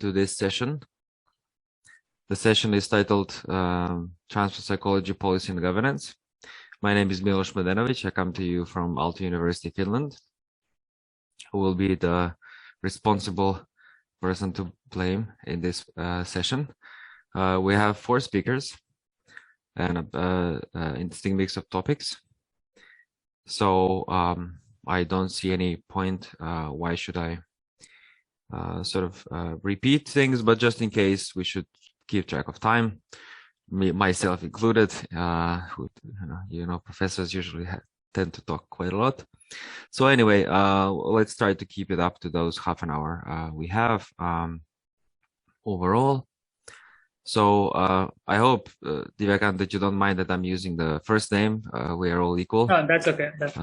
to this session. The session is titled Transfer Psychology, Policy and Governance. My name is Miloš Mladenović. I come to you from Aalto University, Finland, who will be the responsible person to blame in this session. We have 4 speakers and an interesting mix of topics. So I don't see any point. Why should I repeat things? But just in case, we should keep track of time, myself included. Professors usually tend to talk quite a lot. So anyway, let's try to keep it up to those half an hour we have overall. So I hope, Divyakant, that you don't mind that I'm using the first name. We are all equal. No, that's okay. That's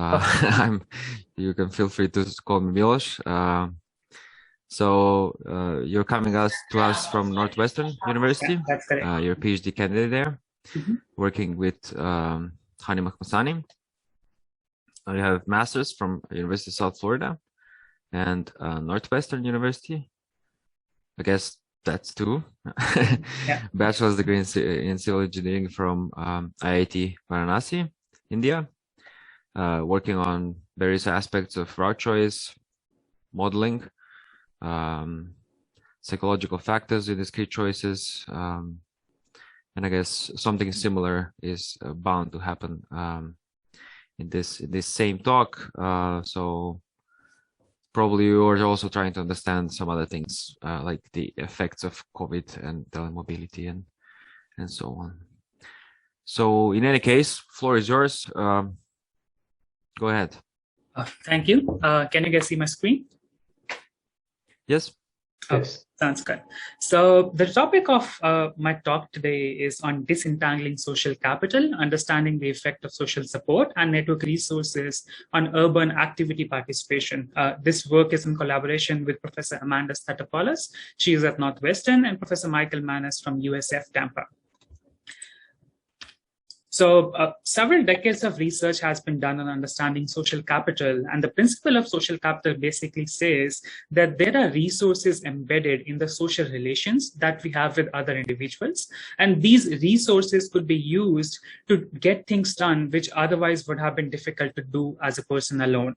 you can feel free to call me Miloš. So you're coming to us from Northwestern University. Yeah, that's correct. You're a PhD candidate there, working with Hani Mahmasani. You have masters from University of South Florida and Northwestern University. I guess that's 2. Yeah. Bachelor's degree in civil engineering from IIT Varanasi, India. Working on various aspects of route choice, modeling, psychological factors in discrete choices, and I guess something similar is bound to happen in this same talk. So probably you are also trying to understand some other things like the effects of COVID and telemobility and so on. So in any case, floor is yours. Go ahead. Thank you. Can you guys see my screen? Yes. Oh, sounds good. So the topic of my talk today is on disentangling social capital, understanding the effect of social support and network resources on urban activity participation. This work is in collaboration with Professor Amanda Stathopoulos. She is at Northwestern, and Professor Michael Maness from USF Tampa. So several decades of research has been done on understanding social capital, and the principle of social capital basically says that there are resources embedded in the social relations that we have with other individuals, and these resources could be used to get things done which otherwise would have been difficult to do as a person alone.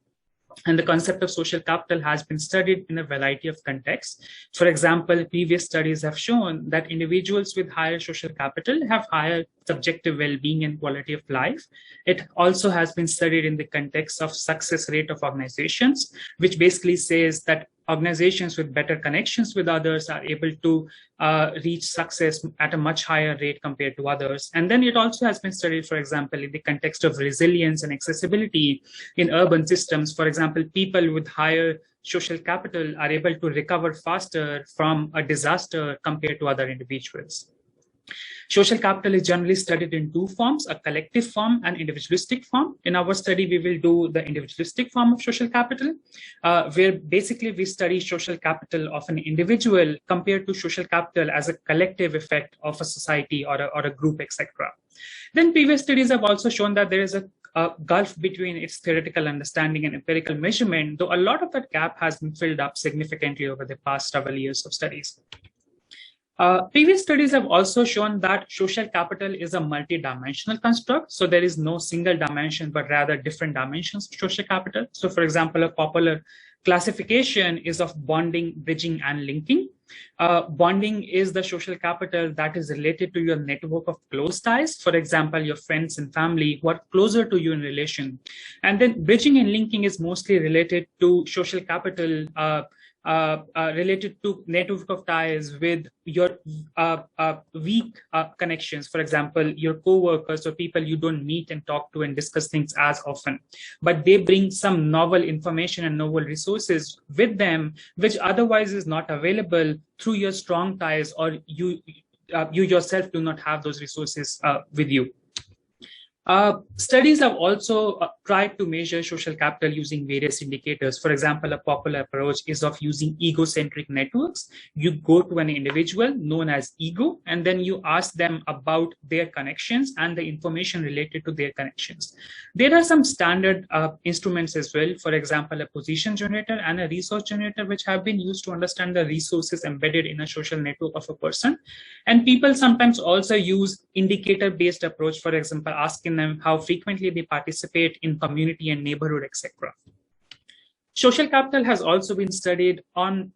And the concept of social capital has been studied in a variety of contexts. For example, previous studies have shown that individuals with higher social capital have higher subjective well-being and quality of life. It also has been studied in the context of success rate of organizations, which basically says that organizations with better connections with others are able to reach success at a much higher rate compared to others. And then it also has been studied, for example, in the context of resilience and accessibility in urban systems. For example, people with higher social capital are able to recover faster from a disaster compared to other individuals. Social capital is generally studied in 2 forms, a collective form and individualistic form. In our study, we will do the individualistic form of social capital, where basically we study social capital of an individual compared to social capital as a collective effect of a society or a group, etc. Then previous studies have also shown that there is a gulf between its theoretical understanding and empirical measurement, though a lot of that gap has been filled up significantly over the past several years of studies. Previous studies have also shown that social capital is a multi-dimensional construct. So there is no single dimension, but rather different dimensions of social capital. So for example, a popular classification is of bonding, bridging, and linking. Bonding is the social capital that is related to your network of close ties. For example, your friends and family who are closer to you in relation. And then bridging and linking is mostly related to social capital related to network of ties with your weak connections. For example, your co-workers or people you don't meet and talk to and discuss things as often, but they bring some novel information and novel resources with them, which otherwise is not available through your strong ties, or you yourself do not have those resources with you. Studies have also tried to measure social capital using various indicators. For example, a popular approach is of using egocentric networks. You go to an individual known as ego, and then you ask them about their connections and the information related to their connections. There are some standard instruments as well. For example, a position generator and a resource generator, which have been used to understand the resources embedded in a social network of a person. And people sometimes also use indicator-based approach, for example, asking them how frequently they participate in community and neighborhood, etc. Social capital has also been studied on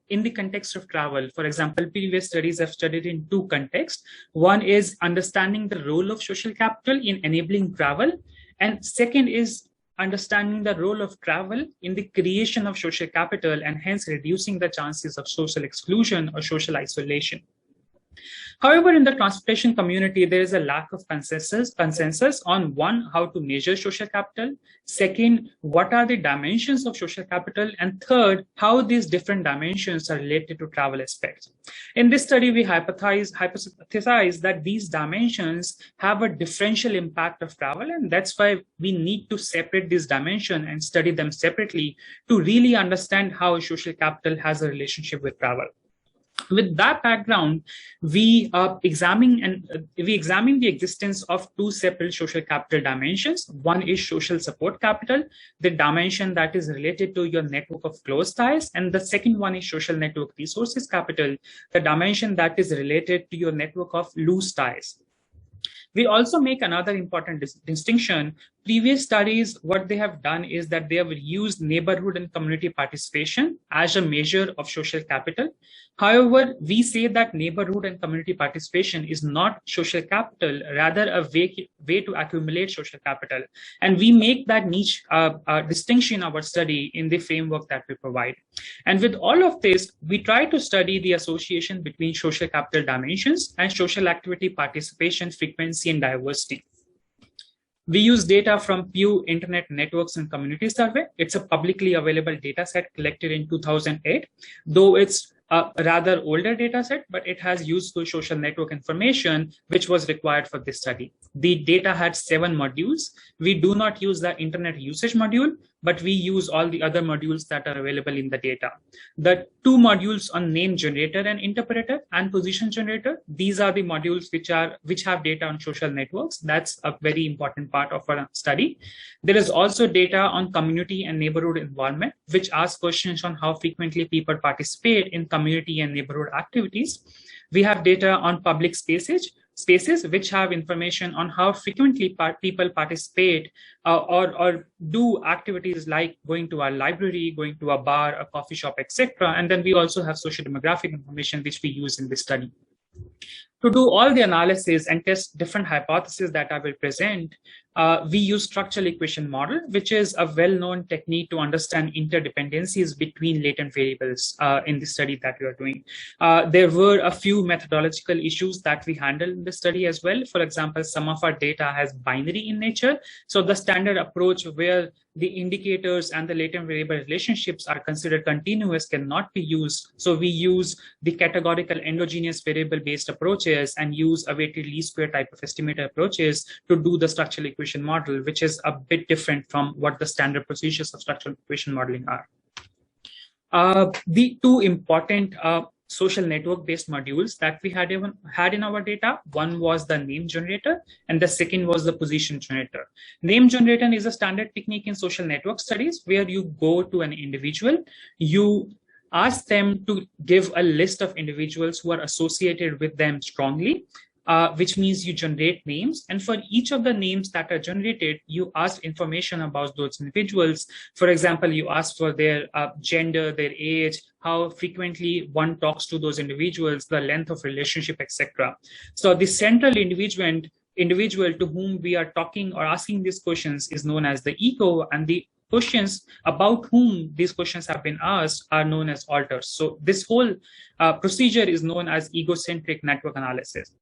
in the context of travel. For example, previous studies have studied in two contexts. One is understanding the role of social capital in enabling travel, and second is understanding the role of travel in the creation of social capital and hence reducing the chances of social exclusion or social isolation. However, in the transportation community, there is a lack of consensus on one, how to measure social capital, second, what are the dimensions of social capital, and third, how these different dimensions are related to travel aspects. In this study, we hypothesize that these dimensions have a differential impact of travel, and that's why we need to separate this dimension and study them separately to really understand how social capital has a relationship with travel. With that background, we examine the existence of two separate social capital dimensions. One is social support capital, the dimension that is related to your network of close ties, and the second one is social network resources capital, the dimension that is related to your network of loose ties. We also make another important distinction. Previous studies, what they have done is that they have used neighborhood and community participation as a measure of social capital. However, we say that neighborhood and community participation is not social capital, rather a way to accumulate social capital. And we make that niche distinction in our study in the framework that we provide. And with all of this, we try to study the association between social capital dimensions and social activity participation frequency and diversity. We use data from Pew Internet Networks and Community Survey. It's a publicly available data set collected in 2008, though it's a rather older data set, but it has useful social network information, which was required for this study. The data had 7 modules. We do not use the internet usage module, but we use all the other modules that are available in the data. The 2 modules on name generator and interpreter and position generator, these are the modules which have data on social networks. That's a very important part of our study. There is also data on community and neighborhood involvement, which asks questions on how frequently people participate in community and neighborhood activities. We have data on public spaces which have information on how frequently people participate or do activities like going to a library, going to a bar, a coffee shop, etc. And then we also have social demographic information which we use in this study. To do all the analysis and test different hypotheses that I will present, we use structural equation model, which is a well-known technique to understand interdependencies between latent variables in the study that we are doing. There were a few methodological issues that we handled in the study as well. For example, some of our data has binary in nature. So the standard approach where the indicators and the latent variable relationships are considered continuous cannot be used. So we use the categorical endogenous variable based approaches and use a weighted least square type of estimator approaches to do the structural equation model, which is a bit different from what the standard procedures of structural equation modeling are. The 2 important social network-based modules that we had in our data. One was the name generator, and the second was the position generator. Name generator is a standard technique in social network studies where you go to an individual, you ask them to give a list of individuals who are associated with them strongly, which means you generate names. And for each of the names that are generated, you ask information about those individuals. For example, you ask for their gender, their age, how frequently one talks to those individuals, the length of relationship, etc. So the central individual to whom we are talking or asking these questions is known as the ego, and the questions about whom these questions have been asked are known as alters. So this whole procedure is known as egocentric network analysis.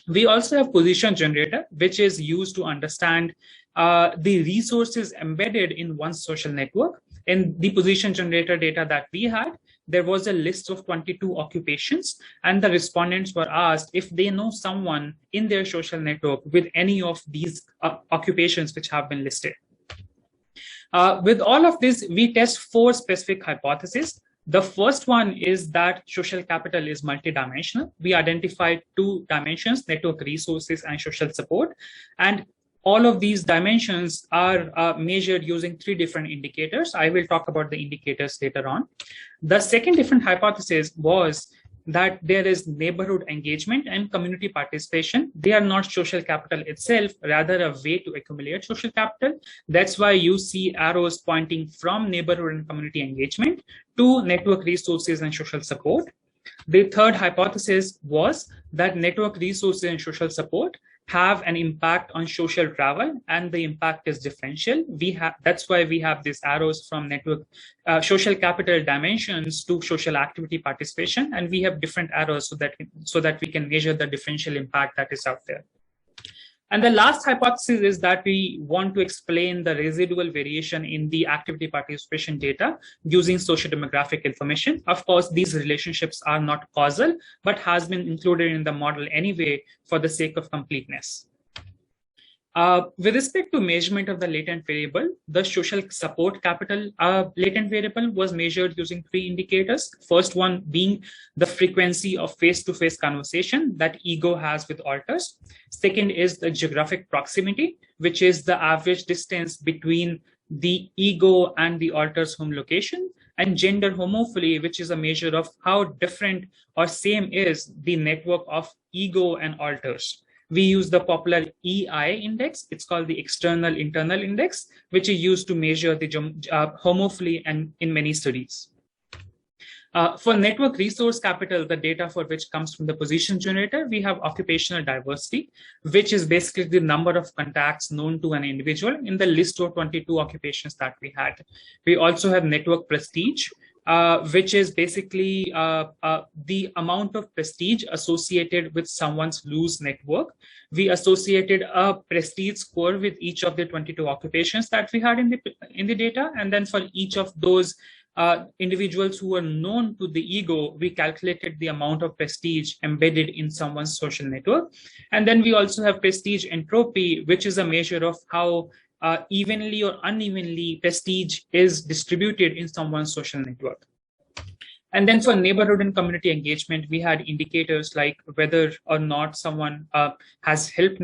We also have position generator, which is used to understand the resources embedded in one social network. In the position generator data that we had, there was a list of 22 occupations, and the respondents were asked if they know someone in their social network with any of these occupations which have been listed. With all of this, we test 4 specific hypotheses. The first one is that social capital is multidimensional. We identified 2 dimensions, network resources and social support. And all of these dimensions are measured using 3 different indicators. I will talk about the indicators later on. The second different hypothesis was that there is neighborhood engagement and community participation. They are not social capital itself, rather a way to accumulate social capital. That's why you see arrows pointing from neighborhood and community engagement to network resources and social support. The third hypothesis was that network resources and social support have an impact on social travel, and the impact is differential. That's why we have these arrows from network social capital dimensions to social activity participation, and we have different arrows so that we can measure the differential impact that is out there. And the last hypothesis is that we want to explain the residual variation in the activity participation data using sociodemographic information. Of course, these relationships are not causal, but has been included in the model anyway for the sake of completeness. With respect to measurement of the latent variable, the social support capital latent variable was measured using 3 indicators. First one being the frequency of face-to-face conversation that ego has with alters. Second is the geographic proximity, which is the average distance between the ego and the alter's home location. And gender homophily, which is a measure of how different or same is the network of ego and alters. We use the popular EI index. It's called the external internal index, which is used to measure the homophily and in many studies. For network resource capital, the data for which comes from the position generator, we have occupational diversity, which is basically the number of contacts known to an individual in the list of 22 occupations that we had. We also have network prestige, which is basically the amount of prestige associated with someone's loose network. We associated a prestige score with each of the 22 occupations that we had in the data, and then for each of those individuals who were known to the ego, we calculated the amount of prestige embedded in someone's social network. And then we also have prestige entropy, which is a measure of how evenly or unevenly prestige is distributed in someone's social network. And then for neighborhood and community engagement, we had indicators like whether or not someone has helped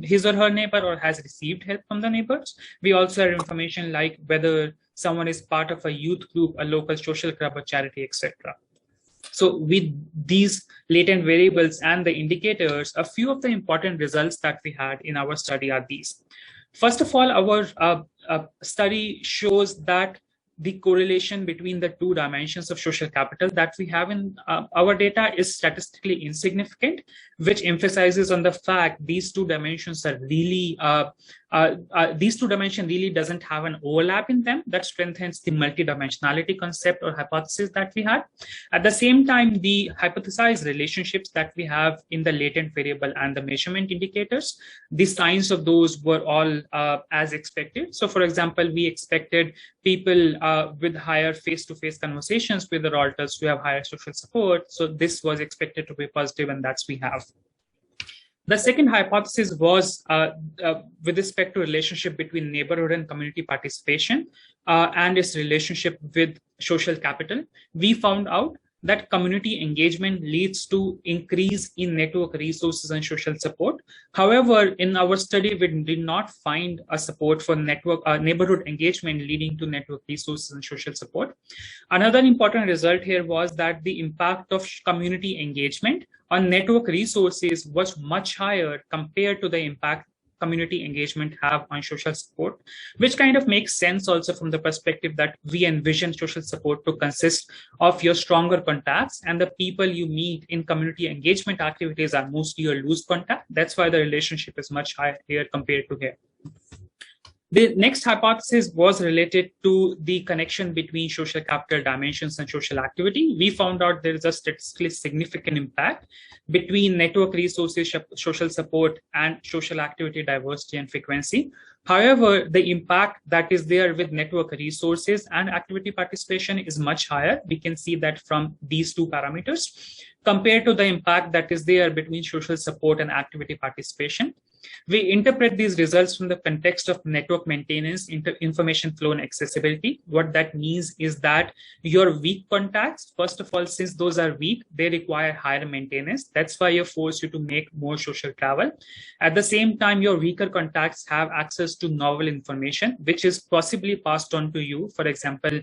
his or her neighbor, or has received help from the neighbors. We also had information like whether someone is part of a youth group, a local social club, or charity, etc. So with these latent variables and the indicators, a few of the important results that we had in our study are these. First of all, our study shows that the correlation between the 2 dimensions of social capital that we have in our data is statistically insignificant, which emphasizes on the fact these 2 dimensions are really these 2 dimensions really doesn't have an overlap in them. That strengthens the multidimensionality concept or hypothesis that we had. At the same time, the hypothesized relationships that we have in the latent variable and the measurement indicators, the signs of those were all as expected. So for example, we expected people with higher face-to-face conversations with their alters to have higher social support. So this was expected to be positive, and that's we have. The second hypothesis was with respect to relationship between neighborhood and community participation and its relationship with social capital. We found out that community engagement leads to increase in network resources and social support. However, in our study, we did not find a support for neighborhood engagement leading to network resources and social support. Another important result here was that the impact of community engagement on network resources was much higher compared to the impact community engagement have on social support, which kind of makes sense also from the perspective that we envision social support to consist of your stronger contacts, and the people you meet in community engagement activities are mostly your loose contact. That's why the relationship is much higher here compared to here. The next hypothesis was related to the connection between social capital dimensions and social activity. We found out there is a statistically significant impact between network resources, social support, and social activity diversity and frequency. However, the impact that is there with network resources and activity participation is much higher. We can see that from these two parameters compared to the impact that is there between social support and activity participation. We interpret these results from the context of network maintenance, information flow, and accessibility. What that means is that your weak contacts, first of all, since those are weak, they require higher maintenance. That's why you're forced to make more social travel. At the same time, your weaker contacts have access to novel information, which is possibly passed on to you. For example,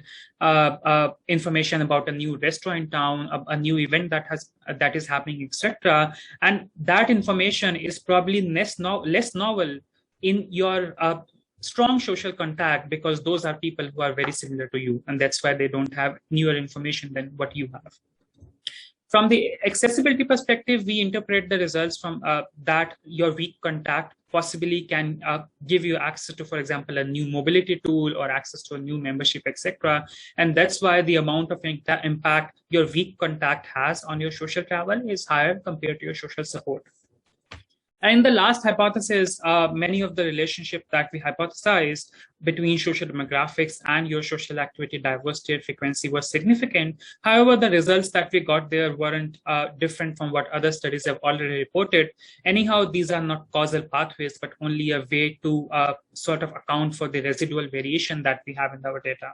information about a new restaurant in town, a new event that is happening, etc. And that information is probably less novel in your strong social contact, because those are people who are very similar to you, and that's why they don't have newer information than what you have. From the accessibility perspective, we interpret the results from that your weak contact possibly can give you access to, for example, a new mobility tool or access to a new membership, etc. And that's why the amount of impact your weak contact has on your social travel is higher compared to your social support. And in the last hypothesis, many of the relationship that we hypothesized between social demographics and your social activity diversity and frequency was significant. However, the results that we got there weren't different from what other studies have already reported. Anyhow, these are not causal pathways, but only a way to sort of account for the residual variation that we have in our data.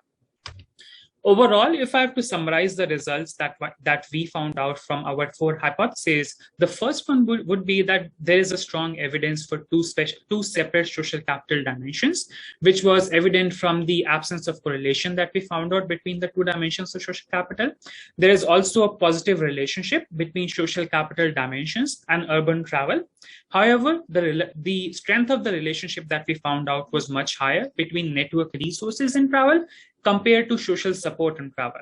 Overall, if I have to summarize the results that we found out from our 4 hypotheses, the first one would be that there is a strong evidence for two separate social capital dimensions, which was evident from the absence of correlation that we found out between the 2 dimensions of social capital. There is also a positive relationship between social capital dimensions and urban travel. However, the strength of the relationship that we found out was much higher between network resources and travel compared to social support and travel.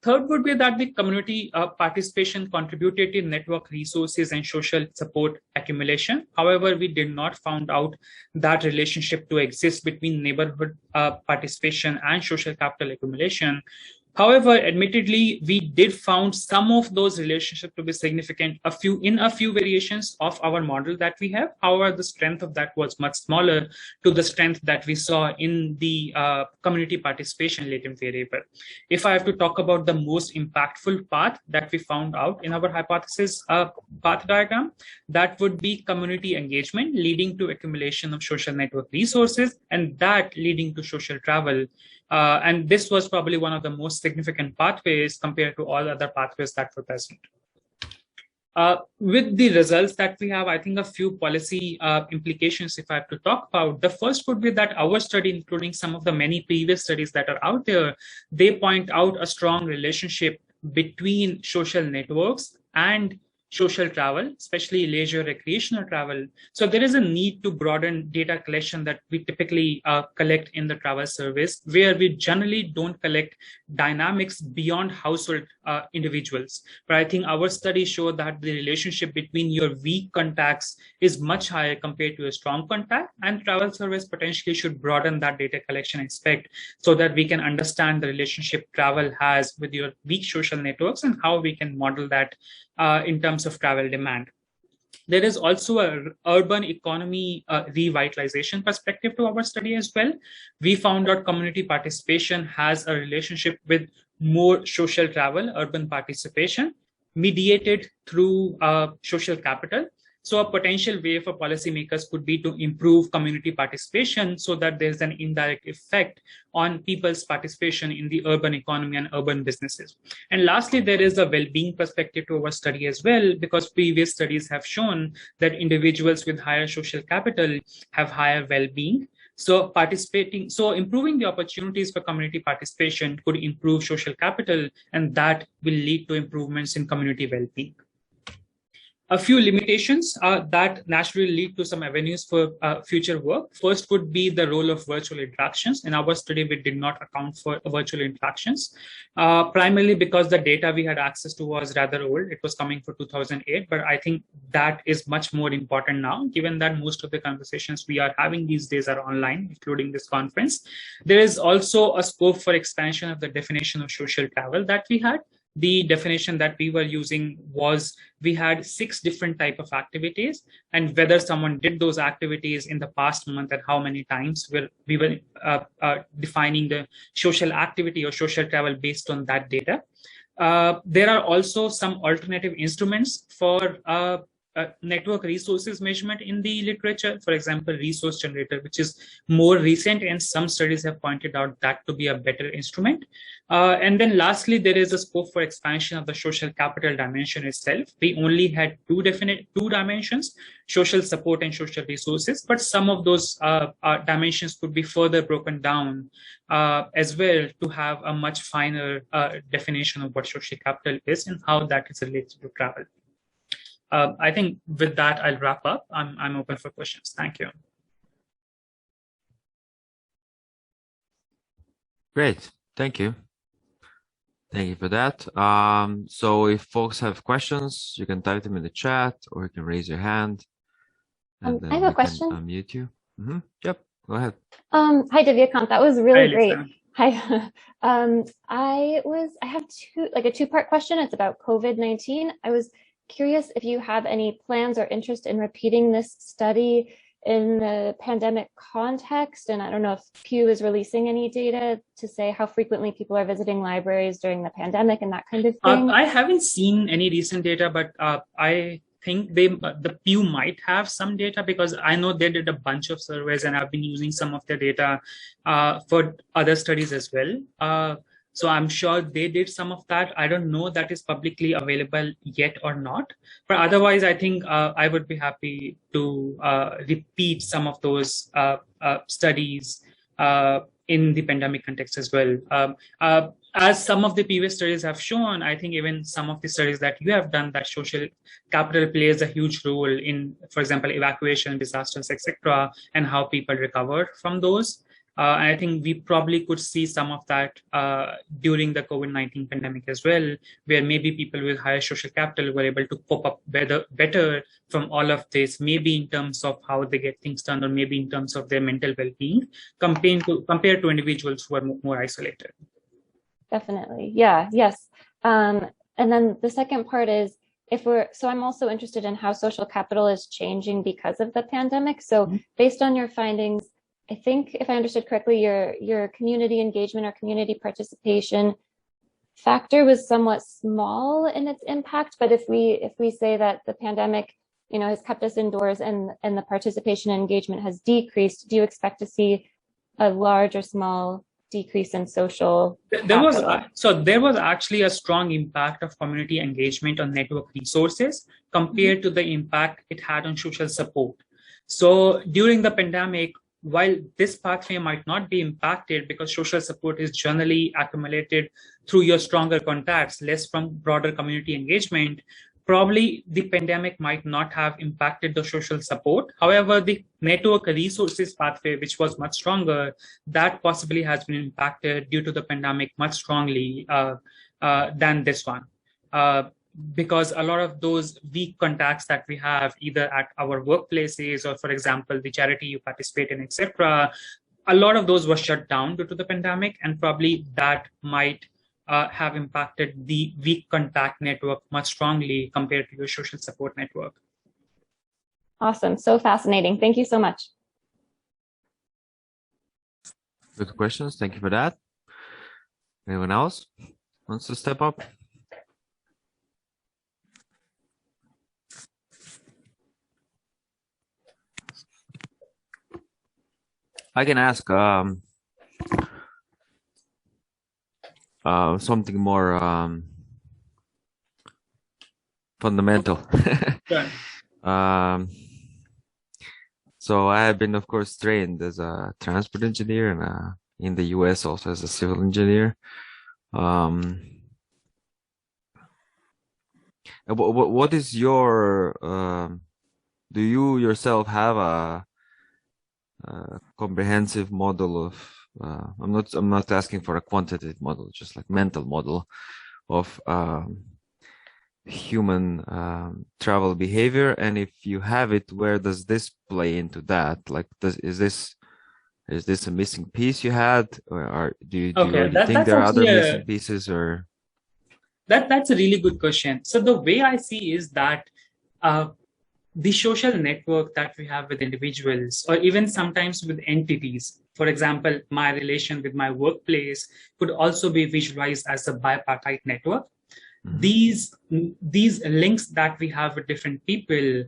Third would be that the community participation contributed to network resources and social support accumulation. However, we did not find out that relationship to exist between neighborhood participation and social capital accumulation. However, admittedly, we did found some of those relationships to be significant in a few variations of our model that we have. However, the strength of that was much smaller to the strength that we saw in the community participation latent variable. If I have to talk about the most impactful path that we found out in our hypothesis path diagram, that would be community engagement leading to accumulation of social network resources, and that leading to social travel. And this was probably one of the most significant pathways compared to all other pathways that were present. With the results that we have, I think a few policy implications, if I have to talk about. The first would be that our study, including some of the many previous studies that are out there, they point out a strong relationship between social networks and social travel, especially leisure recreational travel. So there is a need to broaden data collection that we typically collect in the travel service, where we generally don't collect dynamics beyond household individuals. But I think our studies show that the relationship between your weak contacts is much higher compared to a strong contact, and travel service potentially should broaden that data collection aspect so that we can understand the relationship travel has with your weak social networks and how we can model that in terms of travel demand. There is also an urban economy revitalization perspective to our study as well. We found out community participation has a relationship with more social travel, urban participation, mediated through social capital. So a potential way for policymakers could be to improve community participation so that there's an indirect effect on people's participation in the urban economy and urban businesses. And lastly, there is a well-being perspective to our study as well, because previous studies have shown that individuals with higher social capital have higher well-being. So improving the opportunities for community participation could improve social capital, and that will lead to improvements in community well-being. A few limitations that naturally lead to some avenues for future work. First would be the role of virtual interactions. In our study, we did not account for virtual interactions, primarily because the data we had access to was rather old. It was coming for 2008, but I think that is much more important now, given that most of the conversations we are having these days are online, including this conference. There is also a scope for expansion of the definition of social travel that we had. The definition that we were using was we had 6 different type of activities, and whether someone did those activities in the past month and how many times we were defining the social activity or social travel based on that data. There are also some alternative instruments for network resources measurement in the literature. For example, resource generator, which is more recent, and some studies have pointed out that to be a better instrument. And then lastly, there is a scope for expansion of the social capital dimension itself. We only had two dimensions, social support and social resources, but some of those dimensions could be further broken down as well to have a much finer definition of what social capital is and how that is related to travel. I think with that, I'll wrap up. I'm open for questions. Thank you. Great. Thank you. Thank you for that. So if folks have questions, you can type them in the chat or you can raise your hand. And then I have a question. Unmute you. Yep, go ahead. Hi, Divyakant. That was really great. Lisa. Hi. I have a two-part question. It's about COVID-19. I was curious if you have any plans or interest in repeating this study in the pandemic context. And I don't know if Pew is releasing any data to say how frequently people are visiting libraries during the pandemic and that kind of thing. I haven't seen any recent data, but I think the Pew might have some data, because I know they did a bunch of surveys and I've been using some of their data for other studies as well. So I'm sure they did some of that. I don't know that is publicly available yet or not. But otherwise, I think I would be happy to repeat some of those studies in the pandemic context as well. As some of the previous studies have shown, I think even some of the studies that you have done, that social capital plays a huge role in, for example, evacuation, disasters, etc., and how people recover from those. And I think we probably could see some of that during the COVID-19 pandemic as well, where maybe people with higher social capital were able to cope up better from all of this, maybe in terms of how they get things done, or maybe in terms of their mental well-being, compared to individuals who are more isolated. Definitely. Yeah. Yes. And then the second part is, so I'm also interested in how social capital is changing because of the pandemic. So based on your findings, I think if I understood correctly, your community engagement or community participation factor was somewhat small in its impact. But if we say that the pandemic, has kept us indoors and the participation and engagement has decreased, do you expect to see a large or small decrease in social capital? There was actually a strong impact of community engagement on network resources compared to the impact it had on social support. So during the pandemic, while this pathway might not be impacted because social support is generally accumulated through your stronger contacts, less from broader community engagement, probably the pandemic might not have impacted the social support. However, the network resources pathway, which was much stronger, that possibly has been impacted due to the pandemic much strongly than this one. Because a lot of those weak contacts that we have either at our workplaces or, for example, the charity you participate in, etc., a lot of those were shut down due to the pandemic, and probably that might have impacted the weak contact network much strongly compared to your social support network. Awesome. So fascinating. Thank you so much. Good questions. Thank you for that. Anyone else wants to step up? I can ask something more fundamental. Sure. So I have been, of course, trained as a transport engineer and in the US also as a civil engineer. What is your do you yourself have a comprehensive model of I'm not asking for a quantitative model, just like mental model of human travel behavior, and if you have it, where does this play into that? Like, is this a missing piece you had, or do you think there are other missing pieces, or? That's a really good question. So the way I see is that the social network that we have with individuals, or even sometimes with entities, for example, my relation with my workplace could also be visualized as a bipartite network. Mm-hmm. These links that we have with different people,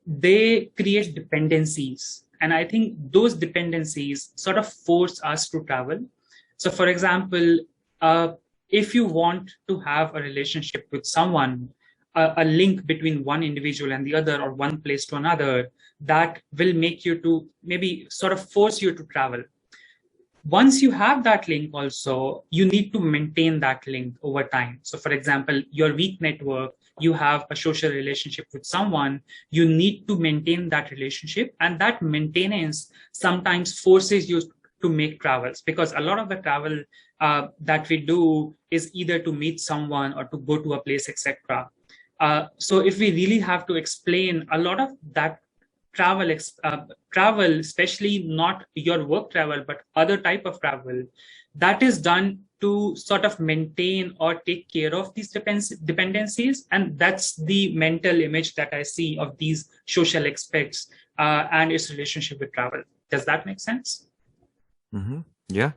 they create dependencies. And I think those dependencies sort of force us to travel. So for example, if you want to have a relationship with someone, a link between one individual and the other, or one place to another, that will make you to maybe sort of force you to travel. Once you have that link also, you need to maintain that link over time. So for example, your weak network, you have a social relationship with someone, you need to maintain that relationship, and that maintenance sometimes forces you to make travels, because a lot of the travel that we do is either to meet someone or to go to a place, etc. So if we really have to explain a lot of that travel, especially not your work travel, but other type of travel, that is done to sort of maintain or take care of these dependencies. And that's the mental image that I see of these social aspects and its relationship with travel. Does that make sense? Mm-hmm. Yeah.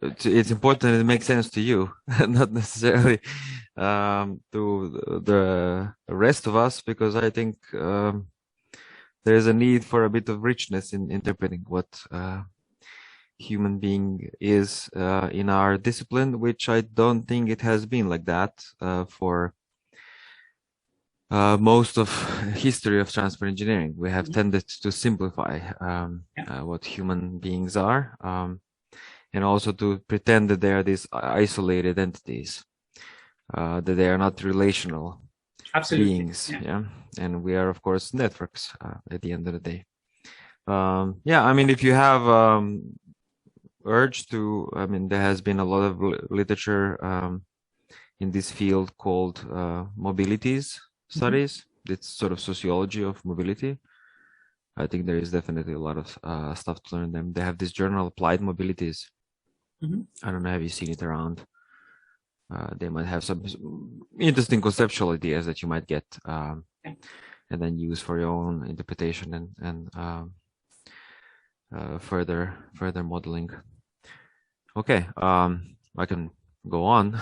It's important it makes sense to you, not necessarily to the rest of us, because I think there is a need for a bit of richness in interpreting what human being is in our discipline, which I don't think it has been like that for most of history of transport engineering. We have tended to simplify what human beings are, and also to pretend that they are these isolated entities, that they are not relational beings. Yeah. And we are, of course, networks at the end of the day. I mean, if you have urge to, I mean, there has been a lot of literature in this field called mobilities studies. It's sort of sociology of mobility. I think there is definitely a lot of stuff to learn them. They have this journal, Applied Mobilities. I don't know, have you seen it around? They might have some interesting conceptual ideas that you might get and then use for your own interpretation and further modeling. Okay, I can go on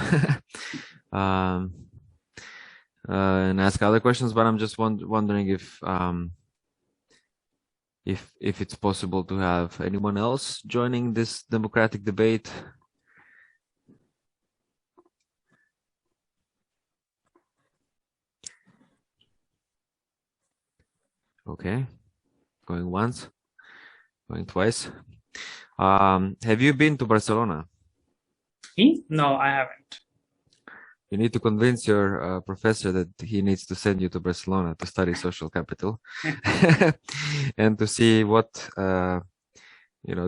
and ask other questions, but I'm just wondering if it's possible to have anyone else joining this democratic debate. Okay, going once, going twice. Have you been to Barcelona? Me? No, I haven't. You need to convince your professor that he needs to send you to Barcelona to study social capital and to see what, the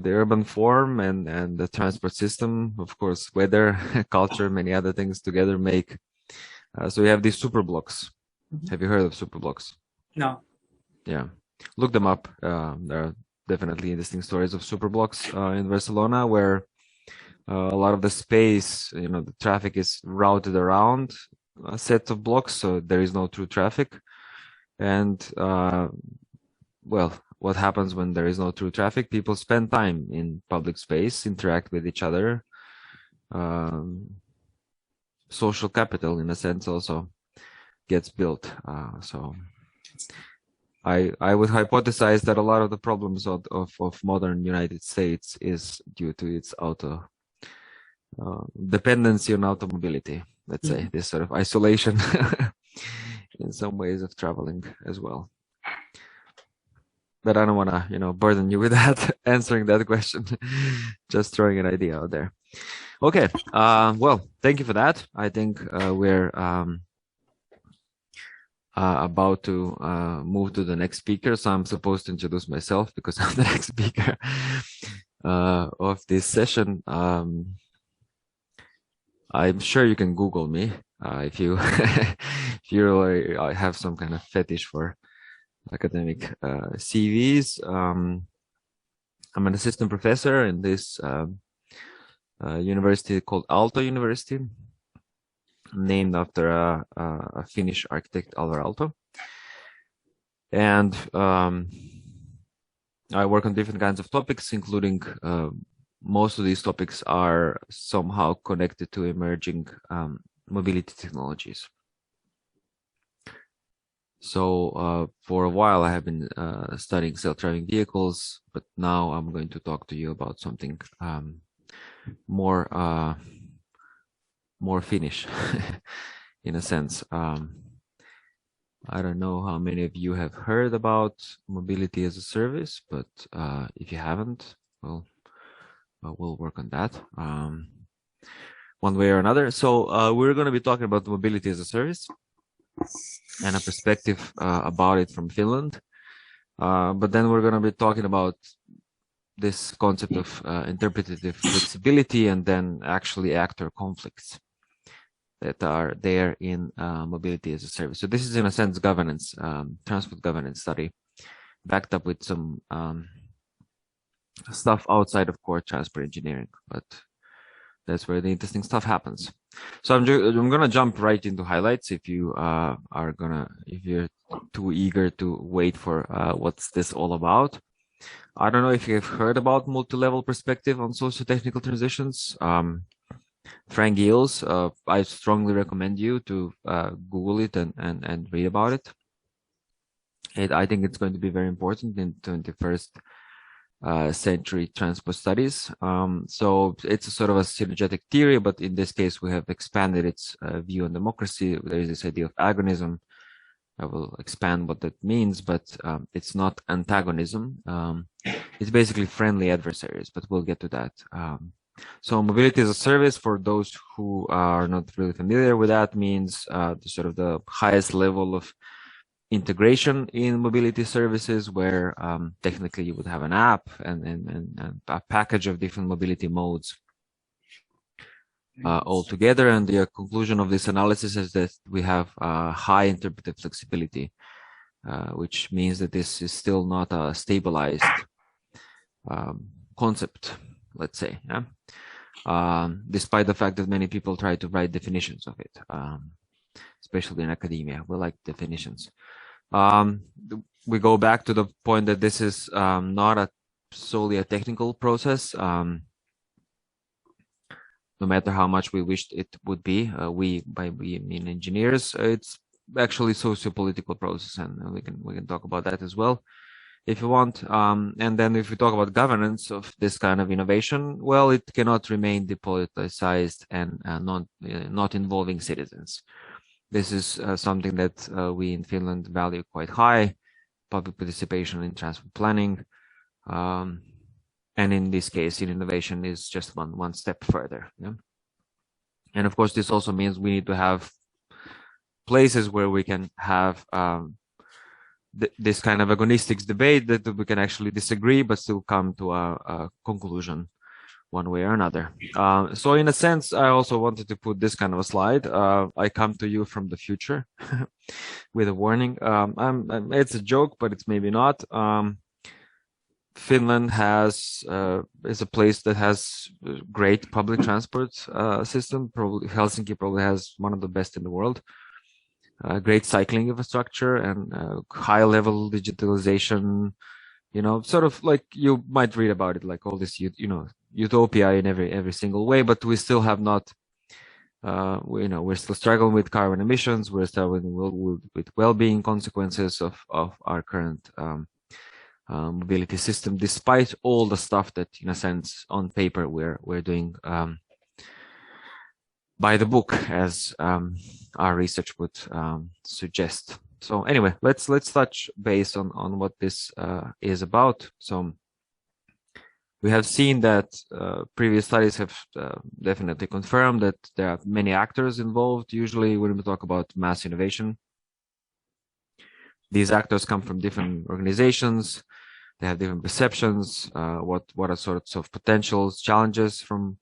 urban form and the transport system, of course, weather, culture, many other things together make. So we have these super blocks. Have you heard of super blocks? No. Yeah, look them up. There are definitely interesting stories of super blocks in Barcelona, where a lot of the space, the traffic is routed around a set of blocks, so there is no true traffic. And what happens when there is no true traffic? People spend time in public space, interact with each other. Social capital, in a sense, also gets built. So I would hypothesize that a lot of the problems of modern United States is due to its dependency on automobility, let's say, this sort of isolation in some ways of traveling as well. But I don't want to, burden you with that, answering that question, just throwing an idea out there. Okay, well, thank you for that. I think we're about to move to the next speaker, so I'm supposed to introduce myself because I'm the next speaker of this session. I'm sure you can Google me if you if you have some kind of fetish for academic CVs. I'm an assistant professor in this university called Aalto University, named after a Finnish architect, Alvar Aalto. And I work on different kinds of topics, including most of these topics are somehow connected to emerging mobility technologies. So for a while I have been studying self-driving vehicles, but now I'm going to talk to you about something more Finnish in a sense. I don't know how many of you have heard about mobility as a service, but if you haven't, well, we'll work on that one way or another. So we're going to be talking about mobility as a service and a perspective about it from Finland. But then we're going to be talking about this concept of interpretative flexibility and then actually actor conflicts that are there in mobility as a service. So this is in a sense governance, transport governance study, backed up with some stuff outside of core transport engineering, but that's where the interesting stuff happens. So I'm gonna jump right into highlights. If you if you're too eager to wait for what's this all about. I don't know if you've heard about multi-level perspective on socio-technical transitions. Frank Giles, I strongly recommend you to Google it and read about it. I think it's going to be very important in 21st century transport studies. So it's a sort of a synergetic theory, but in this case we have expanded its view on democracy. There is this idea of agonism. I will expand what that means, but it's not antagonism. It's basically friendly adversaries, but we'll get to that. So mobility as a service, for those who are not really familiar with that, means sort of the highest level of integration in mobility services, where technically you would have an app and a package of different mobility modes all together. And the conclusion of this analysis is that we have high interpretive flexibility, which means that this is still not a stabilized concept, let's say, yeah? Despite the fact that many people try to write definitions of it, especially in academia. We like definitions. We go back to the point that this is not solely a technical process. No matter how much we wished it would be, we mean engineers, it's actually socio-political process, and we can talk about that as well if you want. And then if we talk about governance of this kind of innovation, well, it cannot remain depoliticized and not involving citizens. This is something that we in Finland value quite high, public participation in transport planning. And in this case, in innovation is just one step further. Yeah? And of course, this also means we need to have places where we can have this kind of agonistic debate, that we can actually disagree but still come to a conclusion one way or another. So in a sense, I also wanted to put this kind of a slide. I come to you from the future with a warning. It's a joke, but it's maybe not. Finland is a place that has great public transport system. Probably Helsinki probably has one of the best in the world. Great cycling infrastructure and high level digitalization. You know, sort of like you might read about it, like all this, utopia in every single way. But we still have not. We're still struggling with carbon emissions. We're struggling with well-being consequences of our current mobility system, despite all the stuff that, in a sense, on paper we're doing by the book, as our research would suggest. So anyway, let's touch base on what this is about. So we have seen that previous studies have definitely confirmed that there are many actors involved. Usually when we talk about mass innovation, These actors come from different organizations. They have different perceptions. What are sorts of potentials, challenges from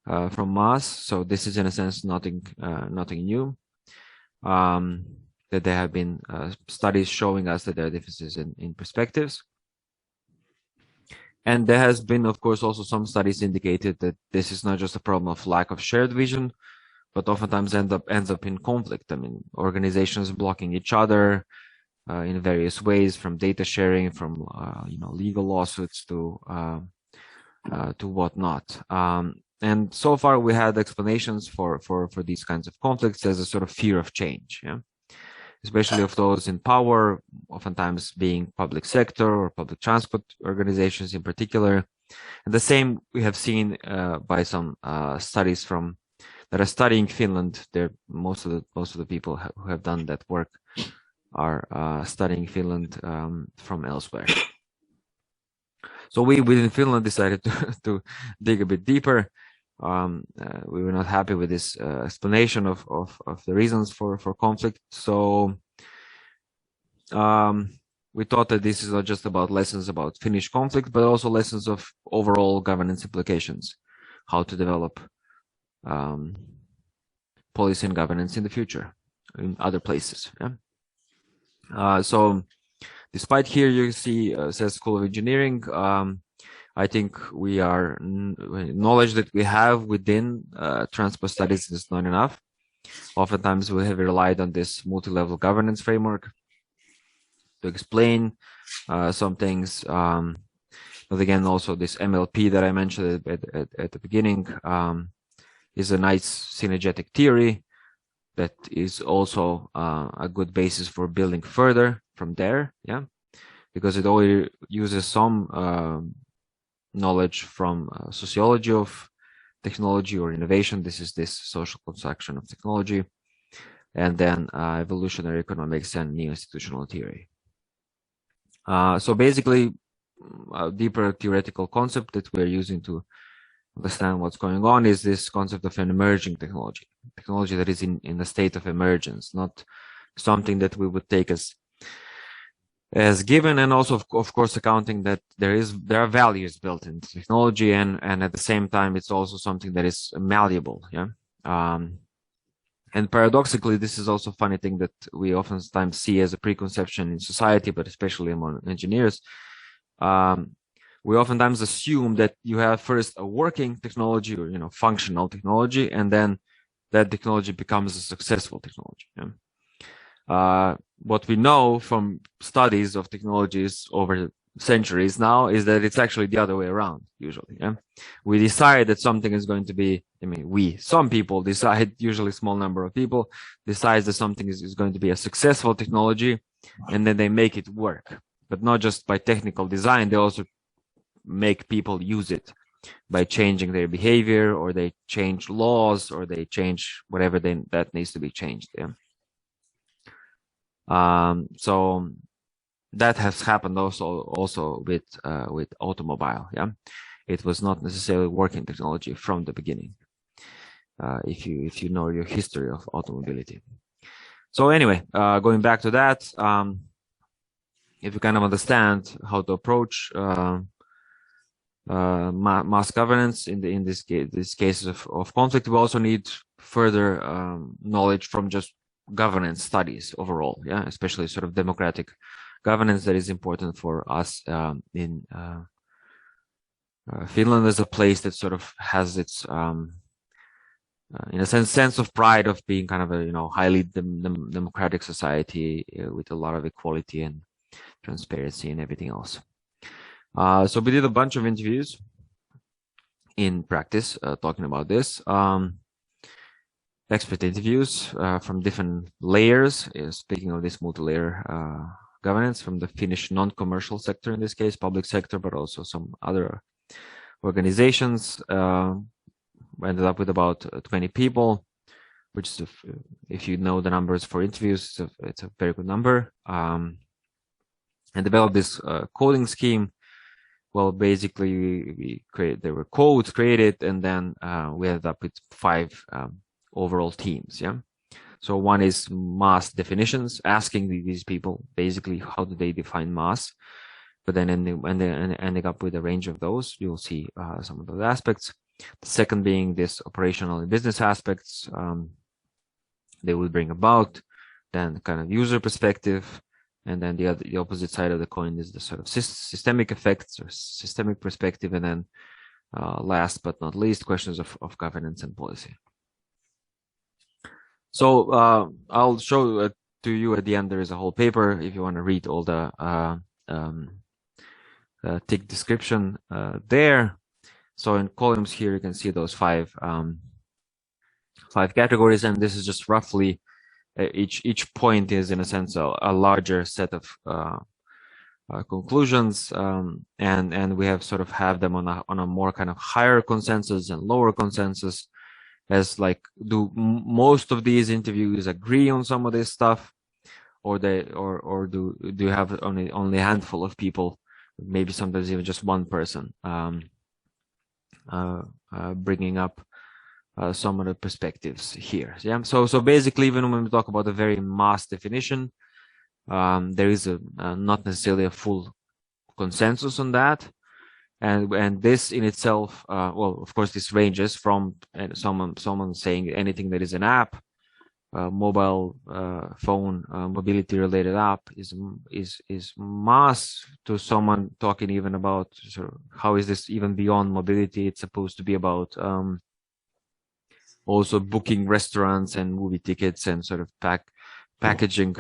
us? So this is in a sense nothing new. That there have been studies showing us that there are differences in perspectives. And there has been, of course, also some studies indicated that this is not just a problem of lack of shared vision, but oftentimes ends up in conflict. I mean, organizations blocking each other in various ways, from data sharing, from legal lawsuits to whatnot. And so far, we had explanations for these kinds of conflicts as a sort of fear of change, yeah, especially of those in power, oftentimes being public sector or public transport organizations in particular. And the same we have seen by some studies that are studying Finland. There, most of the people who have done that work are studying Finland from elsewhere. So we within Finland decided to dig a bit deeper. We were not happy with this explanation of the reasons for conflict. So we thought that this is not just about lessons about Finnish conflict, but also lessons of overall governance implications, how to develop policy and governance in the future in other places. Yeah. So despite here you see says School of Engineering, I think we are knowledge that we have within transport studies is not enough. Oftentimes we have relied on this multi-level governance framework to explain some things. But again, also this MLP that I mentioned at the beginning is a nice synergetic theory that is also a good basis for building further from there. Yeah, because it already uses some knowledge from sociology of technology or innovation. This is this social construction of technology, and then evolutionary economics and neo-institutional theory. So basically, a deeper theoretical concept that we're using to understand what's going on is this concept of an emerging technology that is in a state of emergence, not something that we would take as given, and also of course accounting that there are values built into technology, and at the same time it's also something that is malleable. Yeah. And paradoxically, this is also a funny thing that we oftentimes see as a preconception in society, but especially among engineers. We oftentimes assume that you have first a working technology or functional technology, and then that technology becomes a successful technology. Yeah? What we know from studies of technologies over centuries now is that it's actually the other way around usually. Yeah? We decide that something is going to be, some people decide, usually a small number of people decides that something is going to be a successful technology, and then they make it work. But not just by technical design, they also make people use it by changing their behavior, or they change laws, or they change whatever that needs to be changed. Yeah. So that has happened also with automobile. Yeah, it was not necessarily working technology from the beginning. If you know your history of automobility. So anyway, going back to that, if you kind of understand how to approach mass governance in this cases of conflict, we also need further knowledge from just governance studies overall. Yeah, especially sort of democratic governance that is important for us in Finland as a place that sort of has its in a sense of pride of being kind of a highly democratic society with a lot of equality and transparency and everything else. So we did a bunch of interviews in practice talking about this. Expert interviews from different layers. Speaking of this multi-layer governance, from the Finnish non-commercial sector, in this case, public sector, but also some other organizations. We ended up with about 20 people, which is, if you know the numbers for interviews, it's a very good number. And developed this coding scheme. Well, basically, there were codes created, and then we ended up with 5 overall teams. Yeah, So one is mass definitions, asking these people basically how do they define mass, but then ending up with a range of those. You'll see some of those aspects. The second being this operational and business aspects they will bring about, then kind of user perspective, and then the opposite side of the coin is the sort of systemic effects or systemic perspective, and then last but not least, questions of governance and policy. So I'll show to you at the end. There is a whole paper if you want to read all the thick description there. So in columns here you can see those five categories, and this is just roughly each point is in a sense a larger set of conclusions, and we have sort of them on a more kind of higher consensus and lower consensus, as like, do most of these interviews agree on some of this stuff, or do you have only a handful of people, maybe sometimes even just one person bringing up some of the perspectives here. Yeah. So basically, even when we talk about a very mass definition, there is not necessarily a full consensus on that, and this in itself, well, of course, this ranges from someone saying anything that is an app, mobile phone, mobility related app is mass, to someone talking even about sort of how is this even beyond mobility. It's supposed to be about also booking restaurants and movie tickets and sort of packaging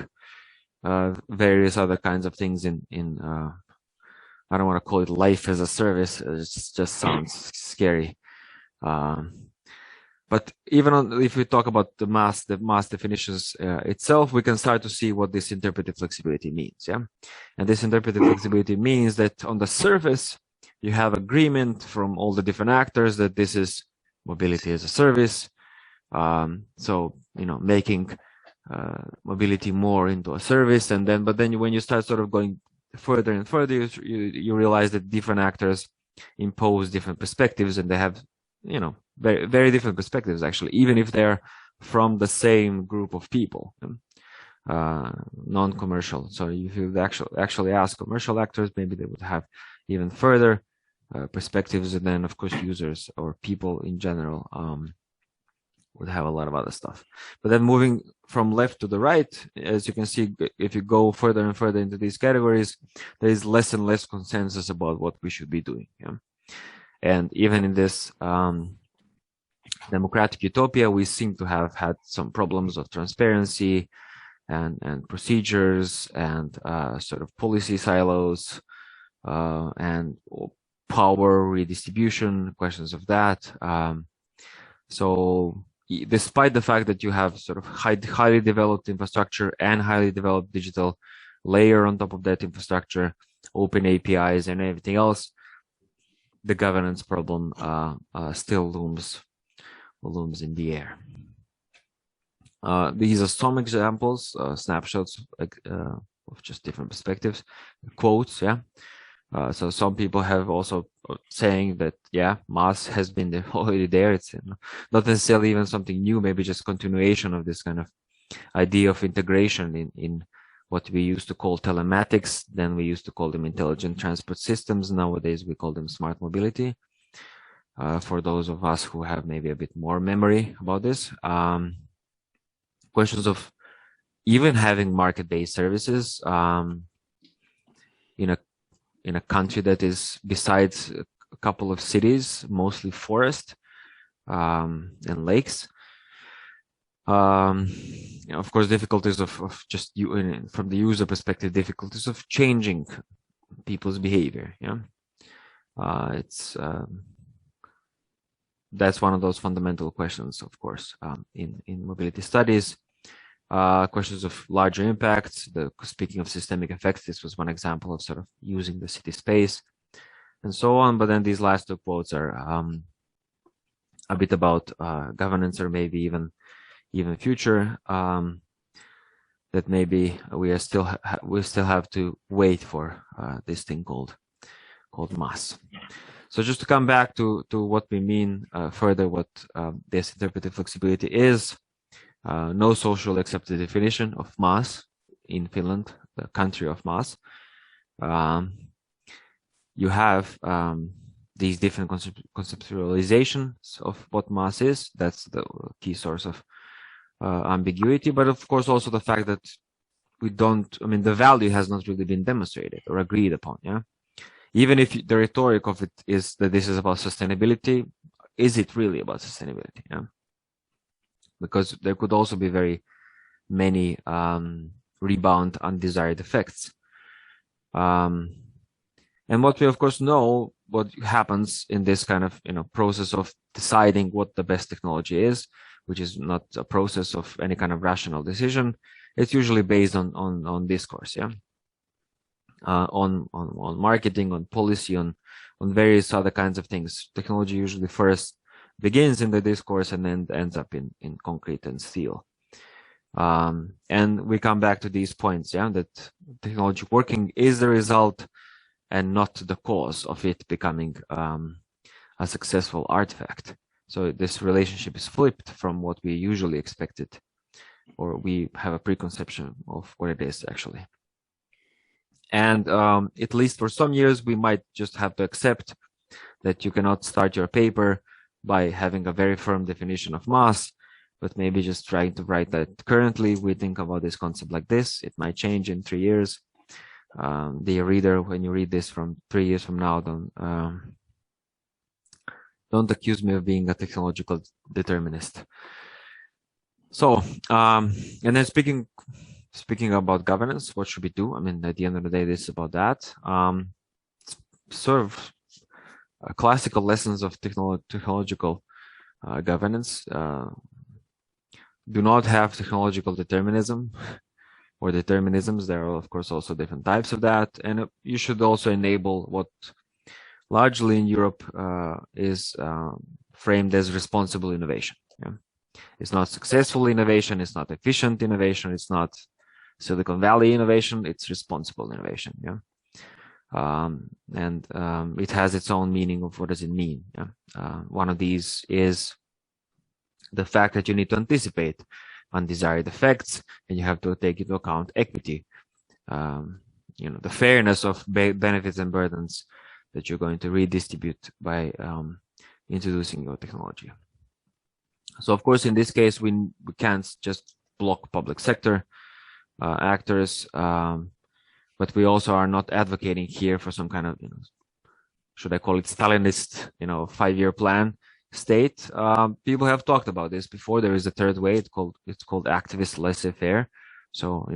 various other kinds of things in I don't want to call it life as a service. It just sounds scary. But even if we talk about the mass definitions itself, we can start to see what this interpretive flexibility means. Yeah, and this interpretive flexibility means that on the surface, you have agreement from all the different actors that this is mobility as a service. So making mobility more into a service, but then when you start sort of going further and further, you realize that different actors impose different perspectives, and they have very, very different perspectives, actually, even if they're from the same group of people, non-commercial. So if you actually ask commercial actors, maybe they would have even further perspectives, and then of course users or people in general would have a lot of other stuff. But then moving from left to the right, as you can see, if you go further and further into these categories, there is less and less consensus about what we should be doing. Yeah? And even in this democratic utopia, we seem to have had some problems of transparency and procedures and sort of policy silos and power redistribution, questions of that. So despite the fact that you have sort of highly developed infrastructure and highly developed digital layer on top of that infrastructure, open APIs and everything else, the governance problem still looms in the air. These are some examples, snapshots of just different perspectives, quotes. Yeah. So some people have also saying that, yeah, mass has been already there. It's not necessarily even something new, maybe just continuation of this kind of idea of integration in what we used to call telematics. Then we used to call them intelligent transport systems. Nowadays, we call them smart mobility. For those of us who have maybe a bit more memory about this, questions of even having market-based services in a country that is, besides a couple of cities, mostly forest and lakes. Of course, difficulties of just from the user perspective, difficulties of changing people's behavior. Yeah, that's one of those fundamental questions, of course, in mobility studies. Questions of larger impacts. Speaking of systemic effects, this was one example of sort of using the city space and so on. But then these last two quotes are a bit about governance, or maybe even future. That maybe we still have to wait for this thing called mass. So just to come back to what we mean further, what this interpretive flexibility is. no socially accepted definition of mass in Finland, the country of mass. You have these different conceptualizations of what mass is. That's the key source of ambiguity, but of course also the fact that the value has not really been demonstrated or agreed upon. Yeah, even if the rhetoric of it is that this is about sustainability, is it really about sustainability? Yeah, because there could also be very many rebound undesired effects. And what we of course know, what happens in this kind of process of deciding what the best technology is, which is not a process of any kind of rational decision. It's usually based on discourse, yeah, on marketing, on policy, on various other kinds of things. Technology usually first begins in the discourse and then ends up in concrete and steel. And we come back to these points, yeah, that technology working is the result and not the cause of it becoming a successful artifact. So this relationship is flipped from what we usually expected, or we have a preconception of what it is actually. And at least for some years, we might just have to accept that you cannot start your paper by having a very firm definition of mass, but maybe just trying to write that currently we think about this concept like this. It might change in 3 years. Dear reader, when you read this from 3 years from now, don't accuse me of being a technological determinist. So, and then speaking about governance, what should we do? I mean, at the end of the day, this is about that. Sort of classical lessons of technological governance do not have technological determinism or determinisms. There are, of course, also different types of that. And you should also enable what largely in Europe is framed as responsible innovation. Yeah? It's not successful innovation. It's not efficient innovation. It's not Silicon Valley innovation. It's responsible innovation. Yeah. And it has its own meaning of what does it mean. Yeah? One of these is the fact that you need to anticipate undesired effects, and you have to take into account equity, the fairness of benefits and burdens that you're going to redistribute by introducing your technology. So, of course, in this case, we can't just block public sector actors, but we also are not advocating here for some kind of, should I call it Stalinist, 5-year plan state. People have talked about this before. There is a third way. It's called activist laissez-faire. So,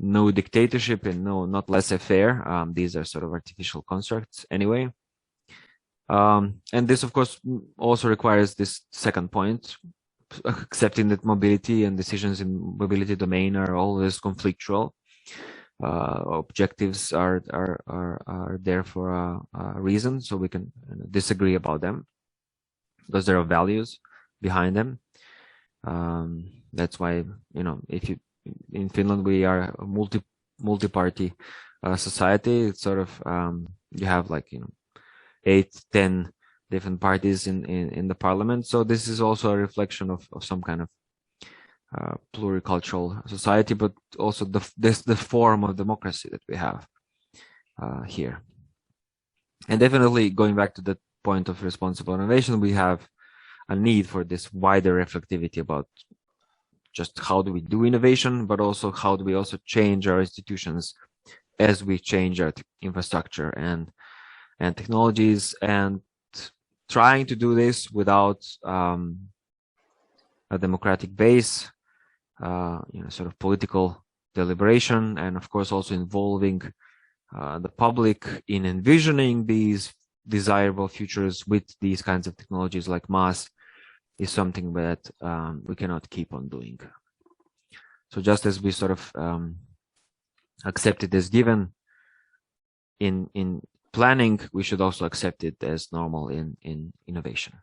no dictatorship and not laissez-faire. These are sort of artificial constructs anyway. And this, of course, also requires this second point, accepting that mobility and decisions in mobility domain are always conflictual. Objectives are there for a reason, so we can disagree about them because there are values behind them. That's why, in Finland we are a multi-party society. It's sort of you have 8-10 different parties in the parliament. So this is also a reflection of some kind of pluricultural society, but also the form of democracy that we have here. And definitely going back to the point of responsible innovation, we have a need for this wider reflectivity about just how do we do innovation, but also how do we also change our institutions as we change our infrastructure and technologies, and trying to do this without a democratic base, sort of political deliberation, and of course also involving the public in envisioning these desirable futures with these kinds of technologies like mass, is something that we cannot keep on doing. So just as we sort of accept it as given in planning, we should also accept it as normal in innovation.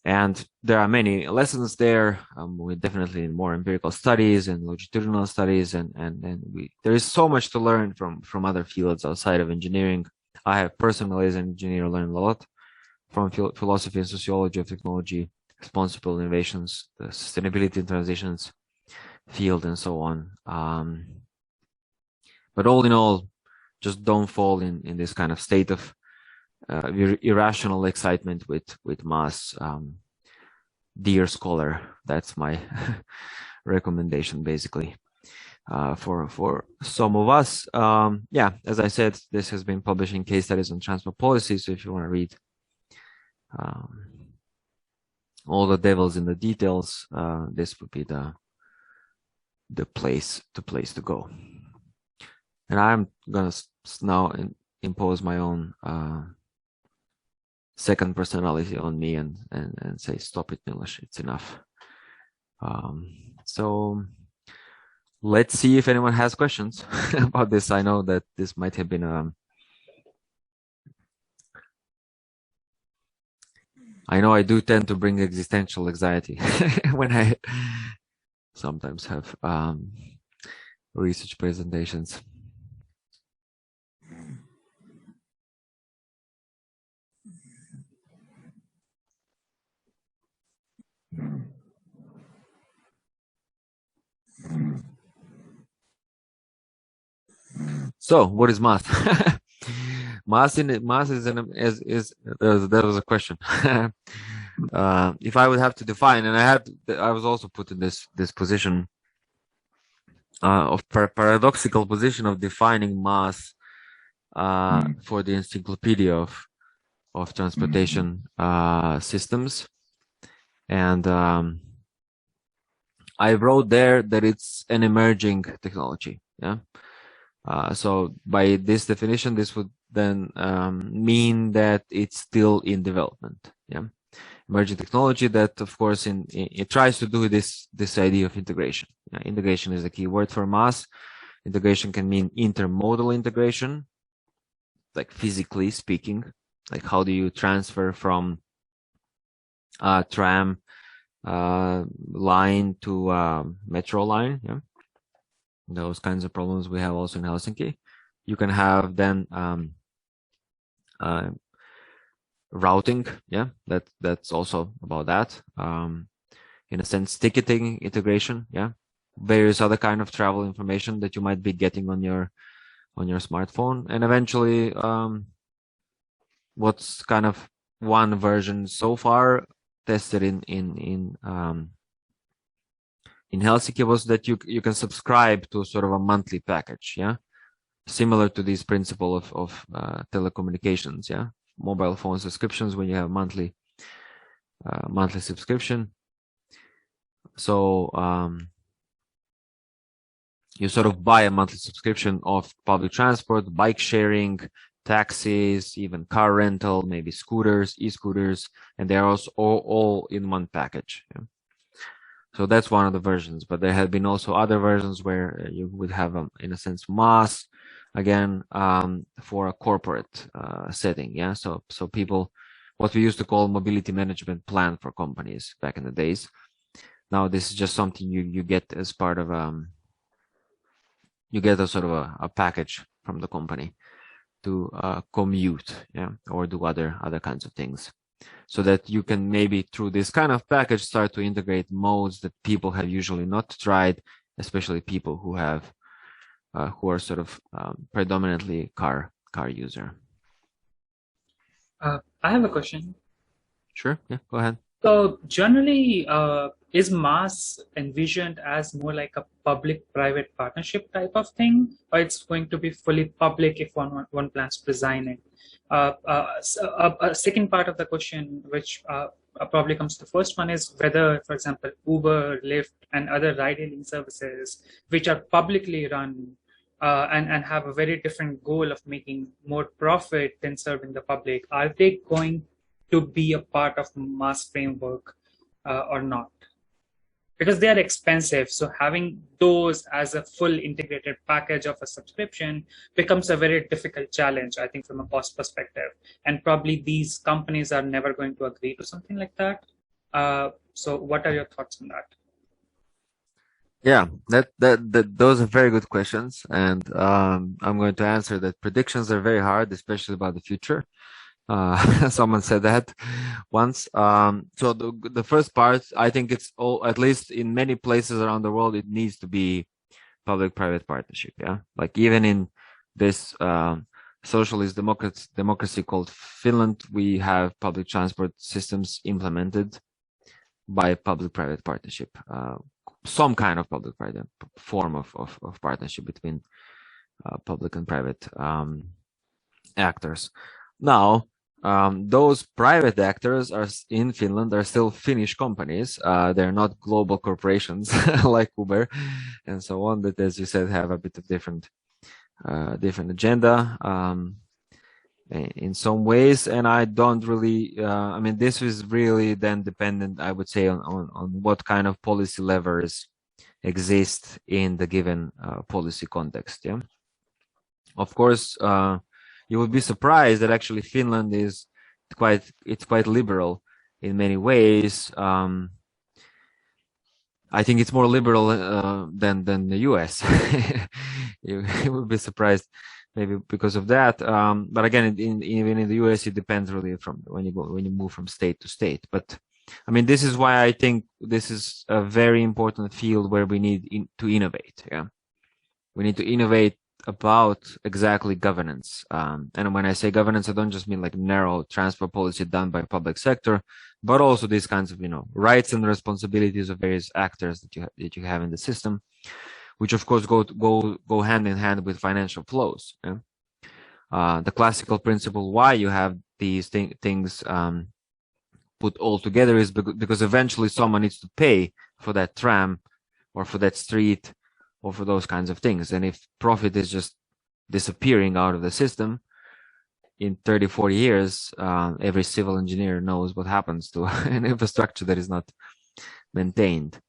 And there are many lessons there. We definitely need more empirical studies and longitudinal studies, and there is so much to learn from other fields outside of engineering. I have personally, as an engineer, learned a lot from philosophy and sociology of technology, responsible innovations, the sustainability transitions field, and so on. But all in all, just don't fall in this kind of state of irrational excitement with mass. Dear scholar, that's my recommendation, basically. For some of us, yeah, as I said, this has been publishing case studies on transport policy. So if you want to read all the devils in the details, this would be the place to go. And I'm gonna now impose my own second personality on me and say, stop it, Miloš, it's enough. So let's see if anyone has questions about this. I know that this might have been I know I do tend to bring existential anxiety when I sometimes have research presentations. So, what is mass? Mass is there was a question. If I would have to define, and I was also put in this position of paradoxical position of defining mass for the encyclopedia of transportation systems, and I wrote there that it's an emerging technology. Yeah. So by this definition, this would then mean that it's still in development. Yeah, emerging technology that, of course, it tries to do this idea of integration. Yeah? Integration is a key word for mass. Integration can mean intermodal integration, like physically speaking, like how do you transfer from a tram line to metro line? Yeah. Those kinds of problems we have also in Helsinki. You can have then routing, yeah, that's also about that. In a sense, ticketing integration, yeah, various other kind of travel information that you might be getting on your smartphone, and eventually, what's kind of one version so far tested in Helsinki was that you can subscribe to sort of a monthly package, yeah, similar to this principle of telecommunications, yeah, mobile phone subscriptions when you have monthly subscription. So you sort of buy a monthly subscription of public transport, bike sharing, taxis, even car rental, maybe scooters, e-scooters, and they're also all in one package. Yeah? So that's one of the versions, but there have been also other versions where you would have, in a sense, mass, again, for a corporate setting. Yeah, so people, what we used to call mobility management plan for companies back in the days. Now this is just something you get as part of you get a sort of a package from the company to commute, yeah, or do other kinds of things. So that you can maybe through this kind of package start to integrate modes that people have usually not tried, especially people who have who are sort of predominantly car user. I have a question. Sure, yeah, go ahead. So generally, is mass envisioned as more like a public-private partnership type of thing, or it's going to be fully public if one plans to design it? A second part of the question, which probably comes to the first one, is whether, for example, Uber, Lyft, and other ride-hailing services, which are publicly run and have a very different goal of making more profit than serving the public, are they going to be a part of mass framework or not? Because they are expensive, so having those as a full integrated package of a subscription becomes a very difficult challenge, I think, from a cost perspective. And probably these companies are never going to agree to something like that. So what are your thoughts on that? Yeah, those are very good questions, and I'm going to answer that predictions are very hard, especially about the future, Someone said that once. So the first part, I think it's all, at least in many places around the world, it needs to be public-private partnership. Yeah, like even in this socialist democracy called Finland, we have public transport systems implemented by public-private partnership. Some kind of public-private form of partnership between public and private actors. Now, those private actors are in Finland are still Finnish companies. They're not global corporations like Uber and so on, that, as you said, have a bit of different agenda in some ways. And I don't really, I mean, this is really then dependent, I would say, on what kind of policy levers exist in the given policy context. Yeah. Of course, you would be surprised that actually Finland is quite liberal in many ways. I think it's more liberal than the US. You would be surprised maybe because of that. But again, even in the US, it depends really from when you move from state to state. But I mean, this is why I think this is a very important field where we need to innovate. Yeah, we need to innovate about exactly governance. And when I say governance, I don't just mean like narrow transfer policy done by public sector, but also these kinds of, rights and responsibilities of various actors that you have in the system, which of course go hand in hand with financial flows. Yeah? The classical principle why you have these things put all together is because eventually someone needs to pay for that tram or for that street or for those kinds of things. And if profit is just disappearing out of the system in 30, 40 years, every civil engineer knows what happens to an infrastructure that is not maintained.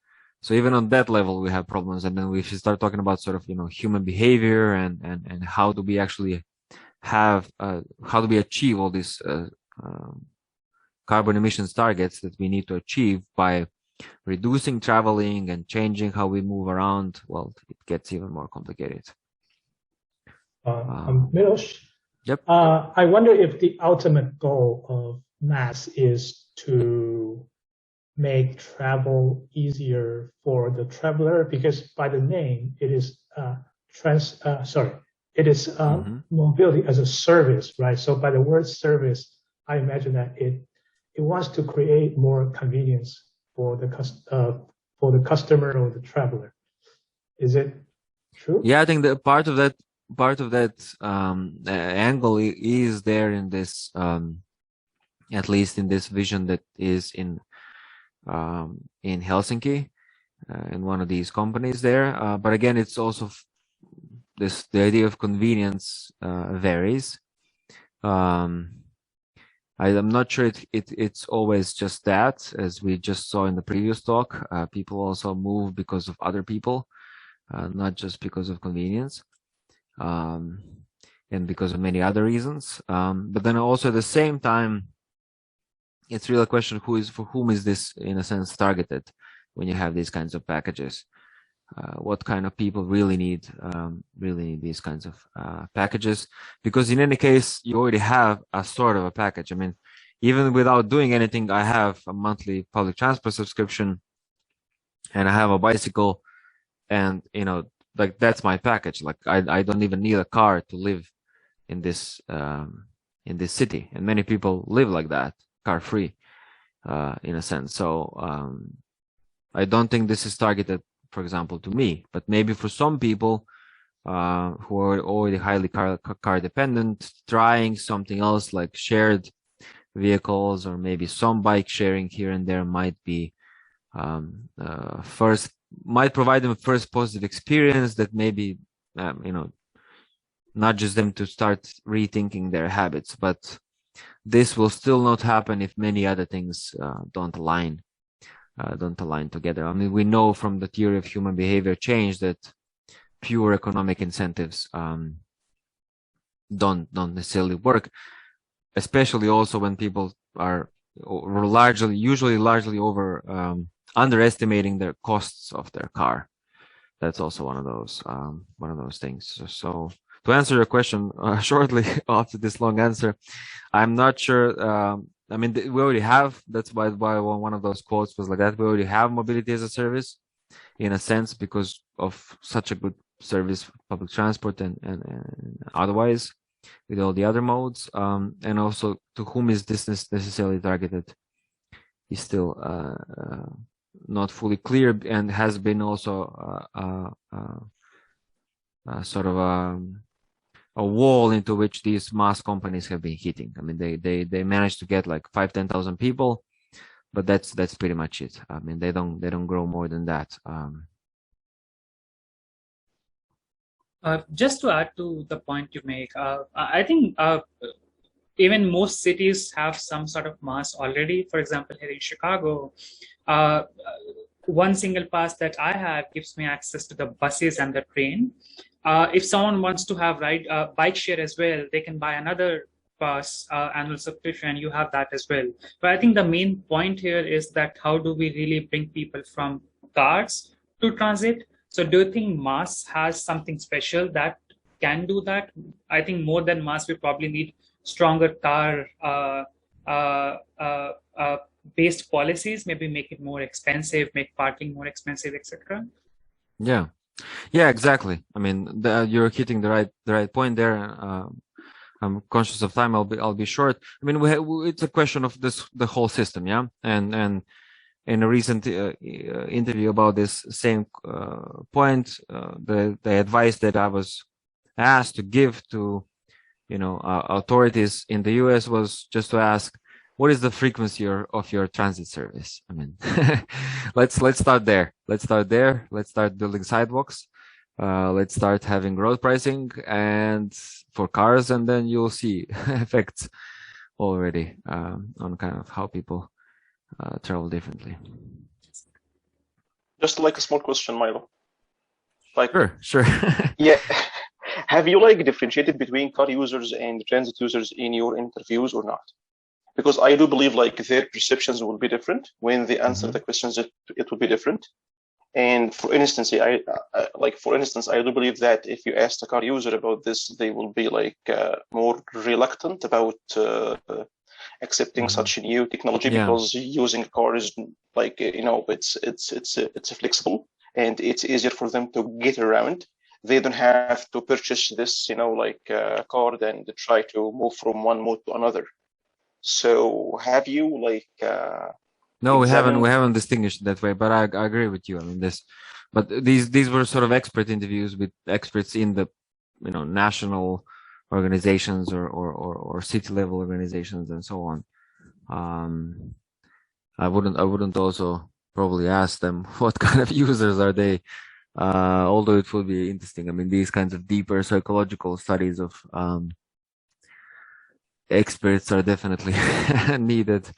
So even on that level, we have problems. And then if you start talking about sort of, human behavior and how do we actually have, how do we achieve all these carbon emissions targets that we need to achieve by reducing traveling and changing how we move around, well, it gets even more complicated. Miloš, yep. I wonder if the ultimate goal of MAS is to make travel easier for the traveler, because by the name, it is mobility as a service, right? So by the word service, I imagine that it wants to create more convenience for the customer or the traveler. Is it true? Yeah, I think that part of that angle is there in this, at least in this vision that is in Helsinki, in one of these companies there. But again, it's also the idea of convenience varies. I'm not sure it's always just that, as we just saw in the previous talk. People also move because of other people, not just because of convenience, and because of many other reasons. But then also at the same time, it's really a question for whom is this, in a sense, targeted when you have these kinds of packages. What kind of people really need these kinds of packages? Because in any case, you already have a sort of a package. I mean, even without doing anything, I have a monthly public transport subscription, and I have a bicycle, and like that's my package. Like I don't even need a car to live in this city, and many people live like that, car free, in a sense. So I don't think this is targeted, for example, to me, but maybe for some people who are already highly car dependent, trying something else like shared vehicles or maybe some bike sharing here and there might be might provide them first positive experience that maybe nudges them to start rethinking their habits. But this will still not happen if many other things don't align together. I mean, we know from the theory of human behavior change that pure economic incentives don't necessarily work, especially also when people are usually largely underestimating their costs of their car. That's also one of those things. So to answer your question shortly after this long answer, I'm not sure. I mean, we already have. That's why one of those quotes was like that. We already have mobility as a service, in a sense, because of such a good service, public transport and otherwise, with all the other modes. And also, to whom is this necessarily targeted is still not fully clear, and has been also sort of a wall into which these mass companies have been hitting. I mean, they managed to get like 5,000-10,000 people, but that's pretty much it. I mean, they don't grow more than that. Just to add to the point you make, I think even most cities have some sort of mass already. For example, here in Chicago, one single pass that I have gives me access to the buses and the train. If someone wants to have bike share as well, they can buy another pass, annual subscription, and you have that as well. But I think the main point here is that how do we really bring people from cars to transit? So do you think mass has something special that can do that? I think more than mass, we probably need stronger car based policies, maybe make it more expensive, make parking more expensive, etc. Yeah, exactly. I mean, you're hitting the right point there. I'm conscious of time. I'll be short. I mean, it's a question of the whole system, yeah. And in a recent interview about this same point, the advice that I was asked to give to authorities in the US was just to ask, what is the frequency of your transit service? I mean, let's start there. Let's start building sidewalks. Let's start having road pricing and for cars, and then you'll see effects already on kind of how people travel differently. Just like a small question, Milo. Like, sure. Yeah. Have you differentiated between car users and transit users in your interviews or not? Because I do believe their perceptions will be different when they answer the questions. It will be different. And for instance, I do believe that if you ask a car user about this, they will be more reluctant about accepting such a new technology, because using a car is it's flexible and it's easier for them to get around. They don't have to purchase this card and try to move from one mode to another. So have you No, we haven't distinguished that way, but I agree with you. I mean, these were sort of expert interviews with experts in the national organizations or city level organizations and so on. I wouldn't also probably ask them what kind of users are they, although it would be interesting. I mean, these kinds of deeper psychological studies of experts are definitely needed,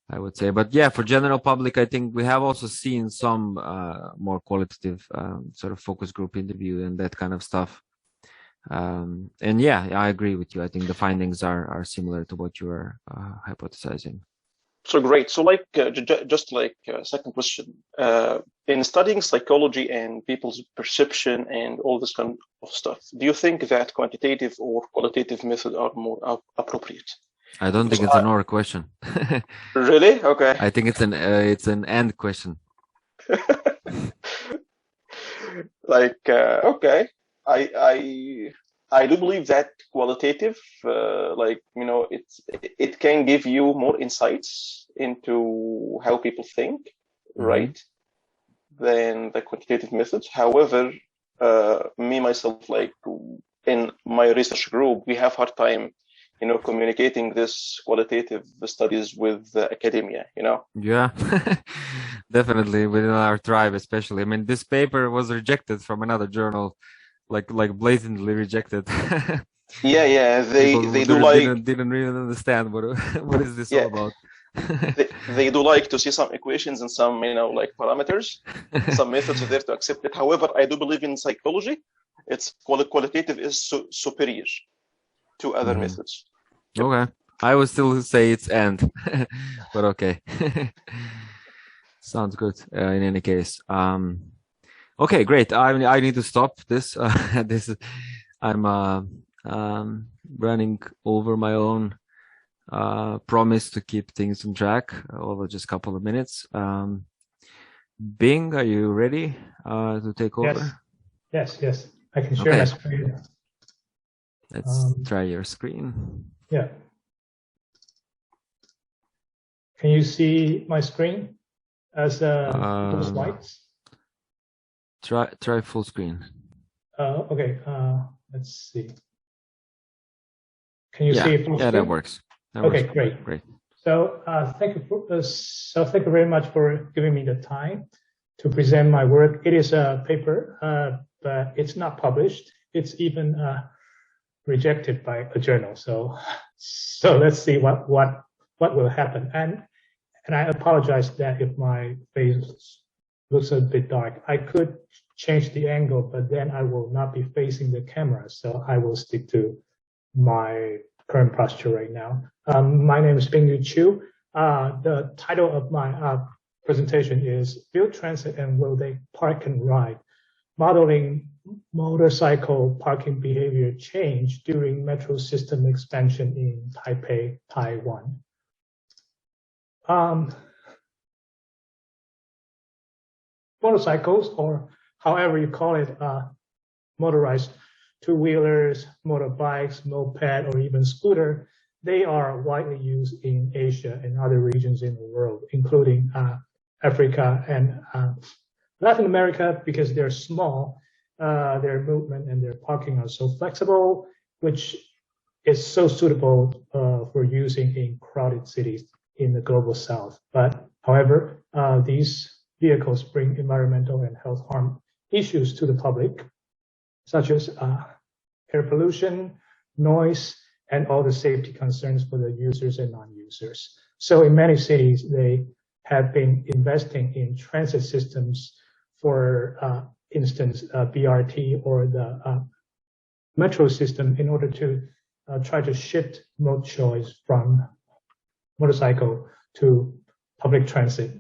I would say. But yeah, for general public, I think we have also seen some more qualitative sort of focus group interview and that kind of stuff. And yeah, I agree with you. I think the findings are similar to what you are hypothesizing. So great. So just second question, in studying psychology and people's perception and all this kind of stuff, do you think that quantitative or qualitative methods are more appropriate? I don't think it's an or question. Really? Okay. I think it's an and question. Okay. I do believe that qualitative, it can give you more insights into how people think, right, than the quantitative methods. However, me myself, in my research group, we have hard time, communicating this qualitative studies with academia, Yeah, definitely within our tribe, especially. I mean, this paper was rejected from another journal. Like blatantly rejected. Yeah. They didn't really understand what is this all about. they do to see some equations and some parameters. Some methods are there to accept it. However, I do believe in psychology, it's qualitative is superior to other methods. Okay, I would still say it's and, but okay. Sounds good. In any case. Okay, great. I need to stop this. I'm running over my own promise to keep things on track over just a couple of minutes. Bing, are you ready to take over? Yes. I can share my screen. Let's try your screen. Yeah. Can you see my screen as full slides? Try full screen. Okay. Let's see. Can you see it full screen? Yeah, that works. Okay, great. So thank you very much for giving me the time to present my work. It is a paper, but it's not published. It's even rejected by a journal. So let's see what will happen. And I apologize that if my face looks a bit dark. I could change the angle, but then I will not be facing the camera. So I will stick to my current posture right now. My name is Bing Yu Chu. The title of my presentation is Build Transit and Will They Park and Ride? Modeling motorcycle parking behavior change during metro system expansion in Taipei, Taiwan. Motorcycles, or however you call it, motorized two-wheelers, motorbikes, moped, or even scooter, they are widely used in Asia and other regions in the world, including Africa and Latin America, because they're small, their movement and their parking are so flexible, which is so suitable for using in crowded cities in the global south. But however, these vehicles bring environmental and health harm issues to the public, such as air pollution, noise, and all the safety concerns for the users and non-users. So in many cities, they have been investing in transit systems, for instance, BRT or the metro system, in order to try to shift mode choice from motorcycle to public transit.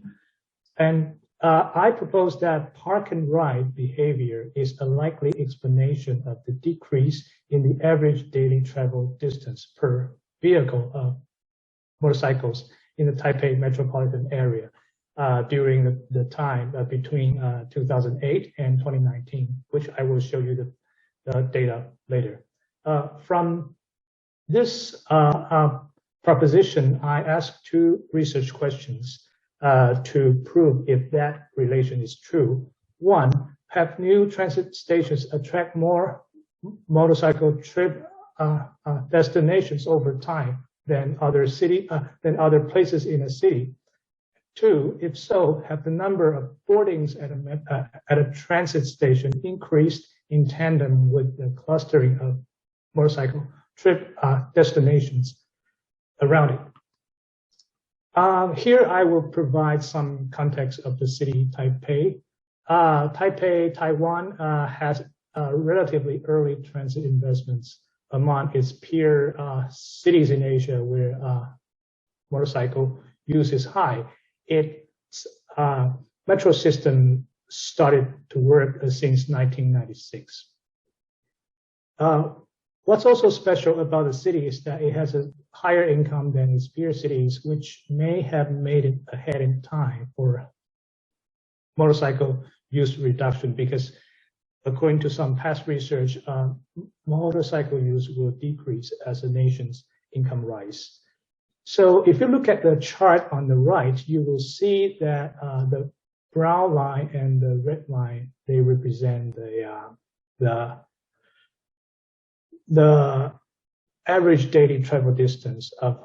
And I propose that park and ride behavior is a likely explanation of the decrease in the average daily travel distance per vehicle of motorcycles in the Taipei metropolitan area during the time between 2008 and 2019, which I will show you the data later. From this proposition, I asked two research questions to prove if that relation is true. One, have new transit stations attract more motorcycle trip destinations over time than other places in a city? Two, if so, have the number of boardings at a transit station increased in tandem with the clustering of motorcycle trip destinations around it? Here I will provide some context of the city Taipei. Taipei, Taiwan has relatively early transit investments among its peer cities in Asia where motorcycle use is high. Its metro system started to work since 1996. What's also special about the city is that it has a higher income than its peer cities, which may have made it ahead in time for motorcycle use reduction, because according to some past research, motorcycle use will decrease as the nation's income rise. So if you look at the chart on the right, you will see that the brown line and the red line, they represent the average daily travel distance of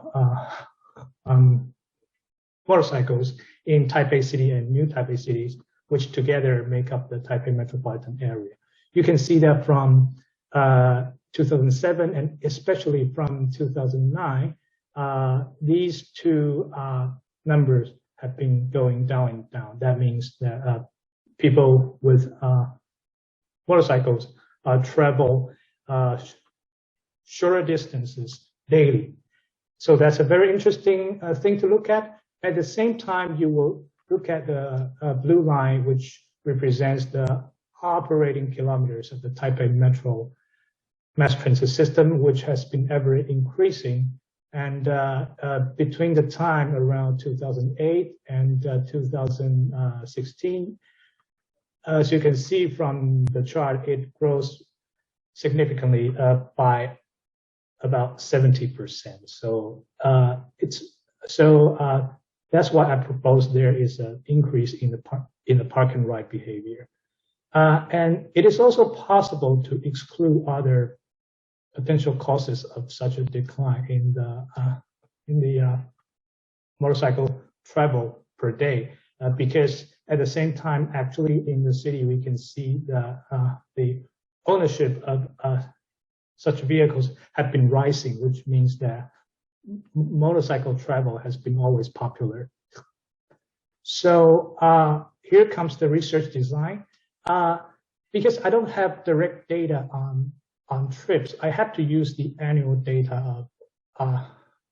motorcycles in Taipei City and New Taipei cities, which together make up the Taipei metropolitan area. You can see that from 2007 and especially from 2009, these two numbers have been going down and down. That means that people with motorcycles travel shorter distances daily. So that's a very interesting thing to look at. At the same time, you will look at the blue line, which represents the operating kilometers of the Taipei metro mass transit system, which has been ever increasing. And between the time around 2008 and 2016, as you can see from the chart, it grows significantly by about 70%. So that's why I propose there is an increase in the park and ride behavior. And it is also possible to exclude other potential causes of such a decline in the motorcycle travel per day, because at the same time, actually in the city, we can see the ownership of such vehicles have been rising, which means that motorcycle travel has been always popular. So here comes the research design. Because I don't have direct data on trips, I have to use the annual data of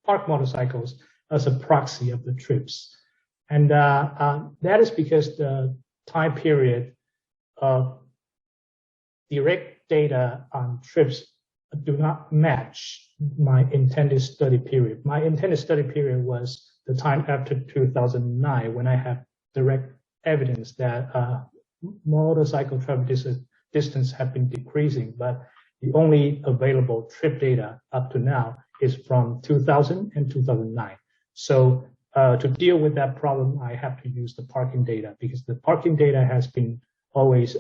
park motorcycles as a proxy of the trips. And that is because the time period of direct data on trips do not match my intended study period. My intended study period was the time after 2009, when I have direct evidence that motorcycle travel distance have been decreasing, but the only available trip data up to now is from 2000 and 2009. So to deal with that problem, I have to use the parking data, because the parking data has been always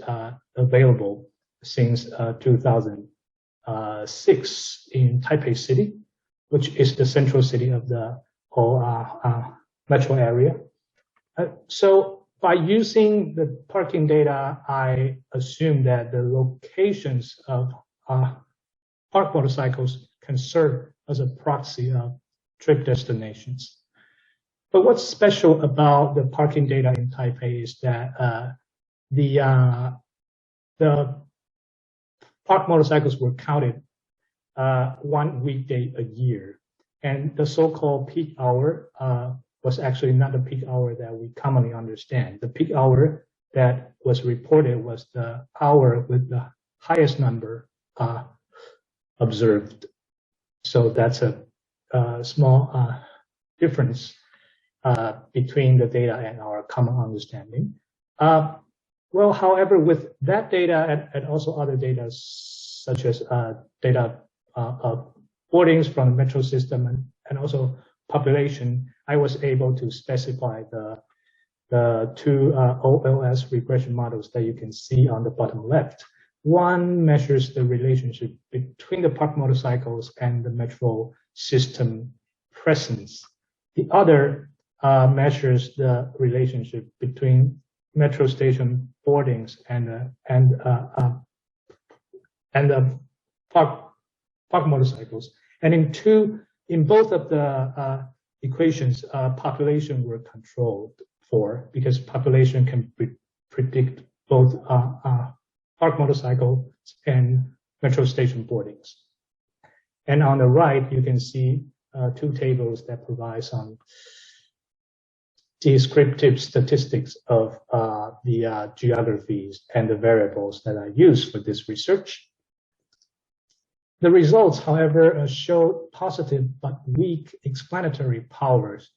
available since 2006 in Taipei City, which is the central city of the whole metro area. So by using the parking data, I assume that the locations of park motorcycles can serve as a proxy of trip destinations. But what's special about the parking data in Taipei is that the park motorcycles were counted 1 weekday a year, and the so-called peak hour was actually not the peak hour that we commonly understand. The peak hour that was reported was the hour with the highest number observed. So that's a small difference between the data and our common understanding. Well, however, with that data and also other data, such as data of boardings from the metro system and also population, I was able to specify the two OLS regression models that you can see on the bottom left. One measures the relationship between the park motorcycles and the metro system presence. The other measures the relationship between metro station boardings and the park motorcycles. And in both of the equations, population were controlled for, because population can predict both park motorcycle and metro station boardings. And on the right, you can see two tables that provide some descriptive statistics of the geographies and the variables that are used for this research. The results, however, show positive but weak explanatory powers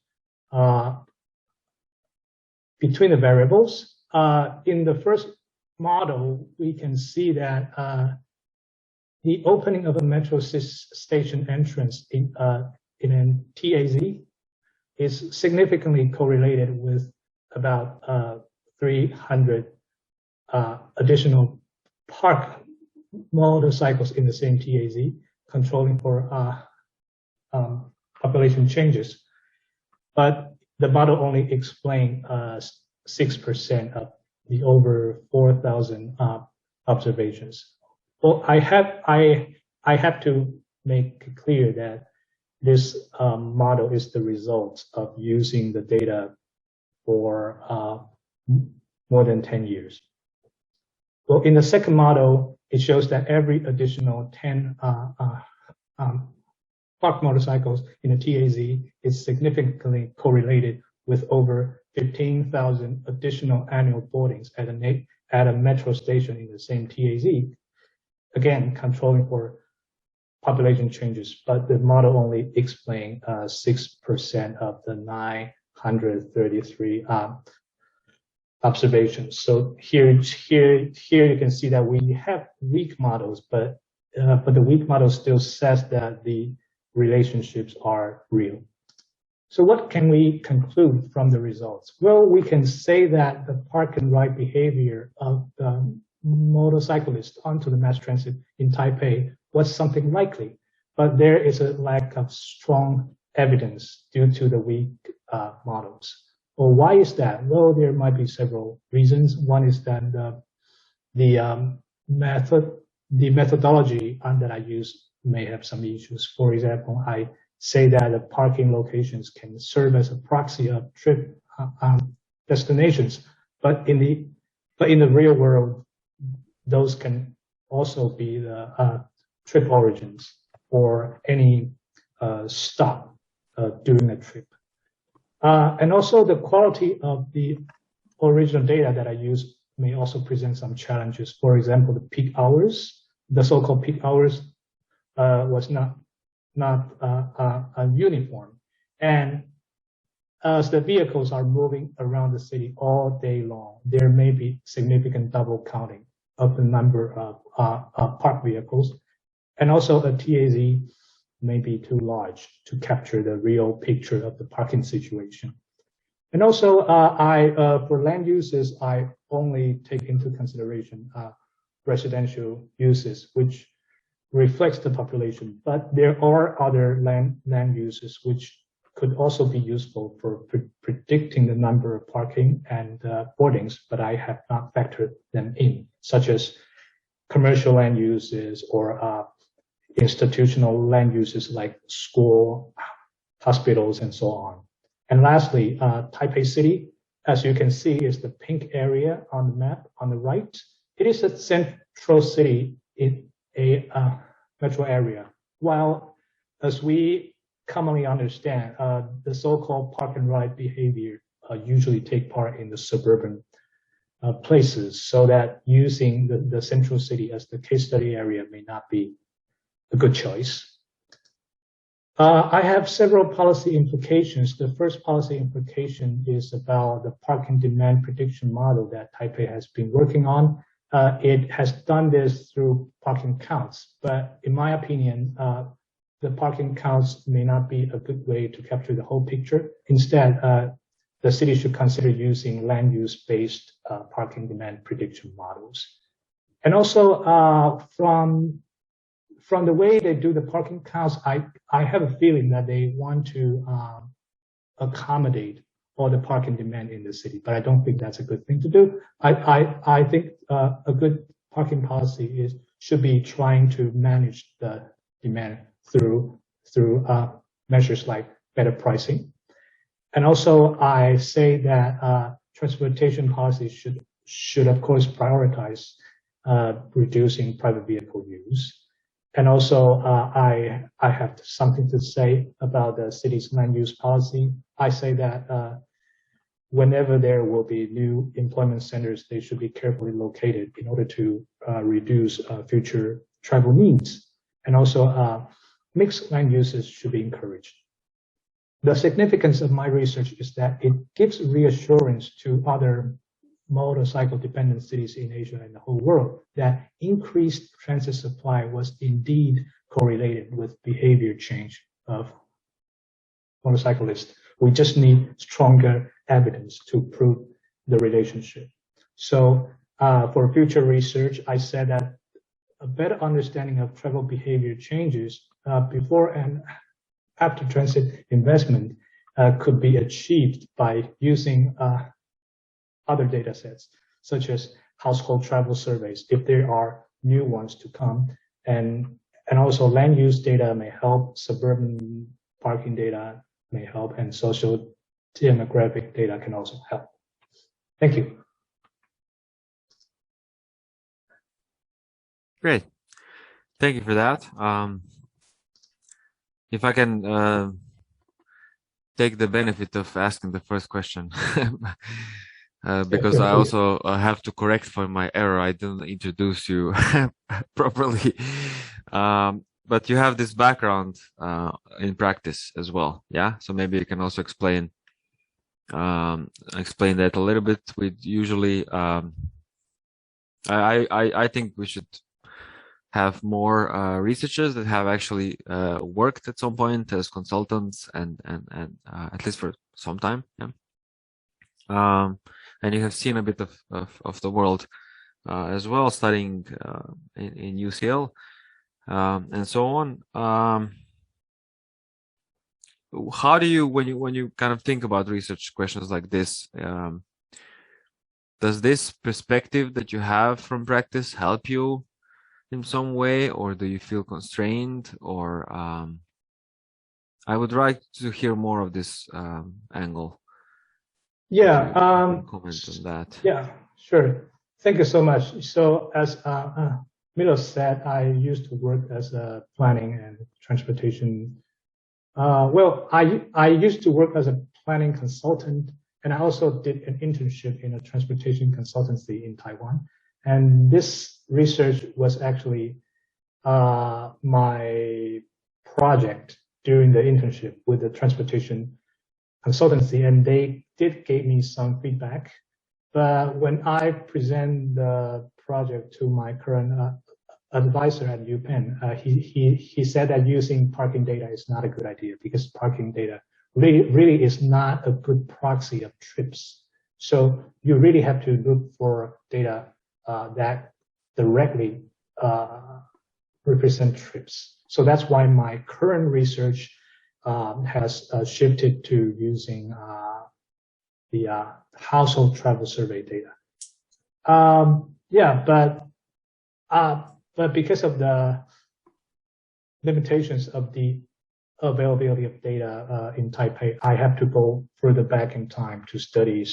between the variables. In the first model, we can see that the opening of a metro station entrance in an TAZ is significantly correlated with about 300 additional park motorcycles in the same TAZ, controlling for population changes. But the model only explained 6% of the over 4,000 observations. Well, I have to make clear that this model is the result of using the data for more than 10 years. Well, in the second model, it shows that every additional 10 park motorcycles in a TAZ is significantly correlated with over 15,000 additional annual boardings at a metro station in the same TAZ, again, controlling for population changes, but the model only explained 6% of the 933 observations. So here you can see that we have weak models, but the weak model still says that the relationships are real. So what can we conclude from the results? Well, we can say that the park and ride behavior of the motorcyclists onto the mass transit in Taipei was something likely, but there is a lack of strong evidence due to the weak models. Well, why is that? Well, there might be several reasons. One is that the methodology that I use may have some issues. For example, I say that the parking locations can serve as a proxy of trip destinations, but in the real world, those can also be the trip origins or any stop during a trip. And also the quality of the original data that I used may also present some challenges. For example, the peak hours, the so-called peak hours was not uniform. And as the vehicles are moving around the city all day long, there may be significant double counting of the number of parked vehicles. And also a TAZ may be too large to capture the real picture of the parking situation. And also for land uses, I only take into consideration residential uses, which reflects the population, but there are other land uses which could also be useful for predicting the number of parking and boardings, but I have not factored them in, such as commercial land uses or institutional land uses like school, hospitals, and so on. And lastly, Taipei City, as you can see, is the pink area on the map on the right. It is a central city in a metro area, while as we commonly understand, the so-called park and ride behavior usually take part in the suburban places, so that using the central city as the case study area may not be a good choice. I have several policy implications. The first policy implication is about the parking demand prediction model that Taipei has been working on. It has done this through parking counts, but in my opinion, the parking counts may not be a good way to capture the whole picture. Instead, the city should consider using land use-based parking demand prediction models. And also, from the way they do the parking counts, I have a feeling that they want to accommodate all the parking demand in the city, but I don't think that's a good thing to do. I think a good parking policy should be trying to manage the demand through measures like better pricing. And also, I say that transportation policies should of course prioritize reducing private vehicle use. And also, I have something to say about the city's land use policy. I say that whenever there will be new employment centers, they should be carefully located in order to reduce future travel needs. And also, mixed land uses should be encouraged. The significance of my research is that it gives reassurance to other motorcycle-dependent cities in Asia and the whole world that increased transit supply was indeed correlated with behavior change of motorcyclists. We just need stronger evidence to prove the relationship. So for future research, I said that a better understanding of travel behavior changes before and after transit investment could be achieved by using other data sets, such as household travel surveys, if there are new ones to come, and also land use data may help, suburban parking data may help, and social demographic data can also help. Thank you. Great. Thank you for that. If I can take the benefit of asking the first question, because I also have to correct for my error. I didn't introduce you properly. but you have this background in practice as well, yeah? So maybe you can also explain that a little bit. We usually, I think we should have more researchers that have actually worked at some point as consultants and at least for some time, yeah. And you have seen a bit of the world as well, studying in UCL and so on. How do you, when you kind of think about research questions like this, does this perspective that you have from practice help you in some way, or do you feel constrained? Or I would like to hear more of this angle. Yeah, comment on that. Yeah, sure. Thank you so much. So as Miloš said, I used to work as a planning and transportation. Well, I used to work as a planning consultant, and I also did an internship in a transportation consultancy in Taiwan. And this research was actually my project during the internship with the transportation consultancy, and they did give me some feedback. But when I present the project to my current advisor at UPenn, he said that using parking data is not a good idea, because parking data really is not a good proxy of trips. So you really have to look for data that directly represent trips. So that's why my current research has shifted to using the household travel survey data. Yeah, but because of the limitations of the availability of data in Taipei, I have to go further back in time to study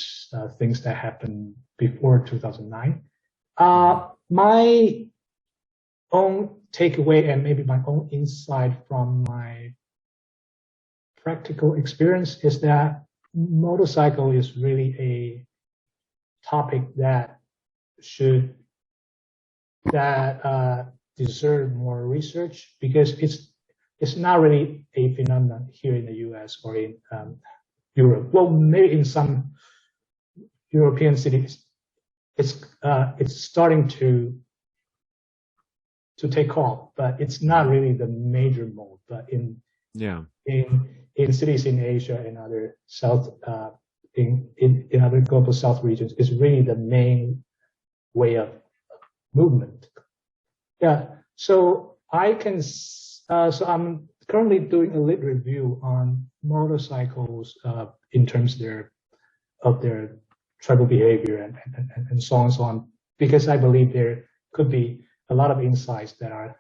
things that happened before 2009. My own takeaway and maybe my own insight from my practical experience is that motorcycle is really a topic that deserve more research, because it's not really a phenomenon here in the US or in Europe. Well, maybe in some European cities, it's starting to take off, but it's not really the major mode. But in cities in Asia and other in other global south regions, it's really the main way of movement. Yeah. So I can. So I'm currently doing a lit review on motorcycles in terms of their travel behavior and so on and so on, because I believe there could be a lot of insights that are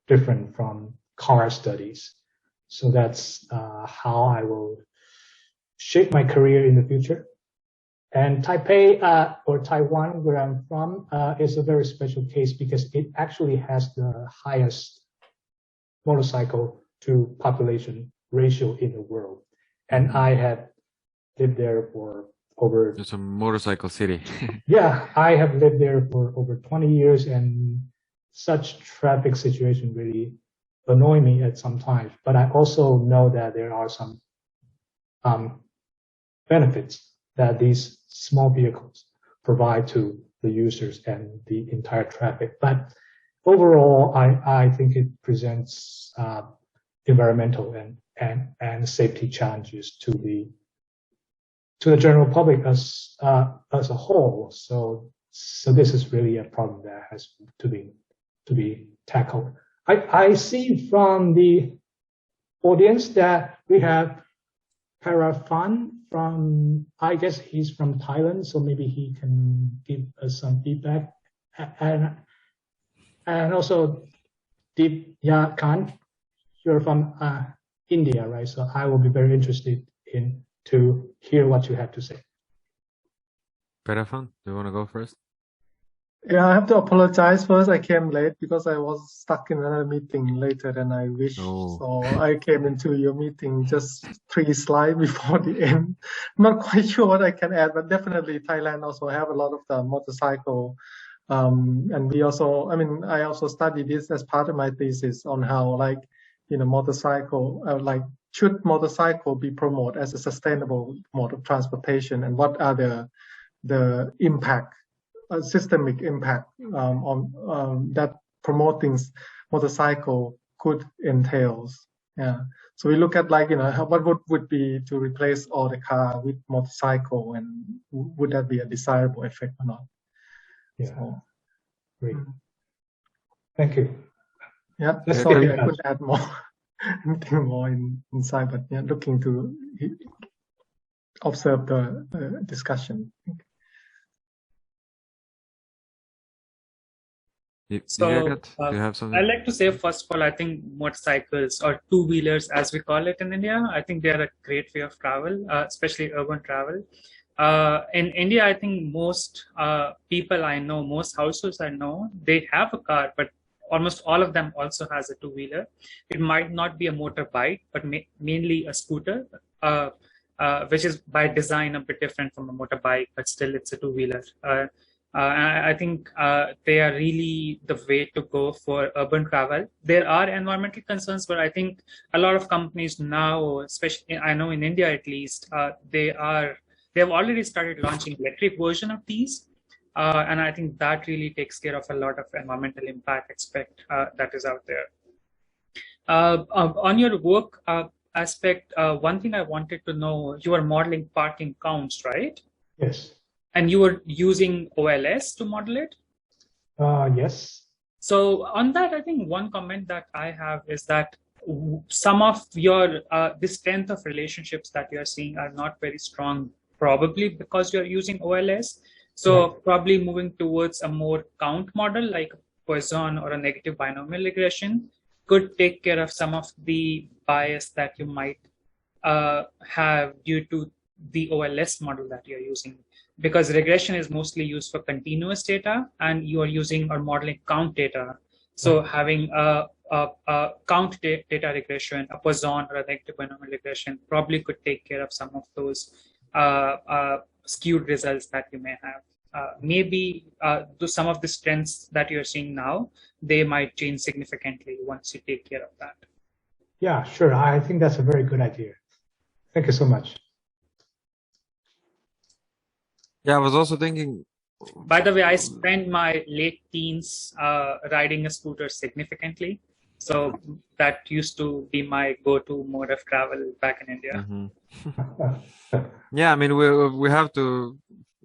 different from car studies. So that's how I will shape my career in the future. And Taipei or Taiwan, where I'm from, is a very special case, because it actually has the highest motorcycle to population ratio in the world. And I have lived there for over... It's a motorcycle city. Yeah, I have lived there for over 20 years, and such traffic situation really annoy me at some times. But I also know that there are some benefits that these small vehicles provide to the users and the entire traffic. But overall, I think it presents environmental and safety challenges to the general public as a whole. So this is really a problem that has to be tackled. I see from the audience that we have Parafan from, I guess he's from Thailand, so maybe he can give us some feedback. And also Divyakant, you're from India, right? So I will be very interested to hear what you have to say. Parafan, do you want to go first? Yeah, I have to apologize first. I came late because I was stuck in another meeting later than I wished. Oh. So I came into your meeting just 3 slides before the end. I'm not quite sure what I can add, but definitely Thailand also have a lot of the motorcycle And we also, I also studied this as part of my thesis on how, motorcycle, should motorcycle be promoted as a sustainable mode of transportation, and what are the impact, systemic impact on that promoting motorcycle could entails. Yeah. So we look at what would be to replace all the car with motorcycle, and would that be a desirable effect or not? Yeah. So, great. Thank you. Yeah, sorry, I couldn't add more anything more inside, but yeah, looking to observe the discussion. So, do you have something? I'd like to say, first of all, I think motorcycles or two-wheelers, as we call it in India, I think they are a great way of travel, especially urban travel. In India, I think most people I know, most households I know, they have a car, but almost all of them also has a two-wheeler. It might not be a motorbike, but mainly a scooter, which is by design a bit different from a motorbike, but still it's a two-wheeler. I think they are really the way to go for urban travel. There are environmental concerns, but I think a lot of companies now, especially I know in India at least, they have already started launching electric version of these. And I think that really takes care of a lot of environmental impact aspect that is out there. On your work aspect, one thing I wanted to know, you are modeling parking counts, right? Yes. And you were using OLS to model it? Yes. So on that, I think one comment that I have is that some of your, the strength of relationships that you're seeing are not very strong, probably because you're using OLS. So probably moving towards a more count model like Poisson or a negative binomial regression could take care of some of the bias that you might have due to the OLS model that you're using. Because regression is mostly used for continuous data, and you are using or modeling count data. So having a count data regression, a Poisson or a negative binomial regression probably could take care of some of those skewed results that you may have. Maybe some of the strengths that you're seeing now, they might change significantly once you take care of that. Yeah, sure. I think that's a very good idea. Thank you so much. Yeah, I was also thinking. By the way, I spent my late teens riding a scooter significantly. So that used to be my go-to mode of travel back in India. Mm-hmm. Yeah, I mean, we have to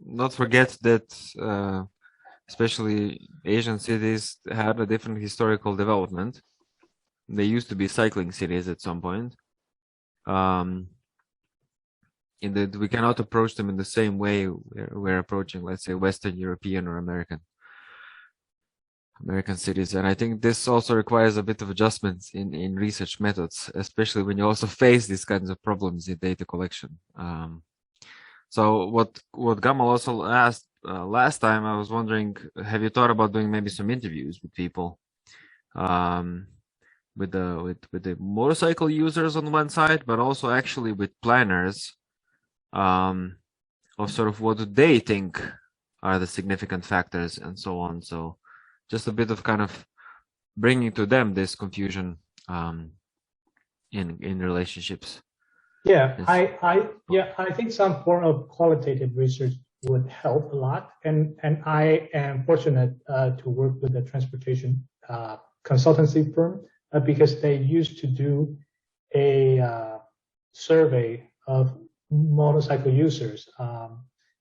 not forget that especially Asian cities had a different historical development. They used to be cycling cities at some point. In that we cannot approach them in the same way we're approaching, let's say, Western European or American cities. And I think this also requires a bit of adjustments in research methods, especially when you also face these kinds of problems in data collection. So what Gamal also asked last time, I was wondering, have you thought about doing maybe some interviews with people, with the motorcycle users on one side, but also actually with planners, of sort of what do they think are the significant factors and so on. So just a bit of kind of bringing to them this confusion in relationships. Yeah, I think some form of qualitative research would help a lot, and I am fortunate to work with a transportation consultancy firm because they used to do a survey of motorcycle users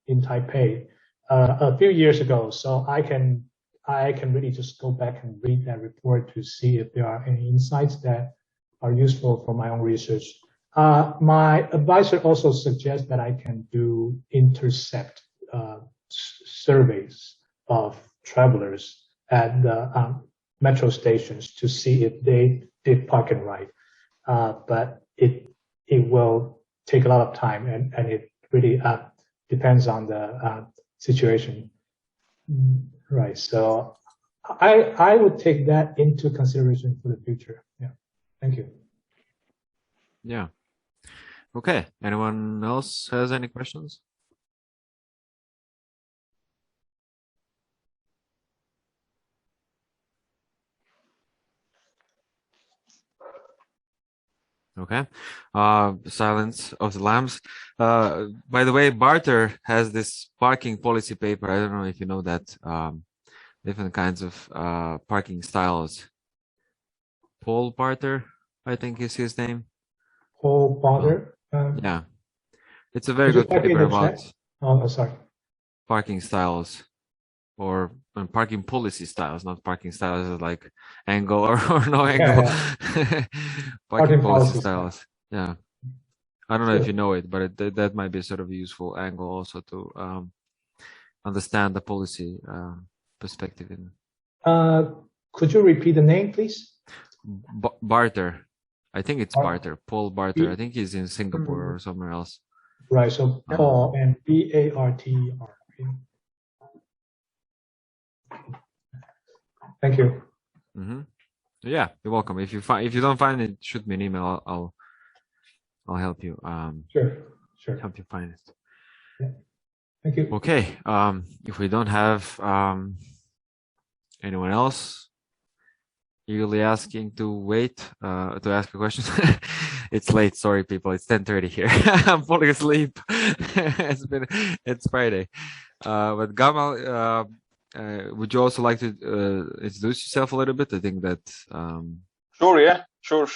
in Taipei a few years ago. So I can really just go back and read that report to see if there are any insights that are useful for my own research. My advisor also suggests that I can do intercept surveys of travelers at the metro stations to see if they did park and ride. But it will take a lot of time, and it really depends on the situation. Right. So I would take that into consideration for the future. Yeah. Thank you. Yeah. Okay. Anyone else has any questions? Okay. Silence of the Lambs. By the way, Barter has this parking policy paper. I don't know if you know that. Different kinds of parking styles. Paul Barter, I think is his name. Paul Barter. Yeah. It's a very good paper about sorry. parking styles or parking policy styles, not parking styles like angle or no angle. Yeah. Parking policy styles. Yeah. I don't know if you know it, but that might be a sort of useful angle also to understand the policy perspective. Could you repeat the name, please? Barter. I think it's Barter. Paul Barter. I think he's in Singapore or somewhere else. Right. So Paul and B-A-R-T-E-R. Thank you. Yeah, you're welcome. If you don't find it, shoot me an email. I'll help you. Sure. Help you find it. Yeah. Thank you. Okay. If we don't have anyone else eagerly asking to wait to ask a question, it's late. Sorry, people. It's 10:30 here. I'm falling asleep. It's Friday. But Gamal, would you also like to introduce yourself a little bit? I think that Sure, yeah. Sure.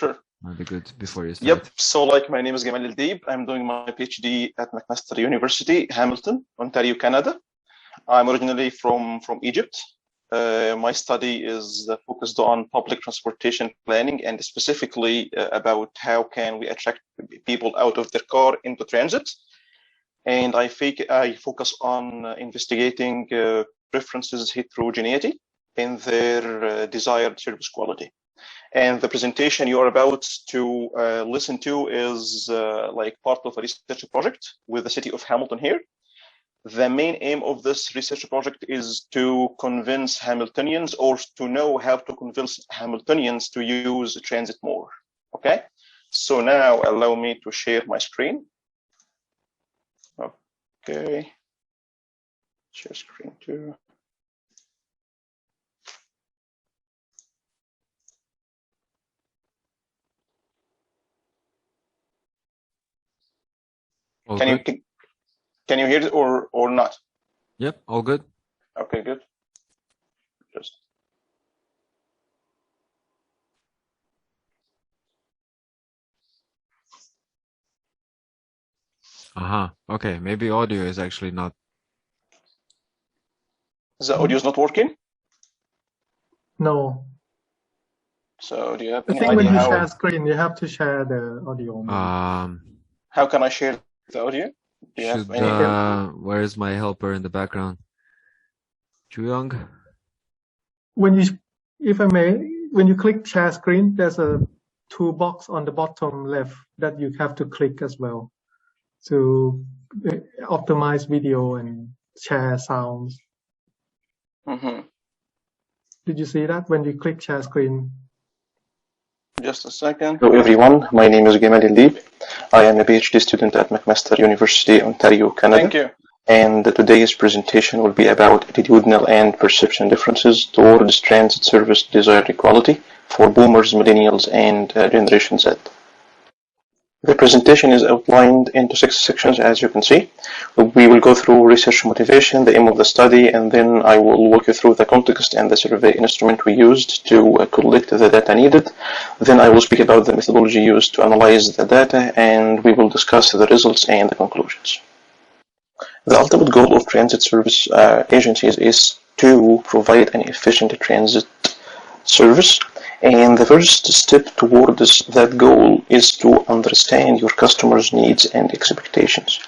might be good before you start. Yep. So, like, my name is Gamal Deeb. I'm doing my PhD at McMaster University, Hamilton, Ontario, Canada. I'm originally from Egypt. My study is focused on public transportation planning and specifically about how can we attract people out of their car into transit. And I focus on investigating preferences heterogeneity in their desired service quality. And the presentation you're about to listen to is like part of a research project with the city of Hamilton here. The main aim of this research project is to convince Hamiltonians or to know how to convince Hamiltonians to use transit more. Okay, so now allow me to share my screen. Okay, share screen too. Can you hear it or not? Yep, all good. Okay, good. Just Okay, maybe audio is actually not. The audio is not working? No. So do you have I any think when idea you share screen, you have to share the audio. How can I share the audio? Do you have any? Where is my helper in the background? Chuyang? If I may, when you click share screen, there's a toolbox on the bottom left that you have to click as well to optimize video and share sounds. Did you see that when you click share screen? Just a second. Hello everyone, my name is Gamal Deeb. I am a PhD student at McMaster University, Ontario, Canada. Thank you. And today's presentation will be about attitudinal and perception differences towards transit service desired equality for boomers, millennials, and Generation Z. The presentation is outlined into 6 sections, as you can see. We will go through research motivation, the aim of the study, and then I will walk you through the context and the survey instrument we used to collect the data needed. Then I will speak about the methodology used to analyze the data, and we will discuss the results and the conclusions. The ultimate goal of transit service agencies is to provide an efficient transit service. And the first step towards that goal is to understand your customers' needs and expectations.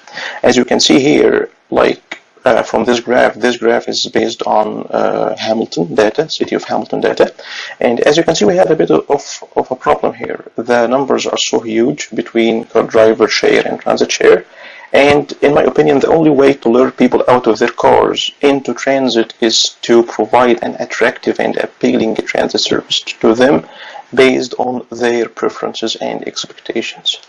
As you can see here, from this graph is based on Hamilton data, City of Hamilton data. And as you can see, we have a bit of a problem here. The numbers are so huge between car driver share and transit share. And in my opinion, the only way to lure people out of their cars into transit is to provide an attractive and appealing transit service to them based on their preferences and expectations.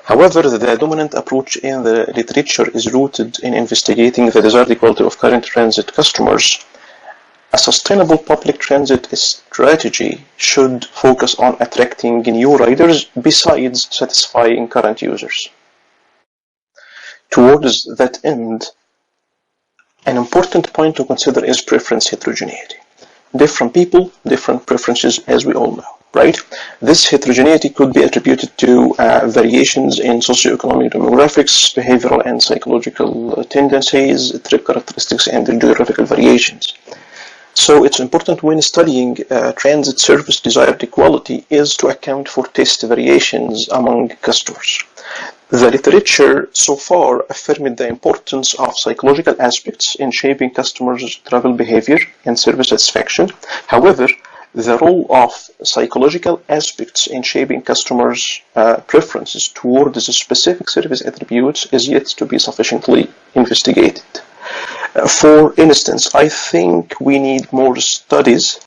However, the dominant approach in the literature is rooted in investigating the desired equality of current transit customers A sustainable public transit strategy should focus on attracting new riders besides satisfying current users. Towards that end, an important point to consider is preference heterogeneity. Different people, different preferences, as we all know, right? This heterogeneity could be attributed to variations in socioeconomic demographics, behavioral and psychological tendencies, trip characteristics, and geographical variations. So it's important when studying transit service desired equality is to account for taste variations among customers. The literature so far affirmed the importance of psychological aspects in shaping customers' travel behavior and service satisfaction. However, the role of psychological aspects in shaping customers' preferences towards specific service attributes is yet to be sufficiently investigated. For instance, I think we need more studies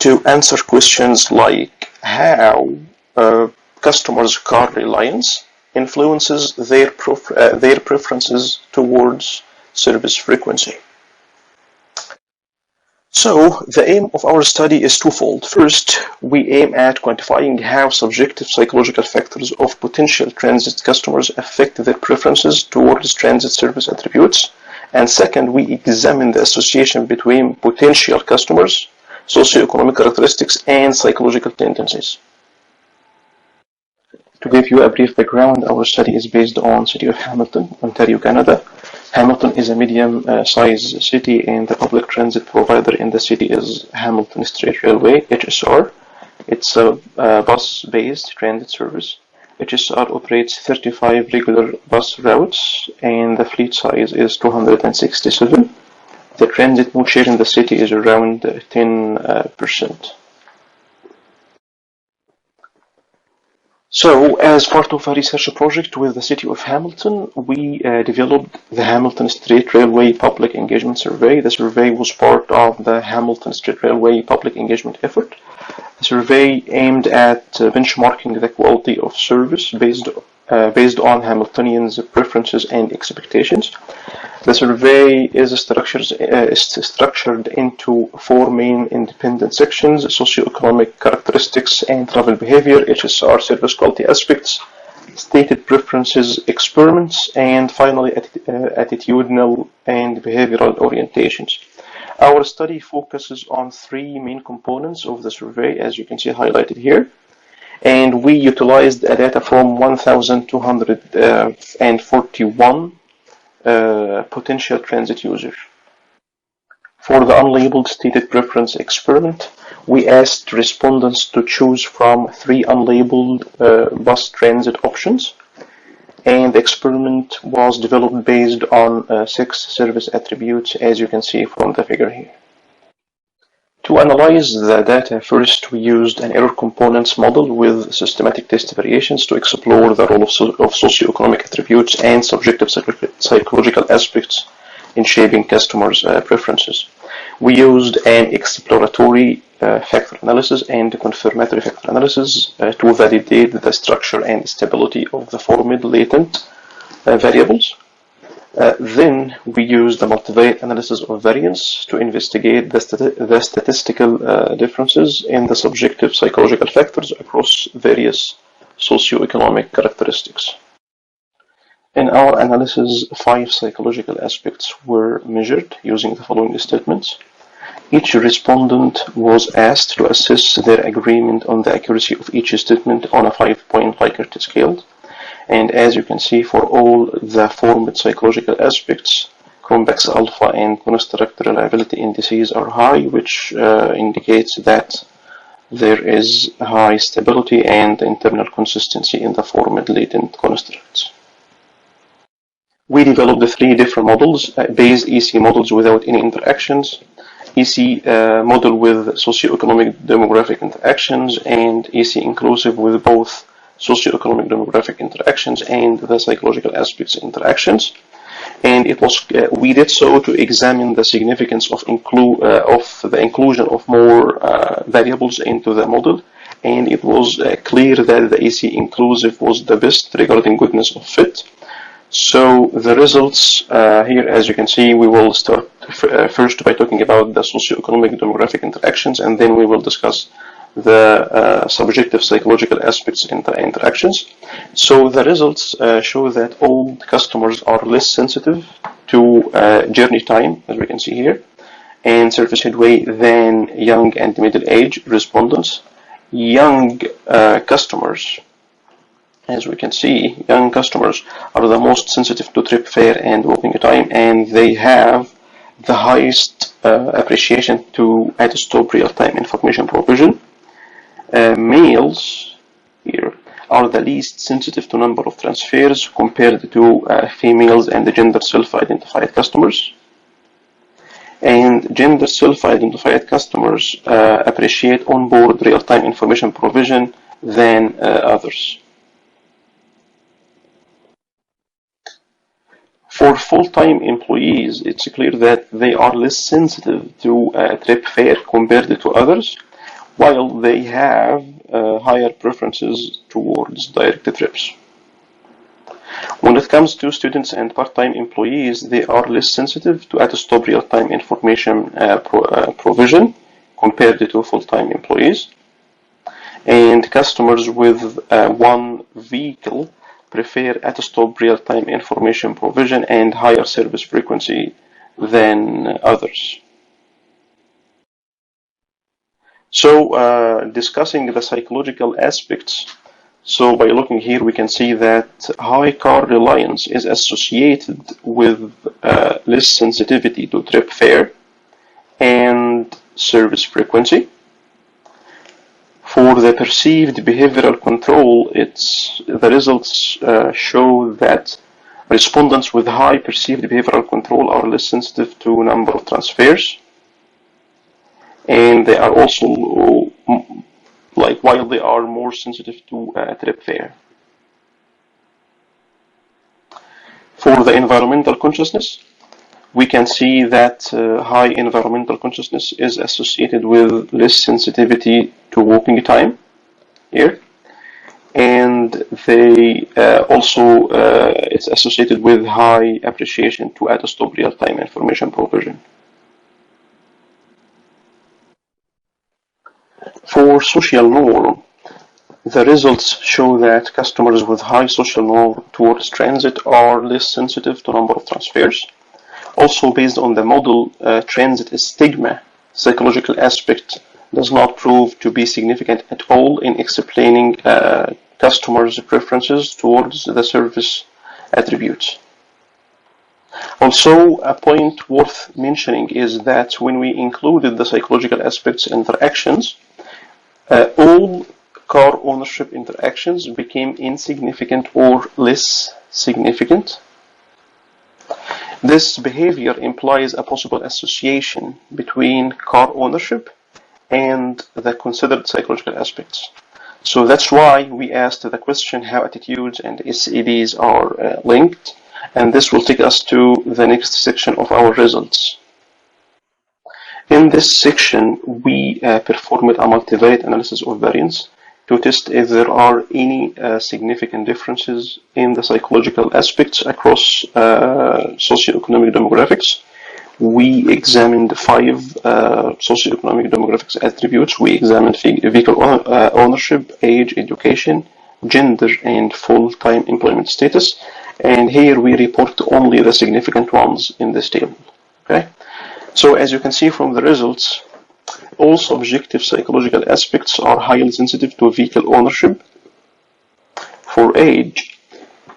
to answer questions like how customers' car reliance influences their preferences towards service frequency. So, the aim of our study is twofold. First, we aim at quantifying how subjective psychological factors of potential transit customers affect their preferences towards transit service attributes. And second, we examine the association between potential customers, socioeconomic characteristics, and psychological tendencies. To give you a brief background, our study is based on the city of Hamilton, Ontario, Canada. Hamilton is a medium-sized city, and the public transit provider in the city is Hamilton State Railway, HSR. It's a bus-based transit service. HSR operates 35 regular bus routes, and the fleet size is 267. The transit mode share in the city is around 10%. So, as part of a research project with the city of Hamilton, we developed the Hamilton State Railway Public Engagement Survey. The survey was part of the Hamilton State Railway Public Engagement effort. The survey aimed at benchmarking the quality of service based on Hamiltonians' preferences and expectations. The survey is structured into four main independent sections: socioeconomic characteristics and travel behavior, HSR service quality aspects, stated preferences experiments, and finally attitudinal and behavioral orientations. Our study focuses on three main components of the survey, as you can see highlighted here, and we utilized data from 1,241 potential transit users. For the unlabeled stated preference experiment, we asked respondents to choose from three unlabeled bus transit options, and the experiment was developed based on 6 service attributes, as you can see from the figure here. To analyze the data, first we used an error components model with systematic test variations to explore the role of socioeconomic attributes and subjective psychological aspects in shaping customers' preferences. We used an exploratory factor analysis and confirmatory factor analysis to validate the structure and stability of the four mid-latent variables. Then we used the multivariate analysis of variance to investigate the statistical differences in the subjective psychological factors across various socioeconomic characteristics. In our analysis, 5 psychological aspects were measured using the following statements. Each respondent was asked to assess their agreement on the accuracy of each statement on a 5-point Likert scale. And as you can see, for all the formed psychological aspects, convex alpha and construct reliability indices are high, which indicates that there is high stability and internal consistency in the formed latent constructs. We developed 3 different models: base EC models without any interactions, EC model with socioeconomic demographic interactions, and EC inclusive with both socioeconomic demographic interactions and the psychological aspects interactions. And it was we did so to examine the significance of the inclusion of more variables into the model, and it was clear that the EC inclusive was the best regarding goodness of fit. So the results here, as you can see, we will start first by talking about the socioeconomic demographic interactions, and then we will discuss the subjective psychological aspects in the interactions. So the results show that old customers are less sensitive to journey time, as we can see here, and surface headway than young and middle-aged respondents. Young customers, as we can see, young customers are the most sensitive to trip fare and walking time, and they have the highest appreciation to at-stop real-time information provision. Males here are the least sensitive to number of transfers compared to females and gender self-identified customers. And gender self-identified customers appreciate onboard real-time information provision than others. For full-time employees, it's clear that they are less sensitive to trip fare compared to others, while they have higher preferences towards direct trips. When it comes to students and part-time employees, they are less sensitive to at-stop real-time information provision compared to full-time employees. And customers with one vehicle prefer at-stop real-time information provision and higher service frequency than others. So discussing the psychological aspects, so by looking here we can see that high car reliance is associated with less sensitivity to trip fare and service frequency. For the perceived behavioral control, the results show that respondents with high perceived behavioral control are less sensitive to number of transfers, and they are also, while they are more sensitive to trip fare. For the environmental consciousness, we can see that high environmental consciousness is associated with less sensitivity to walking time here, and they also it's associated with high appreciation to at-stop real-time information provision. For social norm, the results show that customers with high social norm towards transit are less sensitive to number of transfers. Also, based on the model, transit stigma, psychological aspect does not prove to be significant at all in explaining customers' preferences towards the service attributes. Also, a point worth mentioning is that when we included the psychological aspects interactions, all car ownership interactions became insignificant or less significant. This behavior implies a possible association between car ownership and the considered psychological aspects. So that's why we asked the question how attitudes and SEDs are linked, and this will take us to the next section of our results. In this section, we performed a multivariate analysis of variance to test if there are any significant differences in the psychological aspects across socioeconomic demographics. We examined 5 socioeconomic demographics attributes. We examined vehicle ownership, age, education, gender, and full-time employment status. And here we report only the significant ones in this table. Okay? So as you can see from the results, all subjective psychological aspects are highly sensitive to vehicle ownership. For age,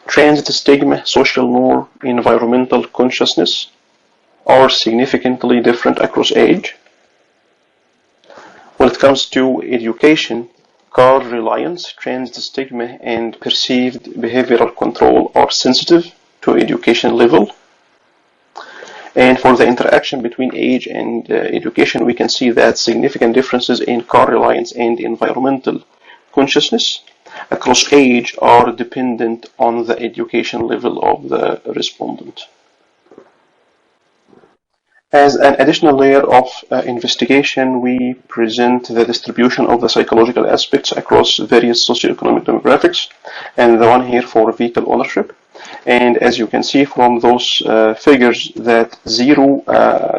transit stigma, social norm, environmental consciousness are significantly different across age. When it comes to education, car reliance, transit stigma, and perceived behavioral control are sensitive to education level. And for the interaction between age and education, we can see that significant differences in car reliance and environmental consciousness across age are dependent on the education level of the respondent. As an additional layer of investigation, we present the distribution of the psychological aspects across various socioeconomic demographics, and the one here for vehicle ownership. And as you can see from those figures, that zero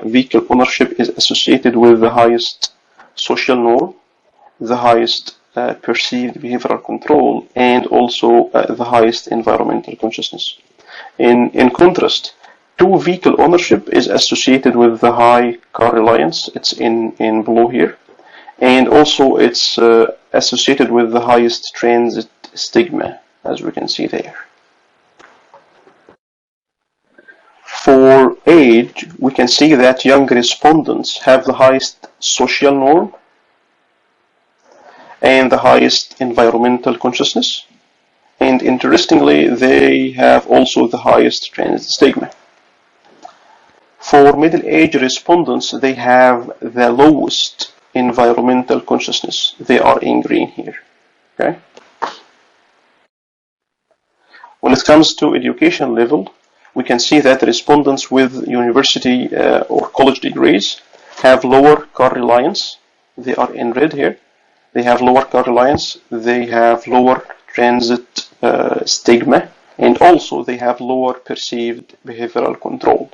vehicle ownership is associated with the highest social norm, the highest perceived behavioral control, and also the highest environmental consciousness. In contrast, two vehicle ownership is associated with the high car reliance. It's in below here. And also it's associated with the highest transit stigma, as we can see there. For age, we can see that young respondents have the highest social norm and the highest environmental consciousness. And interestingly, they have also the highest transit stigma. For middle-aged respondents, they have the lowest environmental consciousness. They are in green here. Okay. When it comes to education level, we can see that respondents with university or college degrees have lower car reliance. They are in red here. They have lower car reliance. They have lower transit stigma, and also they have lower perceived behavioral control.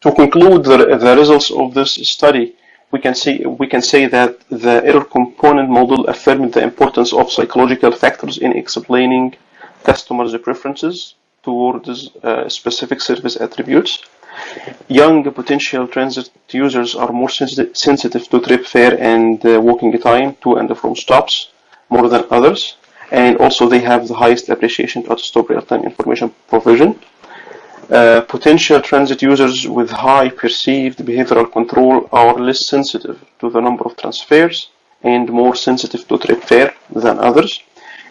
To conclude the results of this study, we can say that the error component model affirmed the importance of psychological factors in explaining customers' preferences towards specific service attributes. Young potential transit users are more sensitive to trip fare and walking time to and from stops more than others, and also they have the highest appreciation to stop real-time information provision. Potential transit users with high perceived behavioral control are less sensitive to the number of transfers and more sensitive to trip fare than others.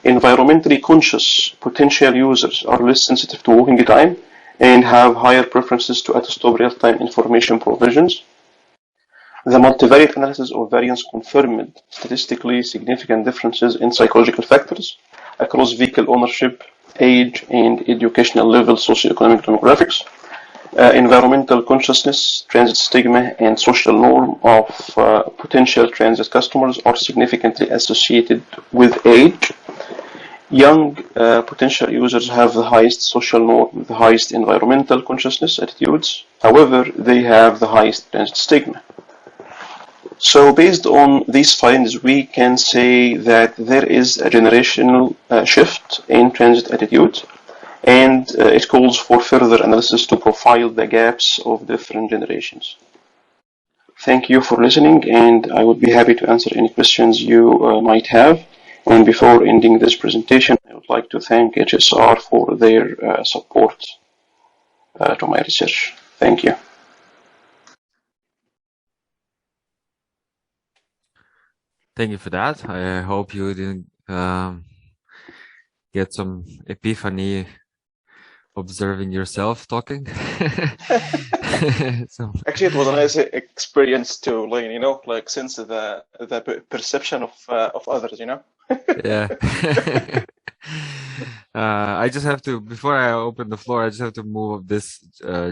Environmentally conscious potential users are less sensitive to walking time and have higher preferences to stop real-time information provisions. The multivariate analysis of variance confirmed statistically significant differences in psychological factors across vehicle ownership, age, and educational level, socioeconomic demographics. Environmental consciousness, transit stigma, and social norm of potential transit customers are significantly associated with age. Young potential users have the highest social norm, the highest environmental consciousness attitudes. However, they have the highest transit stigma. So based on these findings, we can say that there is a generational shift in transit attitude, and it calls for further analysis to profile the gaps of different generations. Thank you for listening, and I would be happy to answer any questions you might have. And before ending this presentation, I would like to thank HSR for their support to my research. Thank you. Thank you for that. I hope you didn't get some epiphany observing yourself talking. So. Actually, it was a nice experience to learn, you know, like sense the perception of others, you know. Yeah. I just have to, before I open the floor, I just have to move this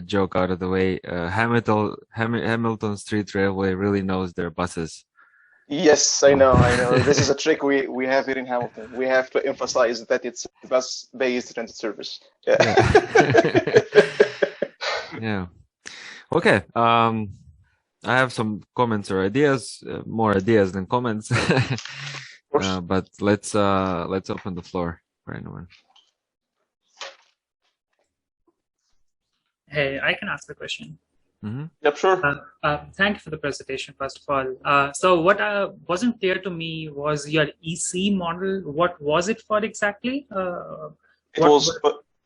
joke out of the way. Hamilton Street Railway really knows their buses. Yes, I know. This is a trick we have here in Hamilton. We have to emphasize that it's bus-based transit service. Yeah. Yeah. Okay. I have some comments or ideas, more ideas than comments. But let's open the floor for anyone. Hey, I can ask the question. Mm-hmm. Yep, sure. Thank you for the presentation, first of all. So what wasn't clear to me was your EC model. What was it for exactly? It was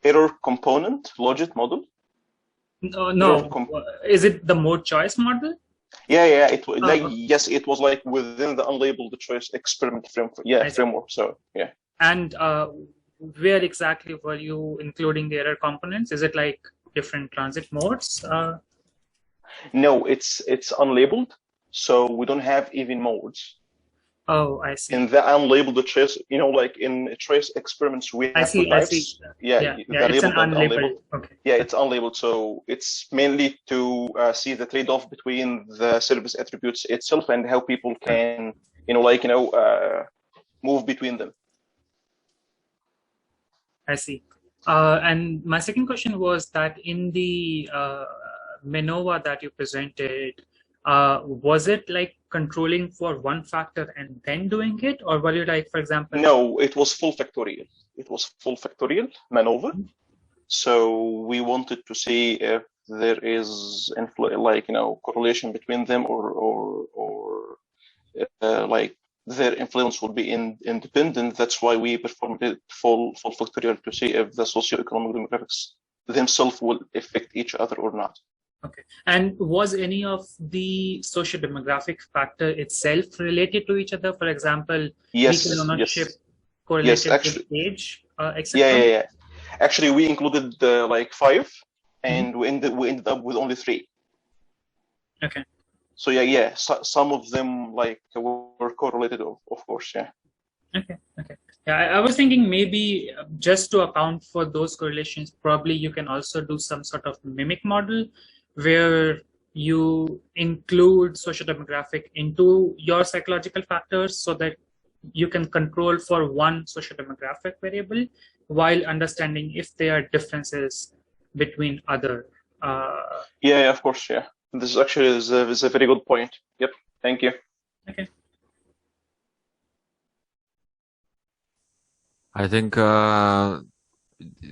error component logit model. No. Is it the mode choice model? Yeah. Yes, it was like within the unlabeled choice experiment framework. So yeah. And where exactly were you including the error components? Is it like different transit modes? No, it's unlabeled, so we don't have even modes. Oh, I see. In the unlabeled choice, you know, like in choice experiments, we have two types. I see. Yeah, it's an unlabeled. Okay. Yeah, it's unlabeled, so it's mainly to see the trade-off between the service attributes itself and how people can, move between them. I see. And my second question was that in the MANOVA that you presented, was it like controlling for one factor and then doing it? Or were you like, for example? No, it was full factorial. It was full factorial MANOVA. So we wanted to see if there is correlation between them or like their influence would be independent. That's why we performed it full factorial to see if the socioeconomic demographics themselves will affect each other or not. Okay. And was any of the socio-demographic factor itself related to each other? For example, vehicle ownership correlated with age, etc.? Yeah. Actually, we included like 5, and we ended up with only 3. Okay. So some of them like were correlated, of course. Yeah. Okay. Yeah, I was thinking maybe just to account for those correlations, probably you can also do some sort of mimic model where you include socio-demographic into your psychological factors so that you can control for one socio-demographic variable while understanding if there are differences between other. Yeah, of course. Yeah. This is actually is a very good point. Yep. Thank you. Okay. I think,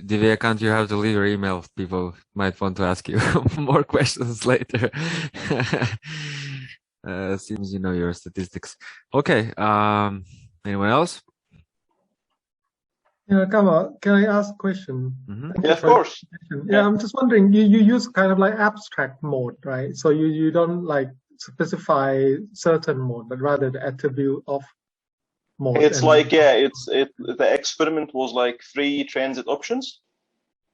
Divyakant, you have to leave your email. People might want to ask you more questions later. Seems you know your statistics. Okay. Anyone else? Yeah, Kama, can I ask a question? Yeah, of course. Yeah, I'm just wondering, you use kind of like abstract mode, right? So you don't like specify certain mode, but rather the attribute of mode. It's like, the experiment was like 3 transit options,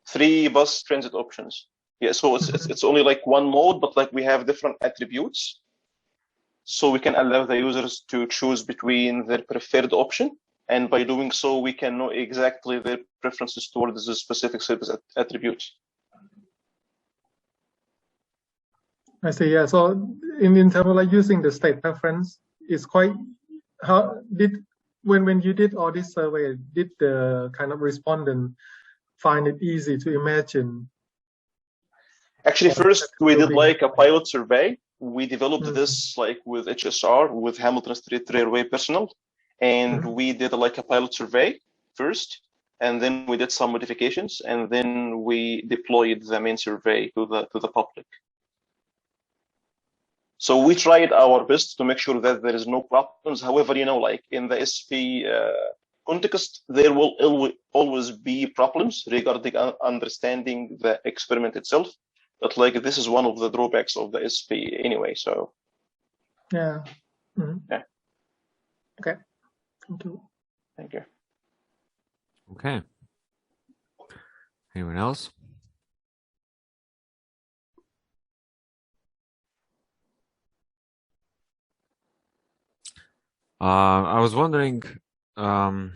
3 bus transit options. Yeah, so it's only like one mode, but like we have different attributes. So we can allow the users to choose between their preferred option. And by doing so, we can know exactly their preferences towards the specific service attributes. I see. Yeah. So in terms of like using the state preference, it's quite when you did all this survey, did the kind of respondent find it easy to imagine? Actually, first we did like a pilot survey. We developed this like with HSR, with Hamilton Street Railway personnel. And we did like a pilot survey first, and then we did some modifications, and then we deployed the main survey to the public. So we tried our best to make sure that there is no problems. However, like in the SP context, there will always be problems regarding understanding the experiment itself. But like this is one of the drawbacks of the SP anyway. So yeah. Yeah. Okay. Thank you. Thank you. Okay. Anyone else? I was wondering, have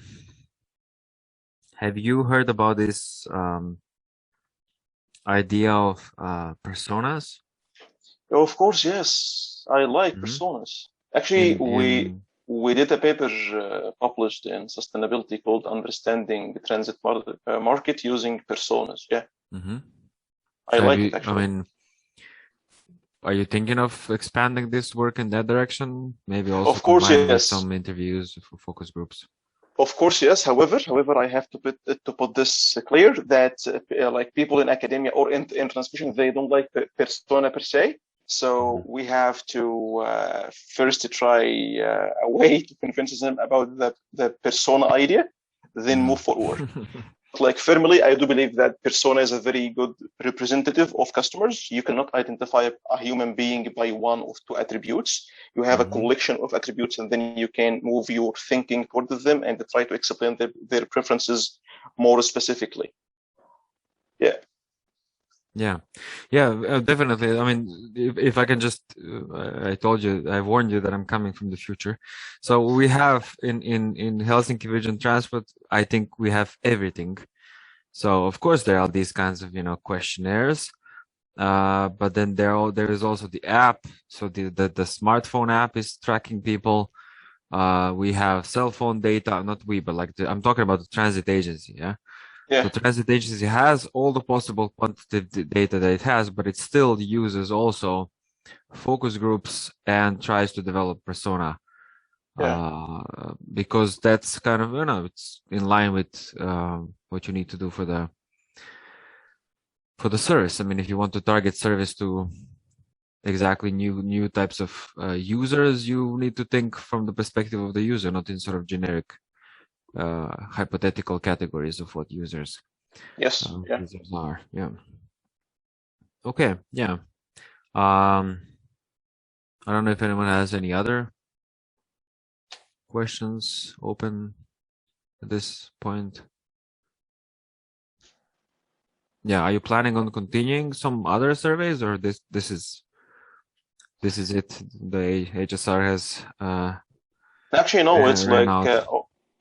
you heard about this idea of personas? Of course, yes. I like personas. Actually, we did a paper published in Sustainability called Understanding the Transit Market Using Personas. Yeah. I like it, actually. I mean, are you thinking of expanding this work in that direction? Maybe also of course, yes. With some interviews for focus groups. Of course, yes. However, I have to put this clear that like people in academia or in transmission, they don't like persona per se. So we have to first try a way to convince them about the persona idea, then move forward. Like firmly, I do believe that persona is a very good representative of customers. You cannot identify a human being by one of two attributes. You have a collection of attributes, and then you can move your thinking towards them and try to explain their preferences more specifically. Yeah, definitely. I mean, if I can just, I told you, I warned you that I'm coming from the future. So we have in Helsinki Vision Transport, I think we have everything. So of course there are these kinds of, questionnaires, but then there is also the app. So the smartphone app is tracking people. We have cell phone data, not we, but like I'm talking about the transit agency. Yeah. The transit agency has all the possible quantitative data that it has, but it still uses also focus groups and tries to develop persona. Because that's kind of, it's in line with what you need to do for the service. I mean, if you want to target service to exactly new types of users, you need to think from the perspective of the user, not in sort of generic hypothetical categories of what users users are. Okay. I don't know if anyone has any other questions open at this point. Are you planning on continuing some other surveys, or this is it? The HSR has actually no, it's like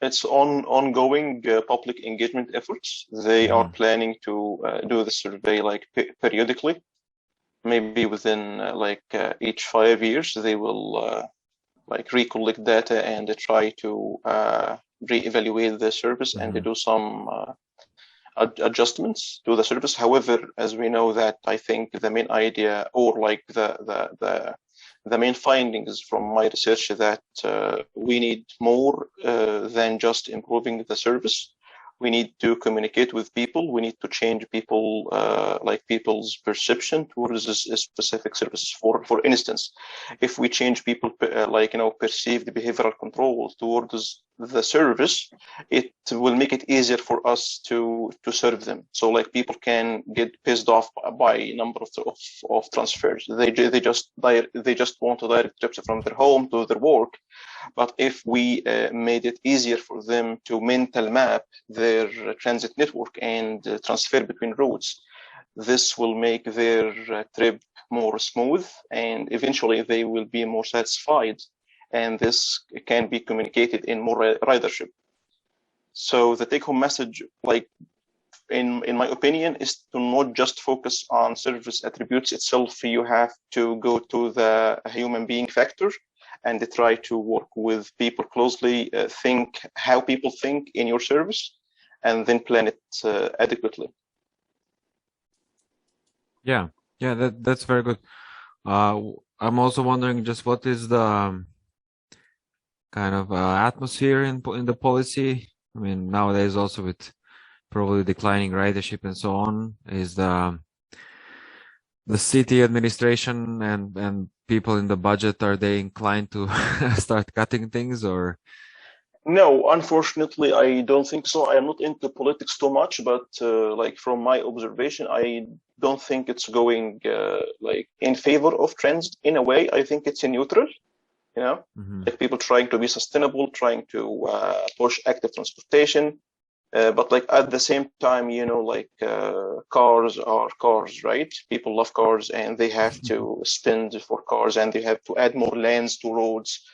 it's ongoing public engagement efforts. They are planning to do the survey like periodically, maybe within each 5 years. They will like recollect data and try to re-evaluate the service and they do some adjustments to the service. However, as we know that I think the main idea, or like the main findings from my research, that we need more than just improving the service. We need to communicate with people. We need to change people, like people's perception towards this specific services. For instance, if we change people, perceived behavioral control towards the service, it will make it easier for us to serve them. So like people can get pissed off by a number of transfers. They just want to direct trips from their home to their work. But if we made it easier for them to mental map their transit network and transfer between routes, this will make their trip more smooth, and eventually they will be more satisfied, and this can be communicated in more ridership. So the take-home message, like in my opinion, is to not just focus on service attributes itself. You have to go to the human being factor and try to work with people closely, think how people think in your service, and then plan it adequately. That's very good. I'm also wondering just what is the kind of atmosphere in the policy. I mean, nowadays also with probably declining ridership and so on, is the city administration and people in the budget, are they inclined to start cutting things, or? No, unfortunately, I don't think so. I am not into politics too much, but like from my observation, I don't think it's going like in favor of trends. In a way, I think it's neutral. Like people trying to be sustainable, trying to push active transportation. But like at the same time, cars are cars, right? People love cars and they have to spend for cars, and they have to add more lanes to roads.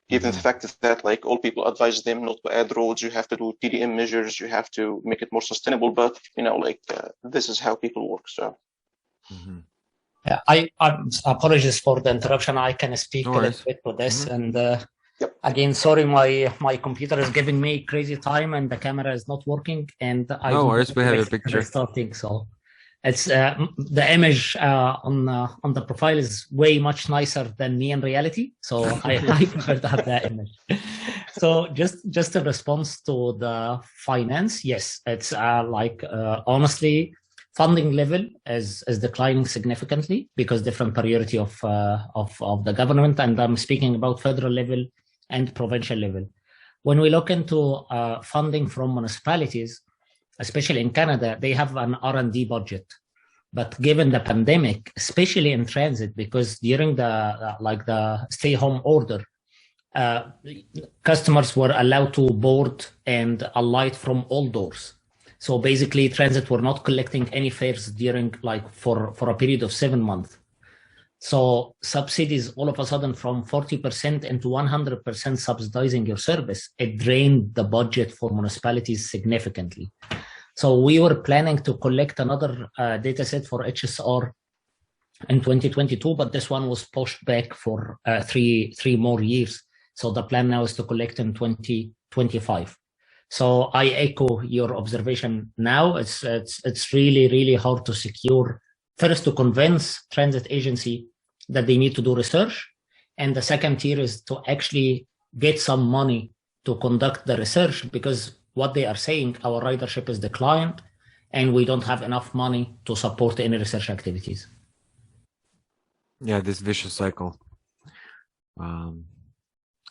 Given the fact that like all people advise them not to add roads, you have to do TDM measures, you have to make it more sustainable. But this is how people work. So. Yeah, I apologize for the interruption. I can speak a little bit for this, and again, sorry, my computer is giving me crazy time, and the camera is not working, and no worries, we have a picture starting. So it's the image on the profile is way much nicer than me in reality. So I prefer to have that image. So just a response to the finance, yes, it's honestly. Funding level is declining significantly because different priority of the government, and I'm speaking about federal level and provincial level. When we look into funding from municipalities, especially in Canada, they have an R&D budget. But given the pandemic, especially in transit, because during the stay-home order, customers were allowed to board and alight from all doors. So basically, transit were not collecting any fares during for a period of 7 months. So subsidies all of a sudden from 40% into 100% subsidizing your service, it drained the budget for municipalities significantly. So we were planning to collect another data set for HSR in 2022, but this one was pushed back for three more years. So the plan now is to collect in 2025. So I echo your observation now. It's really hard to secure, first to convince transit agency that they need to do research. And the second tier is to actually get some money to conduct the research, because what they are saying, our ridership is declined and we don't have enough money to support any research activities. Yeah, this vicious cycle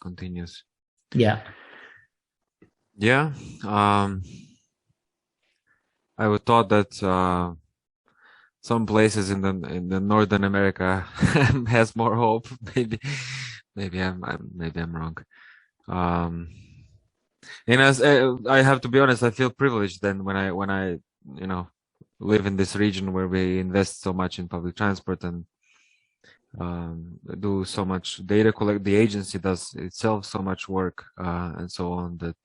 continues. Yeah. Yeah. I would thought that some places in the Northern America has more hope. Maybe I'm wrong. And as I have to be honest, I feel privileged then when I live in this region where we invest so much in public transport and do so much data collect. The agency does itself so much work and so on that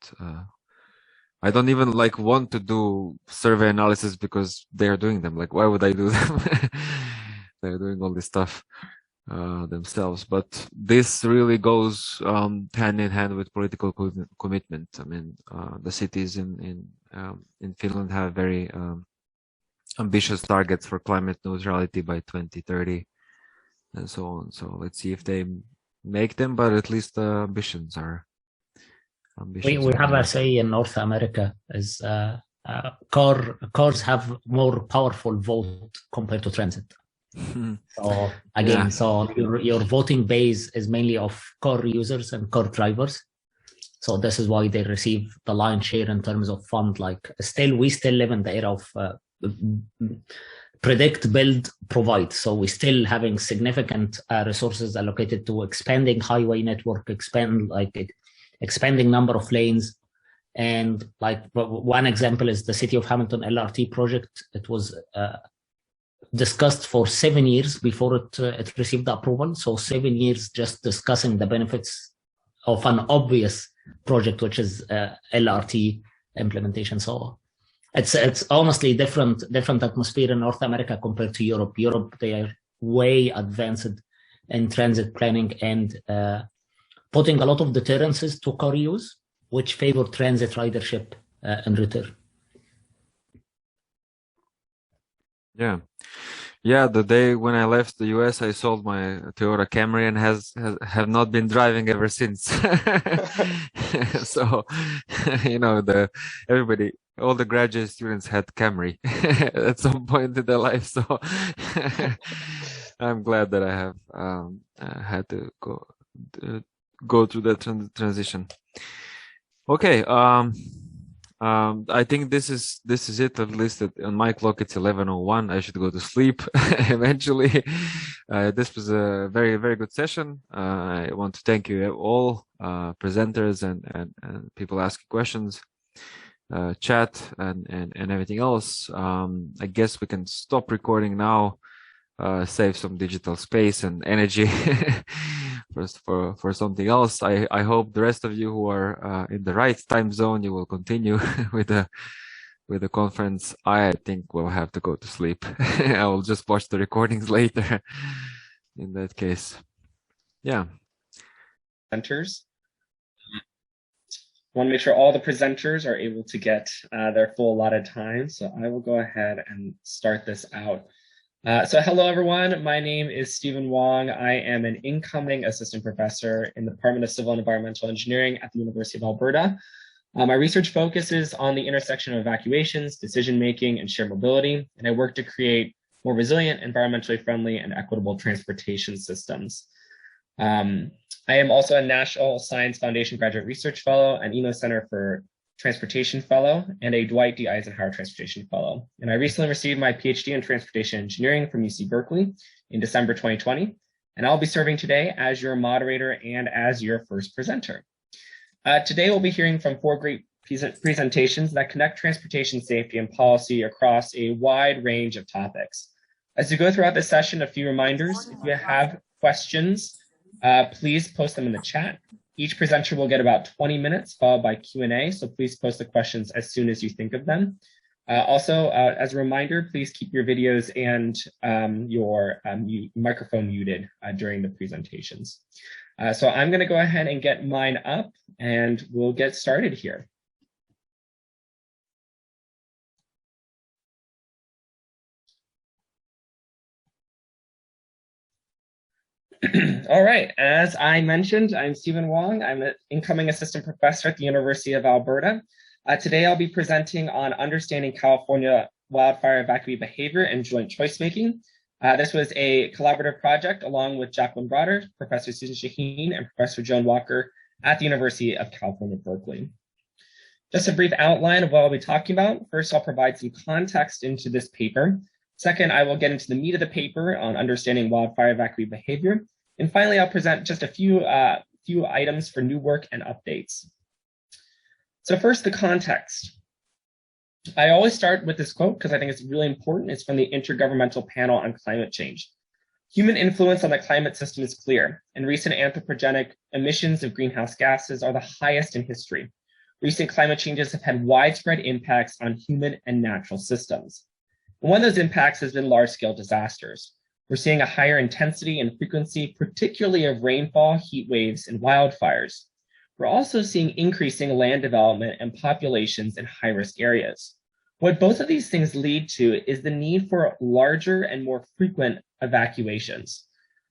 I don't even want to do survey analysis because they are doing them. Why would I do them? They're doing all this stuff themselves. But this really goes hand in hand with political commitment. I mean, the cities in Finland have very ambitious targets for climate neutrality by 2030 and so on. So let's see if they make them, but at least the ambitions are. We have a say in North America is cars have more powerful vote compared to transit. So again, so your voting base is mainly of car users and car drivers. So this is why they receive the lion's share in terms of fund. We still live in the era of predict, build, provide. So we're still having significant resources allocated to expanding highway network, expanding number of lanes. And one example is the City of Hamilton LRT project. It was discussed for 7 years before it received the approval. So 7 years just discussing the benefits of an obvious project, which is LRT implementation. So it's honestly different atmosphere in North America compared to Europe. Europe, they are way advanced in transit planning and putting a lot of deterrences to car use, which favor transit ridership in return. Yeah. The day when I left the US, I sold my Toyota Camry and have not been driving ever since. So, everybody, all the graduate students had Camry at some point in their life. So I'm glad that I have had to go through that transition. Okay. I think this is it. At least on my clock, it's 11:01. I should go to sleep eventually. This was a very, very good session. I want to thank you all, presenters and people asking questions, chat and everything else. I guess we can stop recording now, save some digital space and energy for something else. I hope the rest of you who are in the right time zone, you will continue with the conference. I think we'll have to go to sleep. I will just watch the recordings later in that case. Yeah. Presenters. Want to make sure all the presenters are able to get their full allotted time. So I will go ahead and start this out. So hello, everyone. My name is Stephen Wong. I am an incoming assistant professor in the Department of Civil and Environmental Engineering at the University of Alberta. My research focuses on the intersection of evacuations, decision-making, and shared mobility, and I work to create more resilient, environmentally friendly, and equitable transportation systems. I am also a National Science Foundation Graduate Research Fellow, an Eno Center for Transportation Fellow, and a Dwight D. Eisenhower Transportation Fellow. And I recently received my PhD in Transportation Engineering from UC Berkeley in December 2020. And I'll be serving today as your moderator and as your first presenter. Today, we'll be hearing from 4 great presentations that connect transportation safety and policy across a wide range of topics. As we go throughout this session, a few reminders. If you have questions, please post them in the chat. Each presenter will get about 20 minutes followed by Q&A, so please post the questions as soon as you think of them. Also, as a reminder, please keep your videos and your microphone muted during the presentations. So I'm going to go ahead and get mine up, and we'll get started here. All right, as I mentioned, I'm Stephen Wong. I'm an incoming assistant professor at the University of Alberta. Today I'll be presenting on understanding California wildfire evacuee behavior and joint choice making. This was a collaborative project along with Jacquelyn, Professor Susan Shaheen, and Professor Joan Walker at the University of California, Berkeley. Just a brief outline of what I'll be talking about. First, I'll provide some context into this paper. Second, I will get into the meat of the paper on understanding wildfire evacuee behavior. And finally, I'll present just a few items for new work and updates. So first, the context. I always start with this quote because I think it's really important. It's from the Intergovernmental Panel on Climate Change. Human influence on the climate system is clear, and recent anthropogenic emissions of greenhouse gases are the highest in history. Recent climate changes have had widespread impacts on human and natural systems. And one of those impacts has been large-scale disasters. We're seeing a higher intensity and frequency, particularly of rainfall, heat waves, and wildfires. We're also seeing increasing land development and populations in high-risk areas. What both of these things lead to is the need for larger and more frequent evacuations.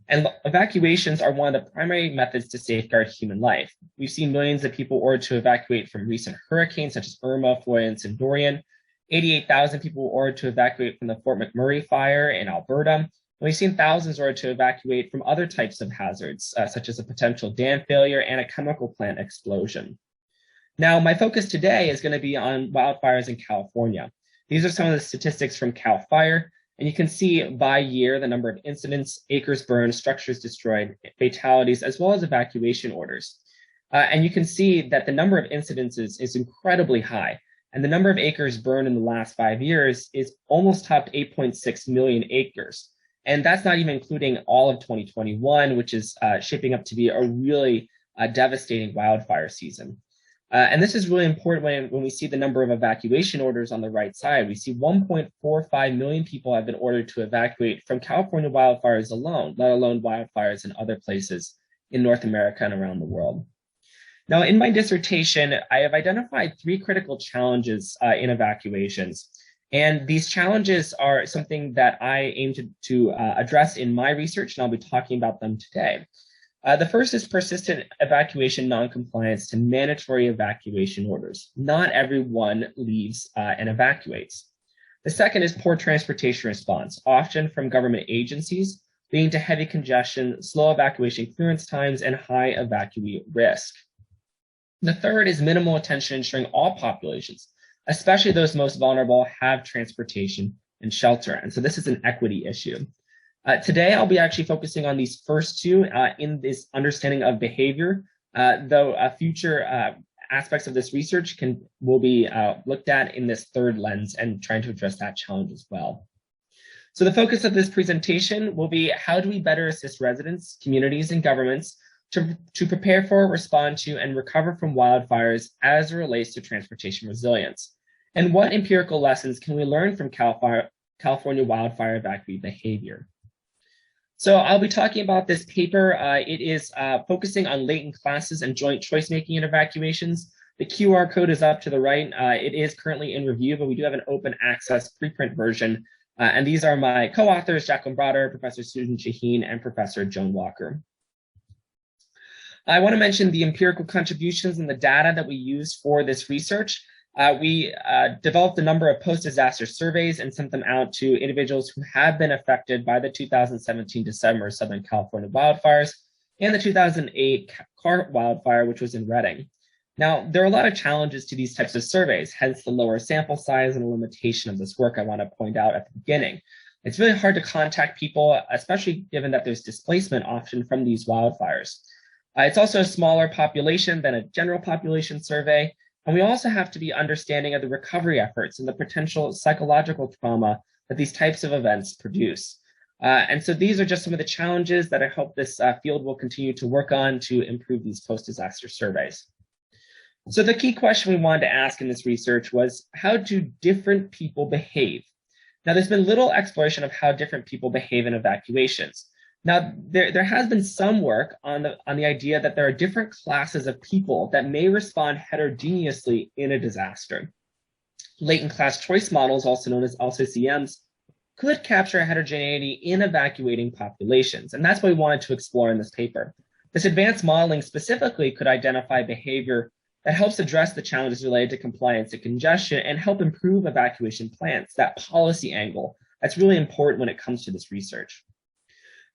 And evacuations are one of the primary methods to safeguard human life. We've seen millions of people ordered to evacuate from recent hurricanes such as Irma, Florence, and Dorian. 88,000 people were ordered to evacuate from the Fort McMurray fire in Alberta. And we've seen thousands ordered to evacuate from other types of hazards, such as a potential dam failure and a chemical plant explosion. Now, my focus today is going to be on wildfires in California. These are some of the statistics from CAL FIRE, and you can see by year the number of incidents, acres burned, structures destroyed, fatalities, as well as evacuation orders. And you can see that the number of incidences is incredibly high, and the number of acres burned in the last 5 years is almost topped 8.6 million acres. And that's not even including all of 2021, which is shaping up to be a really devastating wildfire season. And this is really important when we see the number of evacuation orders on the right side. We see 1.45 million people have been ordered to evacuate from California wildfires alone, let alone wildfires in other places in North America and around the world. Now, in my dissertation, I have identified 3 critical challenges in evacuations. And these challenges are something that I aim to address in my research, and I'll be talking about them today. The first is persistent evacuation noncompliance to mandatory evacuation orders. Not everyone leaves and evacuates. The second is poor transportation response, often from government agencies, leading to heavy congestion, slow evacuation clearance times, and high evacuee risk. The third is minimal attention ensuring all populations, especially those most vulnerable, have transportation and shelter. And so this is an equity issue. Today, I'll be actually focusing on these first 2 in this understanding of behavior, though future aspects of this research will be looked at in this third lens and trying to address that challenge as well. So the focus of this presentation will be how do we better assist residents, communities, and governments to prepare for, respond to, and recover from wildfires as it relates to transportation resilience? And what empirical lessons can we learn from California wildfire evacuee behavior? So I'll be talking about this paper. It is focusing on latent classes and joint choice making in evacuations. The QR code is up to the right. It is currently in review, but we do have an open access preprint version. And these are my co-authors, Jacquelyn, Professor Susan Shaheen, and Professor Joan Walker. I want to mention the empirical contributions and the data that we used for this research. We developed a number of post-disaster surveys and sent them out to individuals who have been affected by the 2017 December Southern California wildfires and the 2008 CART wildfire, which was in Redding. Now, there are a lot of challenges to these types of surveys, hence the lower sample size and the limitation of this work I want to point out at the beginning. It's really hard to contact people, especially given that there's displacement often from these wildfires. It's also a smaller population than a general population survey. And we also have to be understanding of the recovery efforts and the potential psychological trauma that these types of events produce. And so these are just some of the challenges that I hope this field will continue to work on to improve these post-disaster surveys. So the key question we wanted to ask in this research was, how do different people behave? Now, there's been little exploration of how different people behave in evacuations. Now, there has been some work on the idea that there are different classes of people that may respond heterogeneously in a disaster. Latent class choice models, also known as LCCMs, could capture heterogeneity in evacuating populations. And that's what we wanted to explore in this paper. This advanced modeling specifically could identify behavior that helps address the challenges related to compliance and congestion and help improve evacuation plans, that policy angle that's really important when it comes to this research.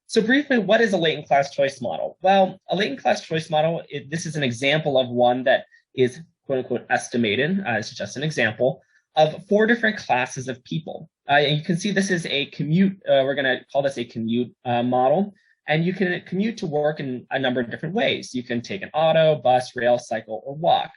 So briefly, what is a latent class choice model? Well, a latent class choice model, this is an example of one that is quote unquote estimated, it's just an example, of 4 different classes of people. And you can see this is a commute, we're gonna call this a commute model, and you can commute to work in a number of different ways. You can take an auto, bus, rail, cycle, or walk.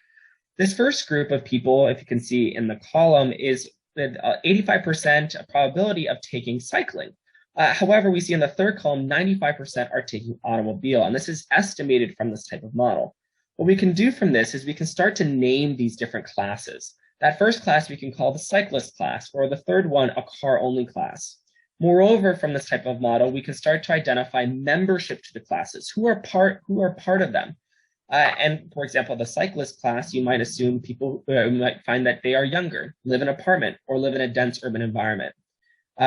This first group of people, if you can see in the column, is the 85% probability of taking cycling. However, we see in the third column, 95% are taking automobile, and this is estimated from this type of model. What we can do from this is we can start to name these different classes. That first class we can call the cyclist class, or the third one, a car-only class. Moreover, from this type of model, we can start to identify membership to the classes, who are part of them. And for example, the cyclist class, you might assume people might find that they are younger, live in an apartment, or live in a dense urban environment.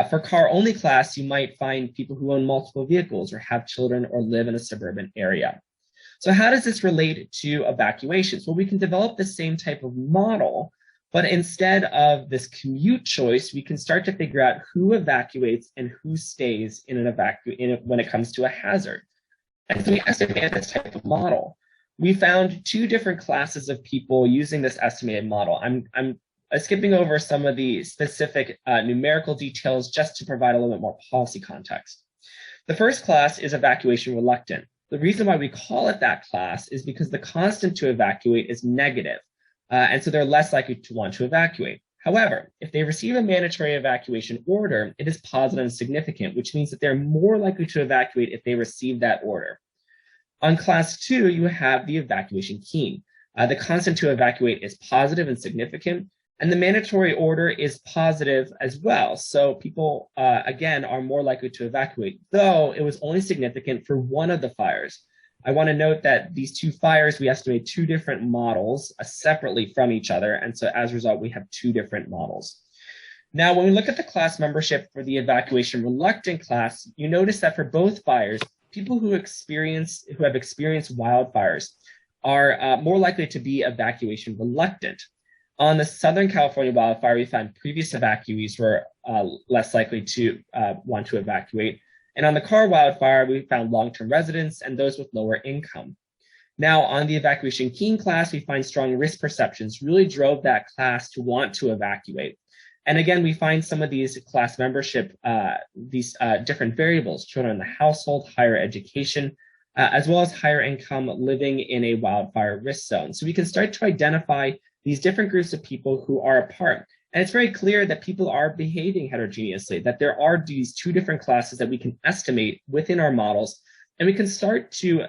For car-only class, you might find people who own multiple vehicles or have children or live in a suburban area. So how does this relate to evacuations? Well, we can develop the same type of model, but instead of this commute choice, we can start to figure out who evacuates and who stays in an when it comes to a hazard. And so we estimated this type of model. We found 2 different classes of people using this estimated model. I'm skipping over some of the specific numerical details just to provide a little bit more policy context. The first class is evacuation reluctant. The reason why we call it that class is because the constant to evacuate is negative, and so they're less likely to want to evacuate. However, if they receive a mandatory evacuation order, it is positive and significant, which means that they're more likely to evacuate if they receive that order. On class 2, you have the evacuation keen. The constant to evacuate is positive and significant, and the mandatory order is positive as well. So people, again, are more likely to evacuate, though it was only significant for one of the fires. I want to note that these 2 fires, we estimate 2 different models separately from each other. And so as a result, we have 2 different models. Now, when we look at the class membership for the evacuation reluctant class, you notice that for both fires, people who have experienced wildfires are more likely to be evacuation reluctant. On the Southern California wildfire, we found previous evacuees were less likely to want to evacuate. And on the Carr wildfire, we found long-term residents and those with lower income. Now, on the evacuation keen class, we find strong risk perceptions really drove that class to want to evacuate. And again, we find some of these class membership, these different variables, children in the household, higher education, as well as higher income living in a wildfire risk zone. So we can start to identify these different groups of people who are apart. And it's very clear that people are behaving heterogeneously, that there are these 2 different classes that we can estimate within our models, and we can start to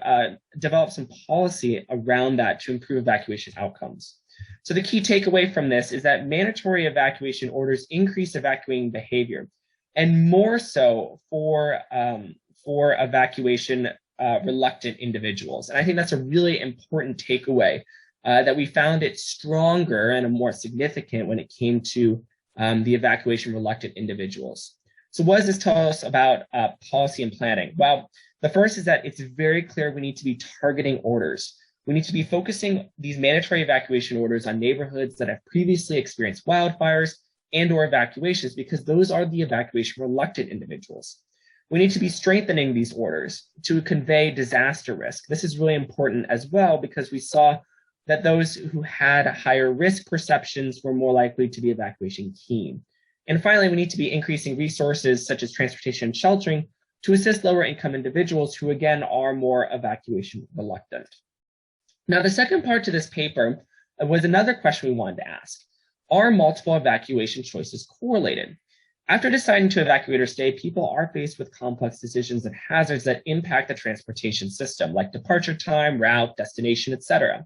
develop some policy around that to improve evacuation outcomes. So the key takeaway from this is that mandatory evacuation orders increase evacuating behavior, and more so for evacuation reluctant individuals. And I think that's a really important takeaway, that we found it stronger and more significant when it came to the evacuation reluctant individuals. So what does this tell us about policy and planning? Well, the first is that it's very clear we need to be targeting orders. We need to be focusing these mandatory evacuation orders on neighborhoods that have previously experienced wildfires and or evacuations, because those are the evacuation reluctant individuals. We need to be strengthening these orders to convey disaster risk. This is really important as well, because we saw that those who had higher risk perceptions were more likely to be evacuation keen. And finally, we need to be increasing resources such as transportation and sheltering to assist lower income individuals who again are more evacuation reluctant. Now, the second part to this paper was another question we wanted to ask. Are multiple evacuation choices correlated? After deciding to evacuate or stay, people are faced with complex decisions and hazards that impact the transportation system, like departure time, route, destination, etc.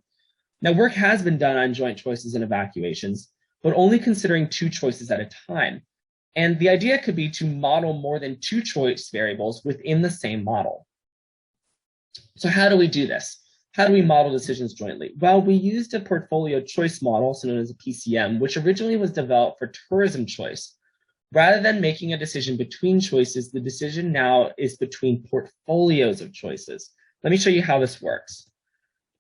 Now, work has been done on joint choices and evacuations, but only considering 2 choices at a time. And the idea could be to model more than 2 choice variables within the same model. So how do we do this? How do we model decisions jointly? Well, we used a portfolio choice model, so known as a PCM, which originally was developed for tourism choice. Rather than making a decision between choices, the decision now is between portfolios of choices. Let me show you how this works.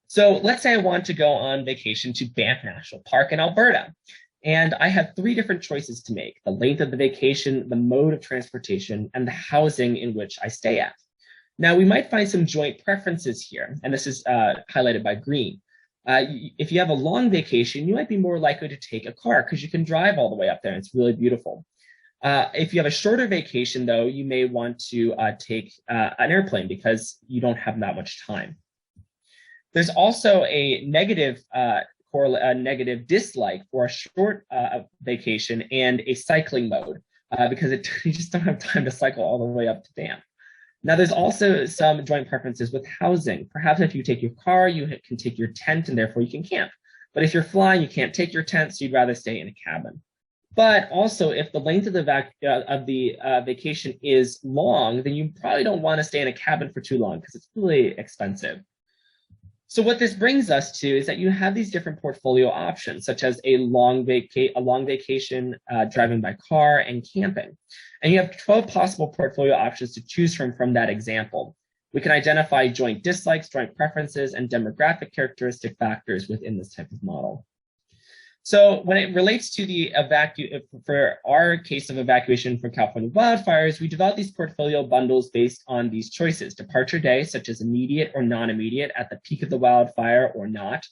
So let's say I want to go on vacation to Banff National Park in Alberta, and I have 3 different choices to make: the length of the vacation, the mode of transportation, and the housing in which I stay at. Now, we might find some joint preferences here, and this is highlighted by green. If you have a long vacation, you might be more likely to take a car because you can drive all the way up there, and it's really beautiful. If you have a shorter vacation, though, you may want to take an airplane because you don't have that much time. There's also a negative dislike for a short vacation and a cycling mode because you just don't have time to cycle all the way up to Banff. Now, there's also some joint preferences with housing. Perhaps if you take your car, you can take your tent and therefore you can camp. But if you're flying, you can't take your tent, so you'd rather stay in a cabin. But also, if the length of the vacation is long, then you probably don't want to stay in a cabin for too long because it's really expensive. So what this brings us to is that you have these different portfolio options, such as a long vacation, driving by car, and camping. And you have 12 possible portfolio options to choose from that example. We can identify joint dislikes, joint preferences, and demographic characteristic factors within this type of model. So when it relates to the for our case of evacuation for California wildfires, we developed these portfolio bundles based on these choices: departure day, such as immediate or non-immediate at the peak of the wildfire or not;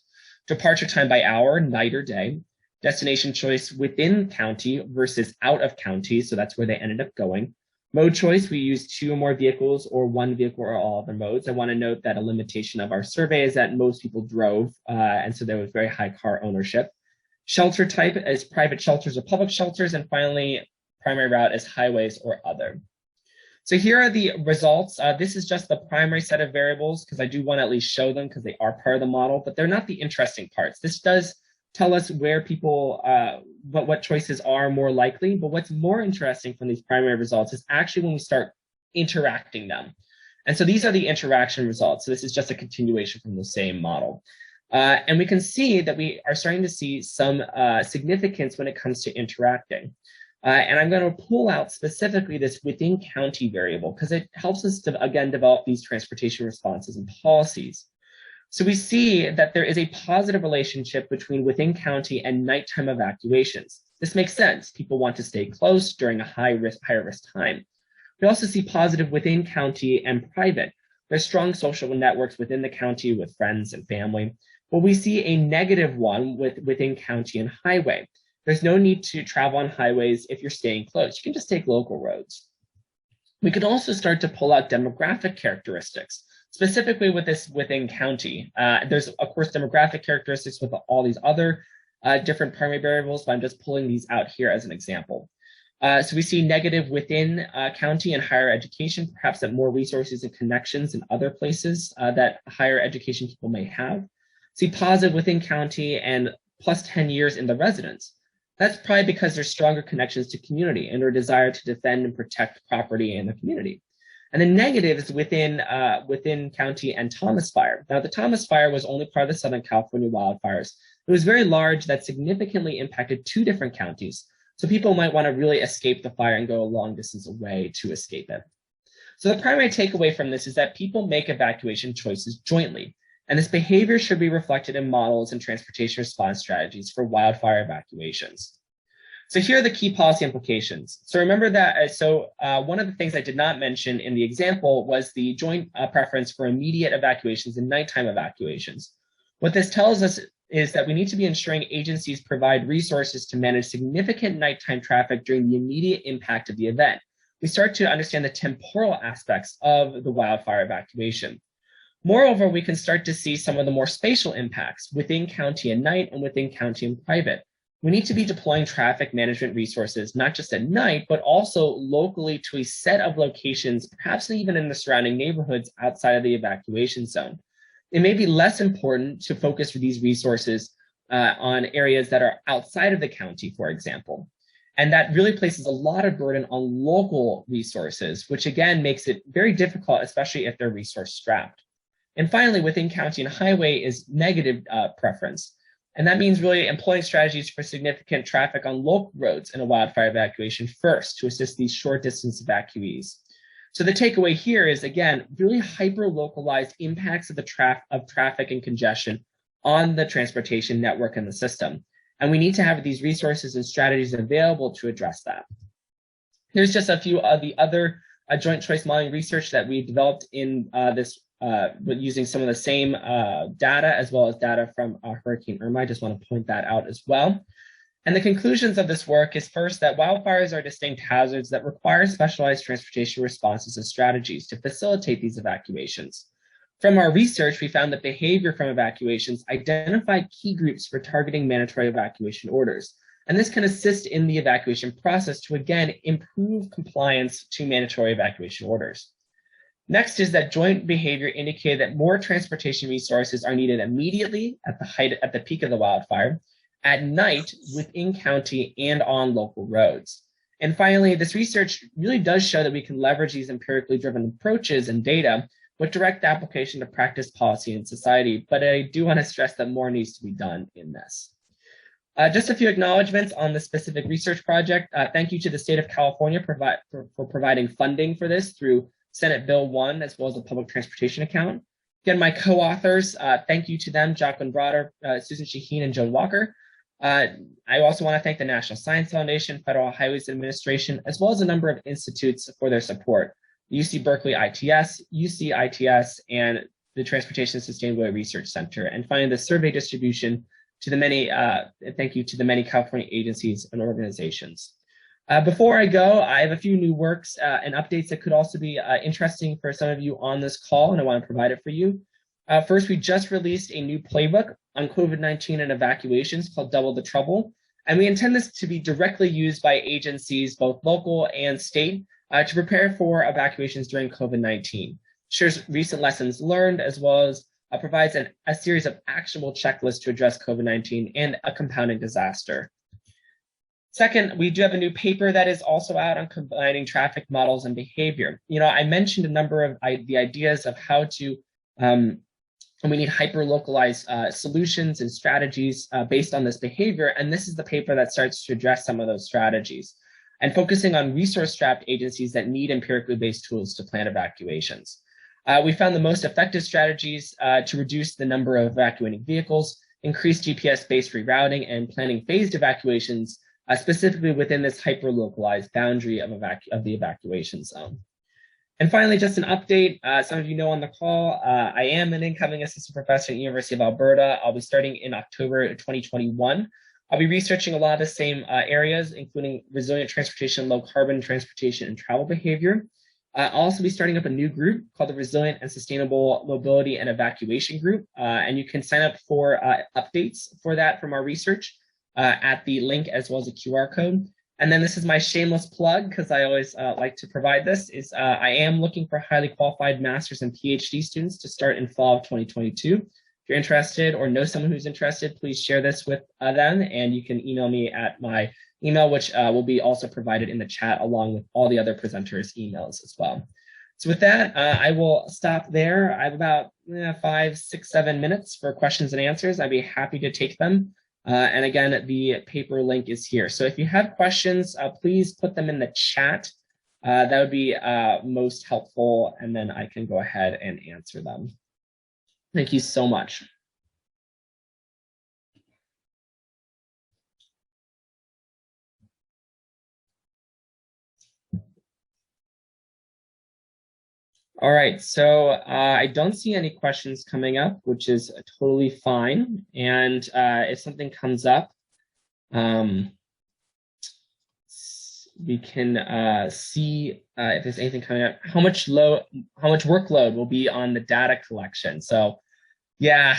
departure time by hour, night or day; destination choice within county versus out of county, so that's where they ended up going; mode choice, we used 2 or more vehicles or 1 vehicle or all other modes. I want to note that a limitation of our survey is that most people drove, and so there was very high car ownership. Shelter type as private shelters or public shelters, and finally, primary route as highways or other. So here are the results. This is just the primary set of variables because I do want to at least show them because they are part of the model, but they're not the interesting parts. This does tell us where people, what choices are more likely, but what's more interesting from these primary results is actually when we start interacting them. And so these are the interaction results. So this is just a continuation from the same model. And we can see that we are starting to see some significance when it comes to interacting. And I'm going to pull out specifically this within county variable because it helps us to, again, develop these transportation responses and policies. So we see that there is a positive relationship between within county and nighttime evacuations. This makes sense. People want to stay close during a higher risk time. We also see positive within county and private. There's strong social networks within the county with friends and family. But we see a negative one within county and highway. There's no need to travel on highways if you're staying close. You can just take local roads. We could also start to pull out demographic characteristics, specifically with this within county. There's, of course, demographic characteristics with all these other different primary variables, but I'm just pulling these out here as an example. So we see negative within county and higher education, perhaps that more resources and connections in other places that higher education people may have. See positive within county and plus 10 years in the residence. That's probably because there's stronger connections to community and their desire to defend and protect property in the community. And the negative is within county and Thomas Fire. Now, the Thomas Fire was only part of the Southern California wildfires. It was very large that significantly impacted 2 different counties. So people might want to really escape the fire and go a long distance away to escape it. So the primary takeaway from this is that people make evacuation choices jointly. And this behavior should be reflected in models and transportation response strategies for wildfire evacuations. So here are the key policy implications. So remember that, one of the things I did not mention in the example was the joint preference for immediate evacuations and nighttime evacuations. What this tells us is that we need to be ensuring agencies provide resources to manage significant nighttime traffic during the immediate impact of the event. We start to understand the temporal aspects of the wildfire evacuation. Moreover, we can start to see some of the more spatial impacts within county and night and within county and private. We need to be deploying traffic management resources, not just at night, but also locally to a set of locations, perhaps even in the surrounding neighborhoods outside of the evacuation zone. It may be less important to focus these resources on areas that are outside of the county, for example. And that really places a lot of burden on local resources, which again makes it very difficult, especially if they're resource strapped. And finally, within county and highway is negative preference. And that means really employing strategies for significant traffic on local roads in a wildfire evacuation first to assist these short distance evacuees. So the takeaway here is, again, really hyper-localized impacts of traffic and congestion on the transportation network and the system. And we need to have these resources and strategies available to address that. Here's just a few of the other joint choice modeling research that we developed in using some of the same data as well as data from Hurricane Irma. I just want to point that out as well. And the conclusions of this work is first that wildfires are distinct hazards that require specialized transportation responses and strategies to facilitate these evacuations. From our research, we found that behavior from evacuations identified key groups for targeting mandatory evacuation orders. And this can assist in the evacuation process to, again, improve compliance to mandatory evacuation orders. Next is that joint behavior indicated that more transportation resources are needed immediately at the peak of the wildfire, at night within county and on local roads. And finally, this research really does show that we can leverage these empirically driven approaches and data with direct application to practice, policy, and society. But I do want to stress that more needs to be done in this. Just a few acknowledgements on the specific research project. Thank you to the state of California for providing funding for this through Senate Bill 1, as well as the public transportation account. Again, my co-authors, thank you to them, Jacquelyn Broder, Susan Shaheen, and Joan Walker. I also want to thank the National Science Foundation, Federal Highways Administration, as well as a number of institutes for their support. UC Berkeley ITS, UC ITS, and the Transportation Sustainability Research Center. And finally, the survey distribution to the many, thank you to the many California agencies and organizations. Before I go, I have a few new works and updates that could also be interesting for some of you on this call, and I want to provide it for you. First, we just released a new playbook on COVID-19 and evacuations called Double the Trouble. And we intend this to be directly used by agencies, both local and state, to prepare for evacuations during COVID-19. Shares recent lessons learned, as well as provides a series of actionable checklists to address COVID-19 and a compounding disaster. Second, we do have a new paper that is also out on combining traffic models and behavior. You know, I mentioned a number of the ideas of how to, we need hyper-localized solutions and strategies based on this behavior, and this is the paper that starts to address some of those strategies and focusing on resource-strapped agencies that need empirically based tools to plan evacuations. We found the most effective strategies to reduce the number of evacuating vehicles, increase GPS-based rerouting, and planning phased evacuations, specifically within this hyper-localized boundary of the evacuation zone. And finally, just an update. Some of you know on the call, I am an incoming assistant professor at the University of Alberta. I'll be starting in October 2021. I'll be researching a lot of the same areas, including resilient transportation, low carbon transportation, and travel behavior. I'll also be starting up a new group called the Resilient and Sustainable Mobility and Evacuation Group. And you can sign up for updates for that from our research at the link as well as a QR code. And then this is my shameless plug, because I always like to provide this, is I am looking for highly qualified master's and PhD students to start in fall of 2022. If you're interested or know someone who's interested, please share this with them, and you can email me at my email, which will be also provided in the chat along with all the other presenters' emails as well. So with that, I will stop there. I have about 5, 6, 7 minutes for questions and answers. I'd be happy to take them. And again, the paper link is here. So if you have questions, please put them in the chat. That would be most helpful, and then I can go ahead and answer them. Thank you so much. All right, so I don't see any questions coming up, which is totally fine. And if something comes up, we can see if there's anything coming up, how much workload will be on the data collection. So yeah,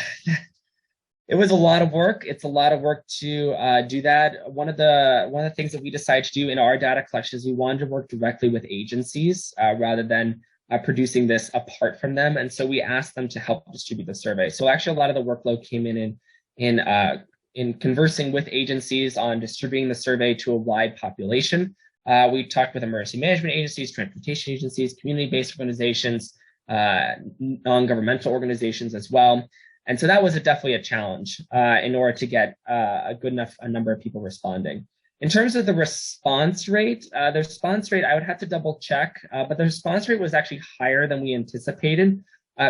it was a lot of work. It's a lot of work to do that. One of the things that we decided to do in our data collection is we wanted to work directly with agencies rather than producing this apart from them. And so we asked them to help distribute the survey. So actually a lot of the workload came in conversing with agencies on distributing the survey to a wide population. We talked with emergency management agencies, transportation agencies, community-based organizations, non-governmental organizations as well. And so that was definitely a challenge in order to get a good enough number of people responding. In terms of the response rate, I would have to double check, but the response rate was actually higher than we anticipated.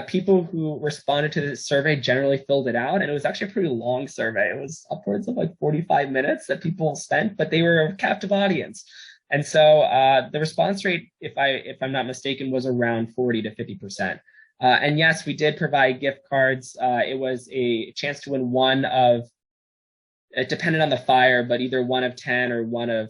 People who responded to the survey generally filled it out, and it was actually a pretty long survey. It was upwards of like 45 minutes that people spent, but they were a captive audience. And so the response rate, if I'm not mistaken, was around 40 to 50%. And yes, we did provide gift cards. It was a chance to win one of, it depended on the fire, but either one of 10 or one of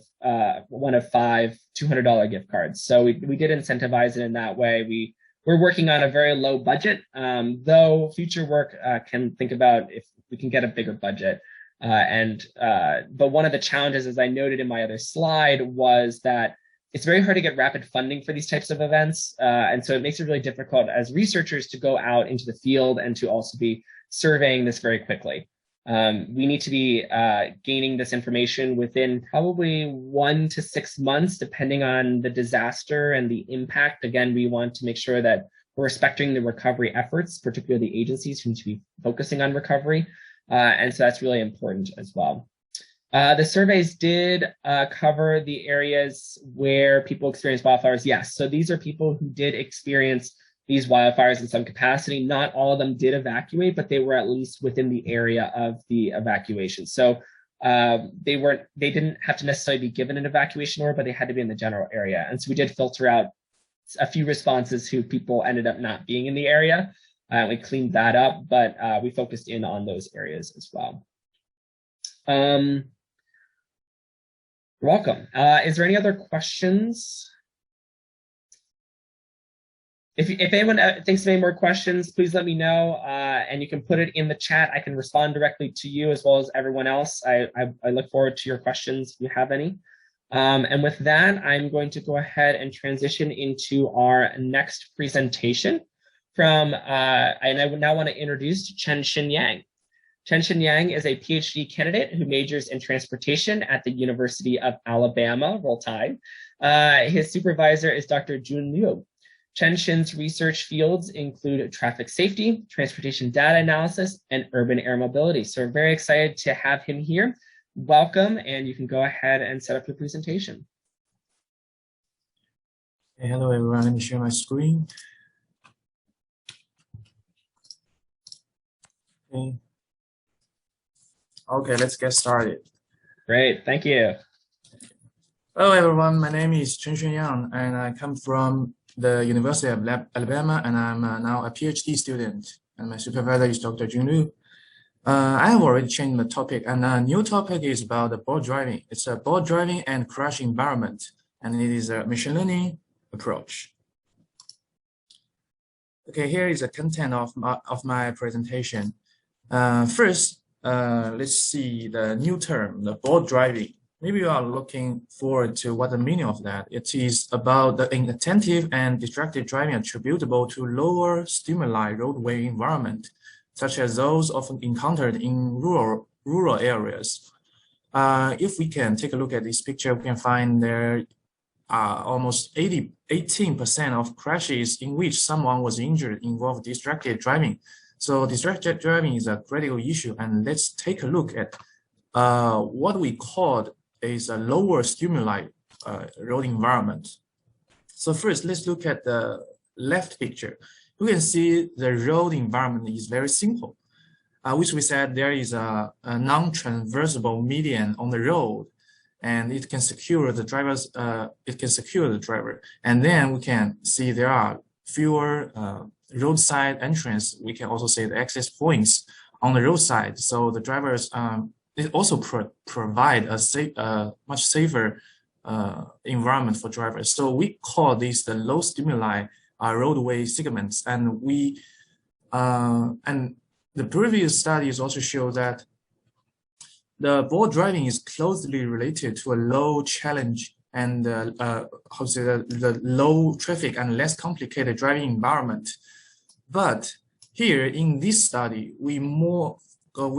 5 $200 gift cards. So we did incentivize it in that way. We're working on a very low budget, though future work can think about if we can get a bigger budget. But one of the challenges, as I noted in my other slide, was that it's very hard to get rapid funding for these types of events. And so it makes it really difficult as researchers to go out into the field and to also be surveying this very quickly. We need to be gaining this information within probably 1 to 6 months, depending on the disaster and the impact. Again, we want to make sure that we're respecting the recovery efforts, particularly the agencies who need to be focusing on recovery. And so that's really important as well. The surveys did cover the areas where people experience wildfires. Yes, so these are people who did experience these wildfires in some capacity. Not all of them did evacuate, but they were at least within the area of the evacuation. So they didn't have to necessarily be given an evacuation order, but they had to be in the general area. And so we did filter out a few responses who people ended up not being in the area. We cleaned that up, but we focused in on those areas as well. You're welcome. Is there any other questions? If anyone thinks of any more questions, please let me know, and you can put it in the chat. I can respond directly to you as well as everyone else. I look forward to your questions if you have any. And with that, I'm going to go ahead and transition into our next presentation from, and I would now want to introduce Chenxuan Yang. Chenxuan Yang is a PhD candidate who majors in transportation at the University of Alabama, Roll Tide. His supervisor is Dr. Jun Liu. Chenxuan's research fields include traffic safety, transportation data analysis, and urban air mobility. So we're very excited to have him here. Welcome, and you can go ahead and set up your presentation. Hey, hello everyone, let me share my screen. Okay, let's get started. Great, thank you. Hello everyone, my name is Chenxuan Yang, and I come from the University of Alabama, and I'm now a PhD student, and my supervisor is Dr. Jun Liu. I have already changed the topic, and a new topic is about the board driving. It's a board driving and crash environment, and it is a machine learning approach. Okay, here is the content of my presentation. First, let's see the new term, the board driving. Maybe you are looking forward to what the meaning of that. It is about the inattentive and distracted driving attributable to lower stimuli roadway environment, such as those often encountered in rural areas. If we can take a look at this picture, we can find there are almost 18% of crashes in which someone was injured involve distracted driving. So distracted driving is a critical issue, and let's take a look at what we called is a lower stimuli road environment. So first, let's look at the left picture. You can see the road environment is very simple, which we said there is a non-transversable median on the road, and it can secure the driver's. And then we can see there are fewer roadside entrance. We can also say the access points on the roadside. So the drivers it also provide a much safer environment for drivers. So we call this the low stimuli roadway segments, and and the previous studies also show that the board driving is closely related to a low challenge and the low traffic and less complicated driving environment. But here in this study, we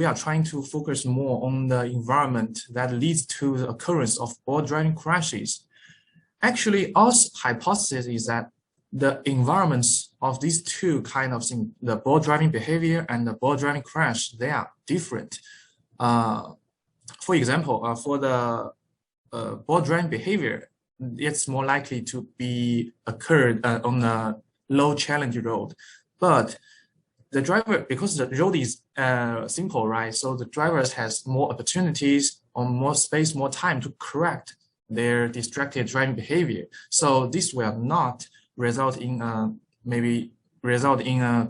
are trying to focus more on the environment that leads to the occurrence of board driving crashes. Actually, our hypothesis is that the environments of these two kind of things, the board driving behavior and the board driving crash, they are different. For example, for the board driving behavior, it's more likely to be occurred on a low challenge road. But the driver, because the road is simple, right? So the drivers has more opportunities or more space, more time to correct their distracted driving behavior. So this will not result in a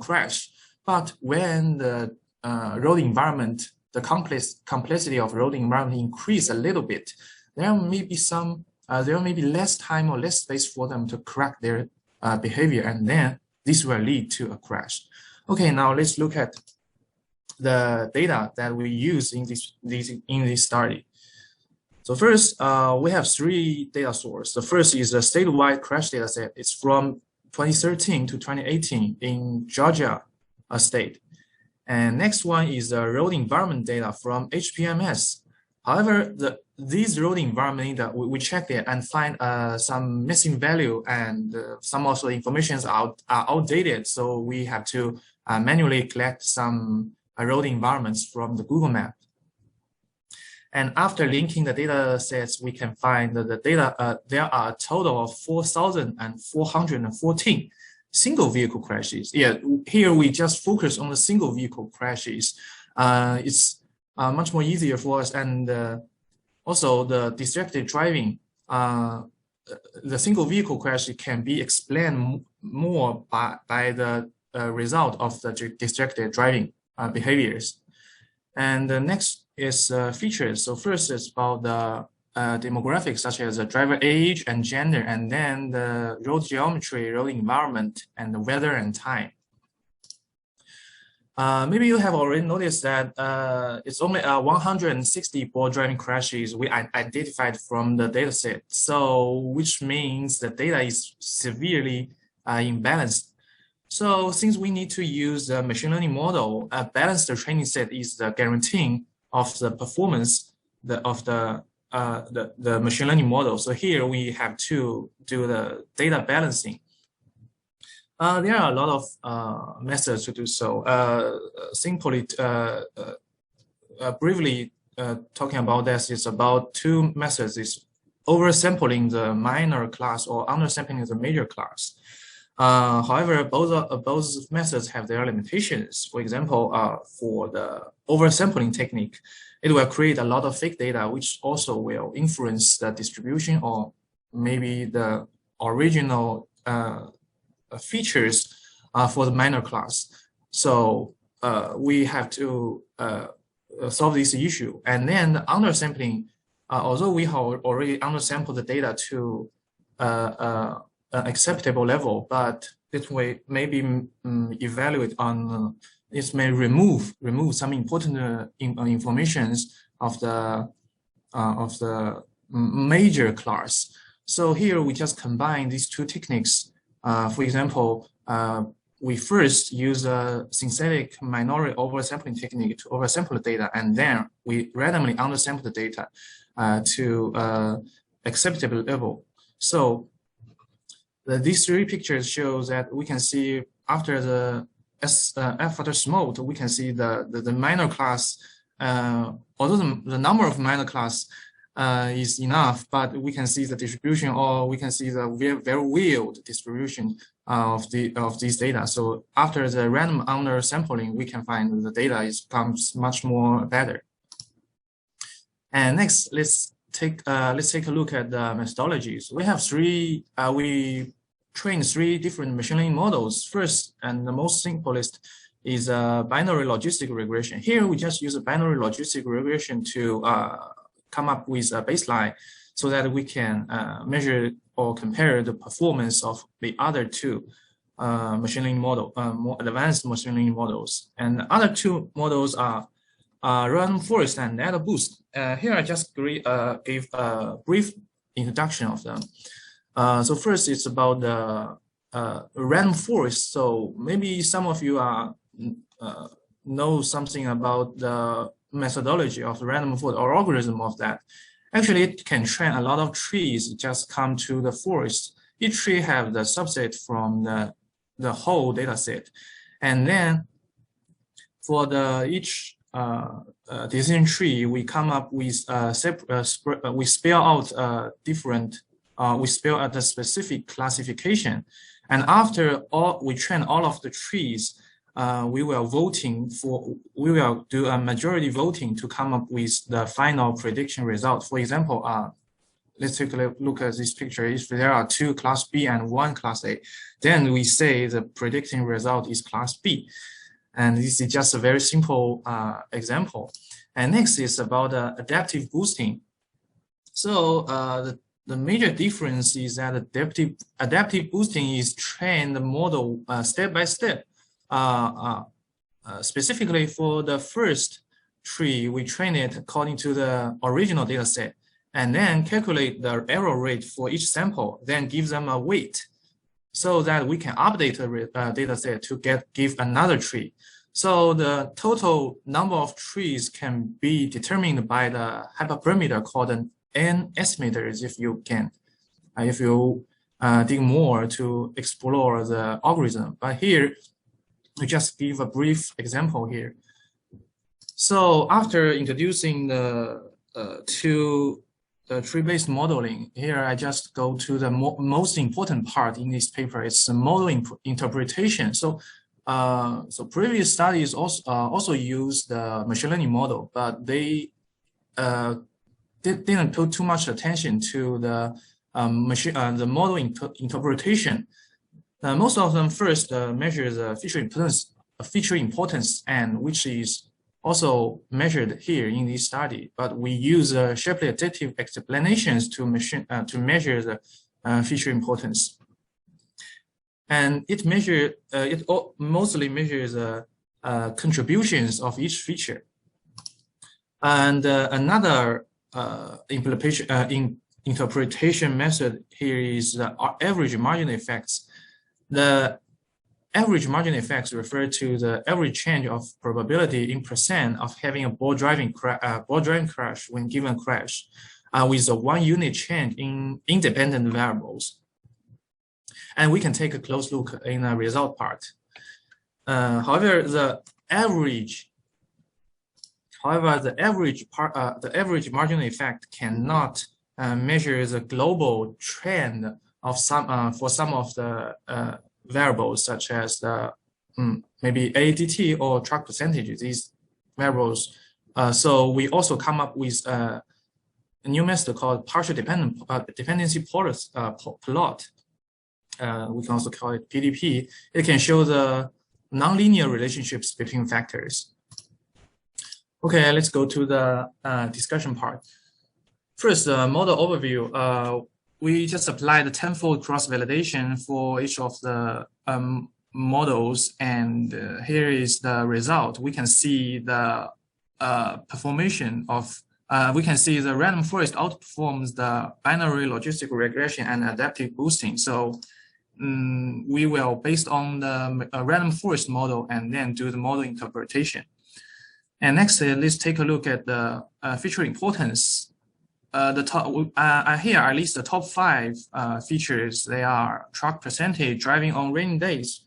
crash. But when the road environment, the complexity of road environment increase a little bit, there may be less time or less space for them to correct their behavior, and then this will lead to a crash. Okay, now let's look at the data that we use in this study. So first, we have three data sources. The first is a statewide crash data set. It's from 2013 to 2018 in Georgia state. And next one is the road environment data from HPMS. However, these road environment data, we checked it and find some missing value, and some also informations are outdated. So we have to manually collect some road environments from the Google map. And after linking the data sets, we can find that the data, there are a total of 4,414 single vehicle crashes. Yeah, here we just focus on the single vehicle crashes. It's much more easier for us, and also the distracted driving, the single vehicle crash can be explained more by the result of the distracted driving behaviors. And the next is features. So first is about the demographics, such as the driver age and gender, and then the road geometry, road environment, and the weather and time. Maybe you have already noticed that it's only 160 board driving crashes we identified from the dataset. So, which means the data is severely imbalanced. So, since we need to use the machine learning model, a balanced training set is the guaranteeing of the performance of the machine learning model. So here we have to do the data balancing. There are a lot of methods to do so. Simply, briefly talking about this, is about two methods: is oversampling the minor class or undersampling the major class. However, both methods have their limitations. For example, for the oversampling technique, it will create a lot of fake data, which also will influence the distribution or maybe the original features for the minor class. So we have to solve this issue. And then the undersampling, although we have already undersampled the data to an acceptable level, but it will maybe evaluate on it may remove some important informations of the major class. So here we just combine these two techniques. For example, we first use a synthetic minority oversampling technique to oversample the data, and then we randomly undersample the data to acceptable level. So these three pictures show that we can see after the after smoke, we can see the minor class, although the number of minor class is enough, but we can see the distribution, or we can see the very weird distribution of these data. So after the random undersampling, we can find that the data becomes much more better. And next, let's take a look at the methodologies. We have we train three different machine learning models. First, and the most simplest, is a binary logistic regression. Here, we just use a binary logistic regression to come up with a baseline so that we can measure or compare the performance of the other two machine learning model, more advanced machine learning models. And the other two models are random forest and data boost. Here, I just gave a brief introduction of them. So first, it's about the random forest. So maybe some of you know something about the methodology of the random forest or algorithm of that. Actually, it can train a lot of trees just come to the forest each tree have the subset from the whole data set. And then for each decision tree, we come up with we spell out we spell out the specific classification. And after we train all of the trees, we will do a majority voting to come up with the final prediction result. For example, let's take a look at this picture. If there are 2 class B and 1 class A, then we say the predicting result is class B. And this is just a very simple example. And next is about adaptive boosting. So the major difference is that adaptive boosting is trained the model step by step. Specifically for the first tree, we train it according to the original data set, and then calculate the error rate for each sample, then give them a weight so that we can update the data set to give another tree. So the total number of trees can be determined by the hyperparameter called an N estimators if you dig more to explore the algorithm. But here, we just give a brief example here. So after introducing the tree-based modeling, here I just go to the most important part in this paper. It's the model interpretation. So previous studies also used the machine learning model, but they didn't put too much attention to the model interpretation. Most of them first measure the feature importance, and which is also measured here in this study. But we use Shapley additive explanations to measure the feature importance, and it mostly measures the contributions of each feature. And another interpretation method here is the average margin effects. The average margin effects refer to the average change of probability in % of having a ball driving crash when given crash, with a 1 unit change in independent variables. And we can take a close look in the result part. However, the average margin effect cannot measure the global trend of for some of the variables, such as the maybe ADT or track percentage, these variables. So we also come up with a new method called partial dependency plot. We can also call it PDP. It can show the nonlinear relationships between factors. Okay, let's go to the discussion part. First, model overview. We just apply the tenfold cross-validation for each of the models, and here is the result. We can see the performation of, we can see the random forest outperforms the binary logistic regression and adaptive boosting. So we will, based on the random forest model, and then do the model interpretation. And next, let's take a look at the feature importance. Here I list the top 5 features. They are truck percentage, driving on rainy days,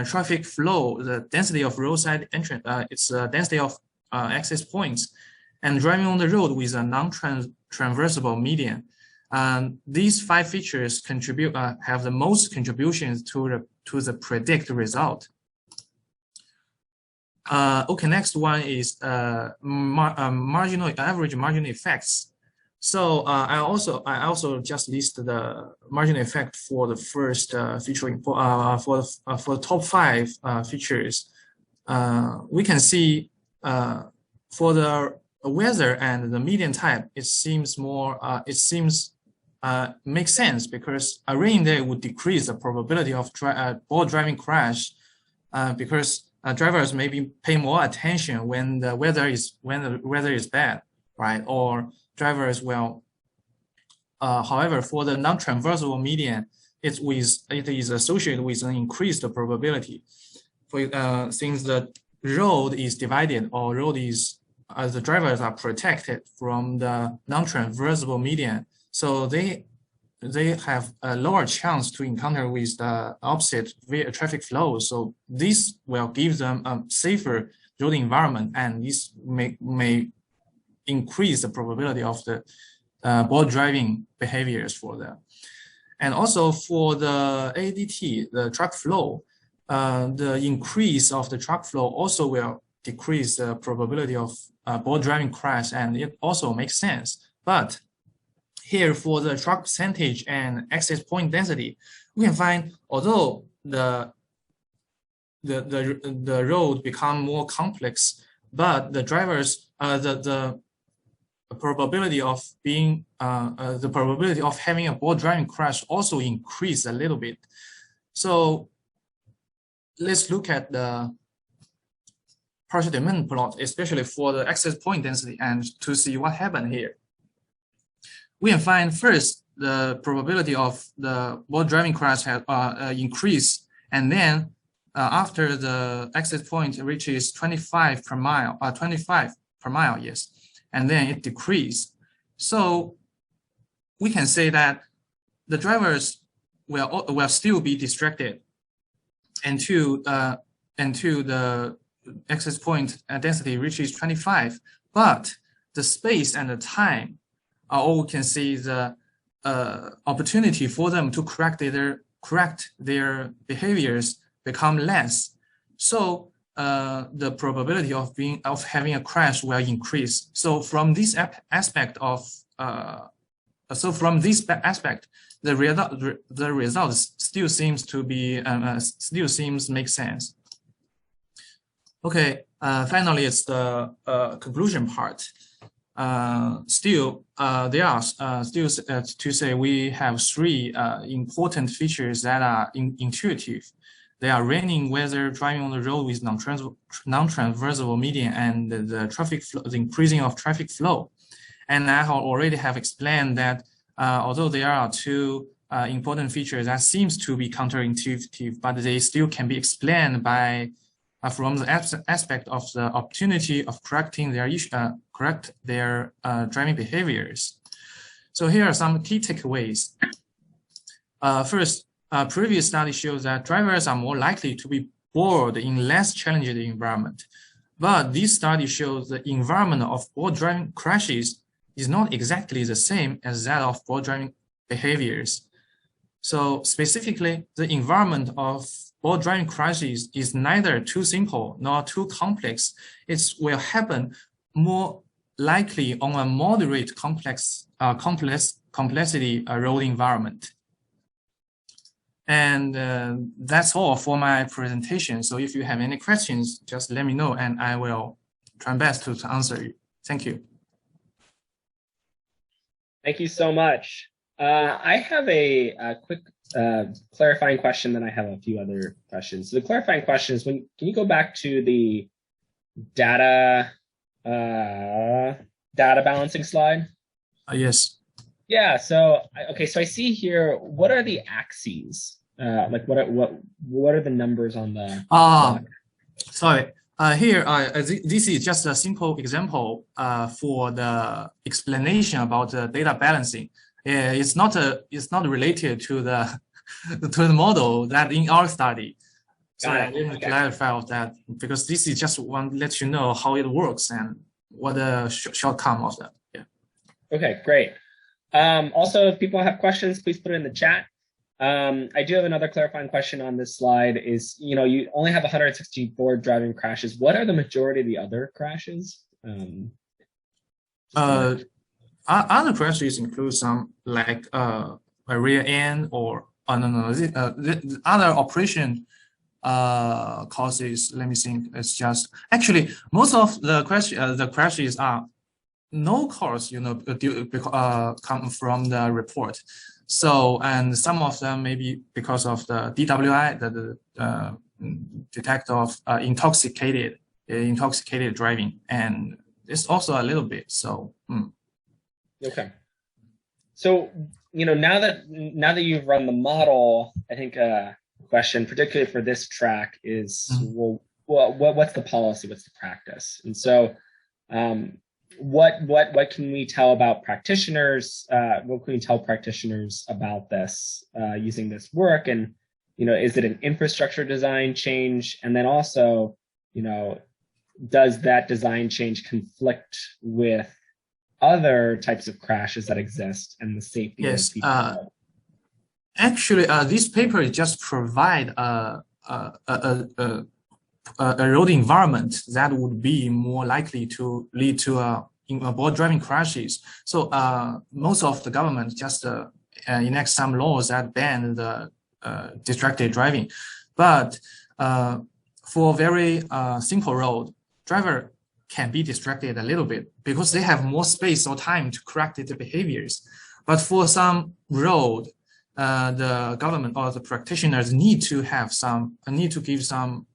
traffic flow, the density of roadside entrance, its density of access points, and driving on the road with a non-traversable median. These 5 features contribute have the most contributions to the predict result. Okay, next one is average margin effects. So I also just list the margin effect for the first feature for the top 5 features. We can see for the weather and the median type, it seems makes sense, because a rainy day would decrease the probability of ball driving crash, because drivers maybe pay more attention when the weather is bad, right? Or drivers will. However, for the non-traversable median, it is associated with an increased probability. For since the road is divided, or the drivers are protected from the non-traversable median, so they they have a lower chance to encounter with the opposite traffic flow. So this will give them a safer road environment, and this may increase the probability of the bold driving behaviors for them. And also for the ADT, the truck flow, the increase of the truck flow also will decrease the probability of bold driving crash, and it also makes sense. But here for the truck percentage and access point density, we can find although the road become more complex, but the drivers the probability of being the probability of having a bold driving crash also increase a little bit. So let's look at the partial demand plot, especially for the access point density, and to see what happened here. We can find first the probability of the bold driving crash has increased, and then after the access point reaches 25 per mile, yes, and then it decreased. So we can say that the drivers will still be distracted until the access point density reaches 25, but the space and the time all can see the opportunity for them to correct their behaviors become less. So the probability of having a crash will increase. So from this aspect of the results still seems to be make sense. Okay, finally, it's the conclusion part. Still, there are still to say we have three important features that are intuitive. They are raining weather, driving on the road with non-traversable median, and the traffic flow, the increasing of traffic flow. And I already have explained that although there are two important features that seems to be counterintuitive, but they still can be explained by from the aspect of the opportunity of correcting their driving behaviors. So here are some key takeaways. First, previous study shows that drivers are more likely to be bored in less challenging environment. But this study shows the environment of bored driving crashes is not exactly the same as that of bored driving behaviors. So specifically, the environment of bored driving crashes is neither too simple nor too complex. It will happen more likely on a moderate complexity road environment. And that's all for my presentation. So if you have any questions, just let me know and I will try my best to answer you. Thank you. Thank you so much. I have a quick clarifying question, then I have a few other questions. So the clarifying question is, can you go back to the data balancing slide? Yes. Yeah. So okay. So I see here. What are the axes? Like what are the numbers on the? Sorry. Here, this is just a simple example for the explanation about the data balancing. It's not related to the model that in our study. So I didn't clarify that because this is just one let you know how it works and what the shortcome of that. Yeah. Okay, great. Also, if people have questions, please put it in the chat. I do have another clarifying question on this slide is, you only have 164 driving crashes. What are the majority of the other crashes? Other crashes include some like a rear end or the other operation causes. Let me think. It's just actually most of the crashes are no cause, come from the report. So, and some of them maybe because of the DWI, the detect of intoxicated driving, and it's also a little bit. So. Okay. So, now that you've run the model, I think a question, particularly for this track, is well, what's the policy? What's the practice? And so, what can we tell about practitioners? What can we tell practitioners about this using this work? And is it an infrastructure design change? And then also, does that design change conflict with other types of crashes that exist and the safety? Yes. Actually, this paper just provide a road environment that would be more likely to lead to board driving crashes. So most of the government just enact some laws that ban the distracted driving, but for very simple road, driver can be distracted a little bit because they have more space or time to correct the behaviors. But for some road, the government or the practitioners need to give some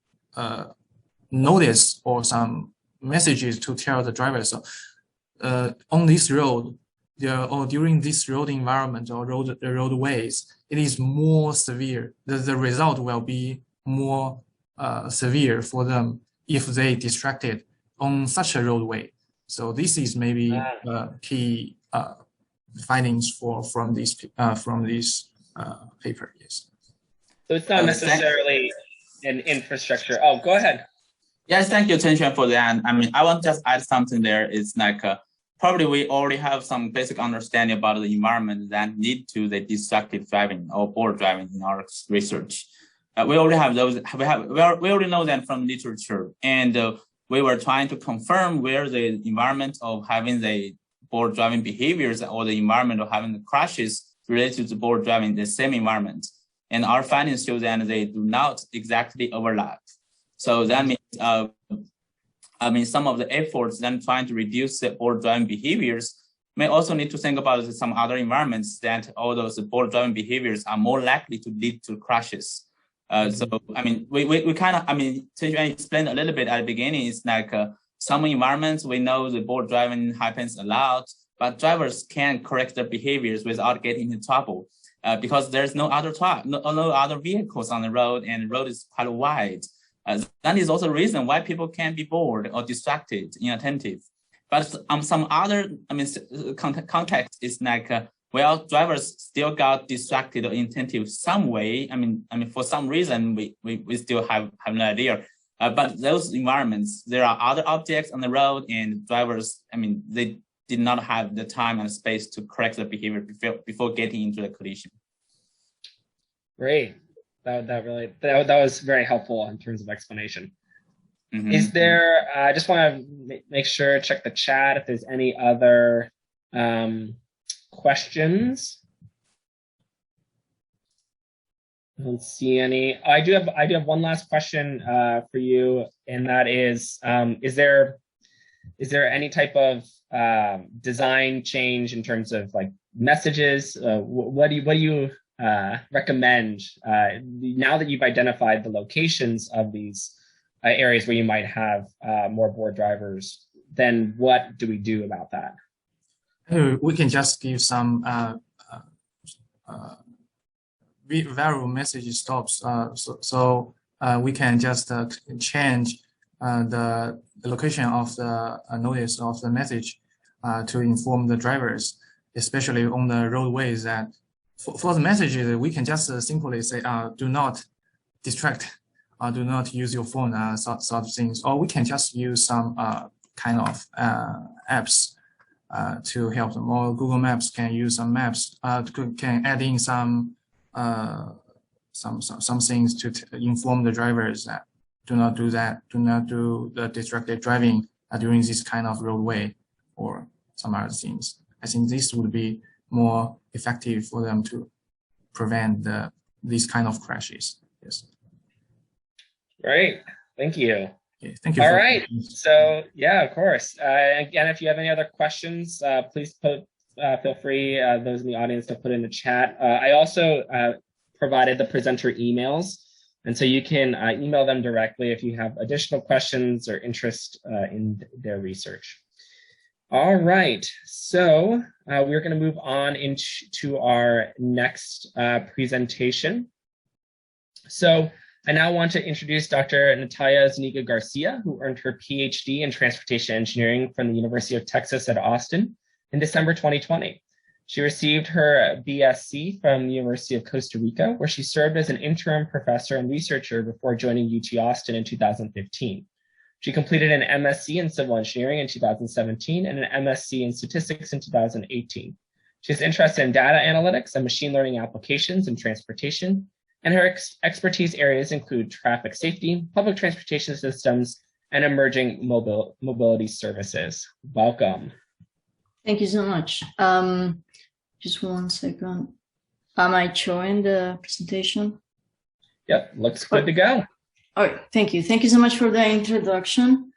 notice or some messages to tell the driver. So on this road, or during this road environment or roadways, it is more severe. The result will be more severe for them if they distracted on such a roadway. So this is maybe key findings from this paper. Yes. So it's not necessarily an infrastructure. Oh, go ahead. Yes, thank you, Chenxuan, for that. I mean, I want to just add something there. It's like probably we already have some basic understanding about the environment that lead to the distracted driving or bored driving in our research. We already have those. We already know that from literature, and we were trying to confirm where the environment of having the bored driving behaviors or the environment of having the crashes related to bored driving in the same environment. And our findings show that they do not exactly overlap. So that means, some of the efforts then trying to reduce the bored driving behaviors may also need to think about some other environments that all those bored driving behaviors are more likely to lead to crashes. So, I mean, we kind of, Chenxuan explained a little bit at the beginning, it's like some environments, we know the bored driving happens a lot, but drivers can correct their behaviors without getting into trouble because there's no other vehicles on the road and the road is quite wide. That is also the reason why people can be bored or distracted, inattentive. But some other, context is like, drivers still got distracted or inattentive some way. For some reason, we still have no idea. But those environments, there are other objects on the road and drivers, they did not have the time and space to correct the behavior before getting into the collision. Great. That was very helpful in terms of explanation. Mm-hmm. Is there, I just want to make sure, check the chat if there's any other questions. I don't see any. I do have one last question for you, and that is there any type of design change in terms of like messages? What do you recommend now that you've identified the locations of these areas where you might have more bored drivers? Then what do we do about that? We can just give some variable message stops. So we can just change the location of the notice of the message to inform the drivers, especially on the roadways that for the messages, we can just simply say, do not distract, do not use your phone, sort of things. Or we can just use some kind of apps to help them. Or Google Maps can use some maps, can add in some things to inform the drivers that do not do that, do not do the distracted driving during this kind of roadway or some other things. I think this would be more effective for them to prevent these kind of crashes. Yes. Great. Thank you. Okay, thank you. All right. So yeah, of course. Again, if you have any other questions, please feel free, those in the audience, to put in the chat. I also provided the presenter emails, and so you can email them directly if you have additional questions or interest in their research. All right, so we're going to move on into our next presentation. So I now want to introduce Dr. Natalia Zuniga-Garcia, who earned her PhD in Transportation Engineering from the University of Texas at Austin in December 2020. She received her BSc from the University of Costa Rica, where she served as an interim professor and researcher before joining UT Austin in 2015. She completed an MSc in Civil Engineering in 2017 and an MSc in Statistics in 2018. She has interest in data analytics and machine learning applications in transportation, and her expertise areas include traffic safety, public transportation systems, and emerging mobility services. Welcome. Thank you so much. Just 1 second. Am I showing the presentation? Yep, looks good to go. All right, thank you. Thank you so much for the introduction.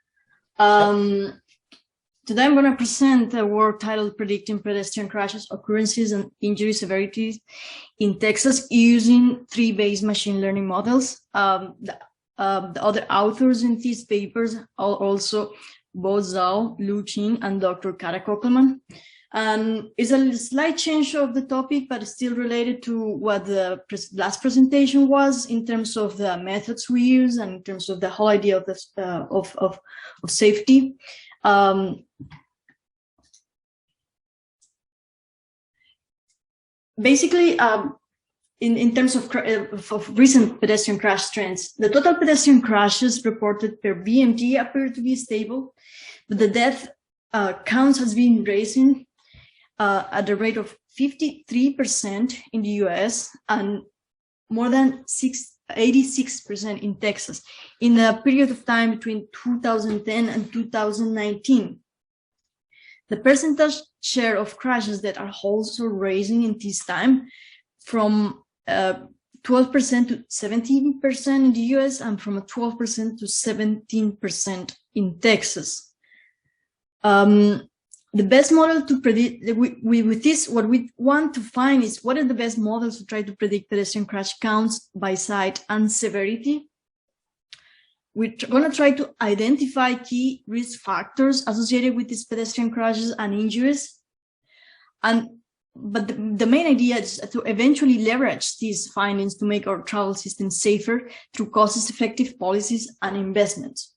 Today I'm going to present a work titled Predicting Pedestrian Crashes, Occurrences, and Injury Severities in Texas using tree-based machine learning models. The other authors in these papers are also both Zhao, Lu Qing, and Dr. Kara Kockelman. And it's a slight change of the topic, but still related to what the last presentation was in terms of the methods we use and in terms of the whole idea of this, of safety. Basically, in terms of recent pedestrian crash trends, the total pedestrian crashes reported per BMT appear to be stable, but the death counts has been rising at the rate of 53% in the US and more than 86% in Texas in a period of time between 2010 and 2019. The percentage share of crashes that are also rising in this time from 12% to 17% in the US and from 12% to 17% in Texas. The best model to predict, with this, what we want to find is what are the best models to try to predict pedestrian crash counts by site and severity. We're going to try to identify key risk factors associated with these pedestrian crashes and injuries. But the main idea is to eventually leverage these findings to make our travel system safer through cost-effective policies and investments.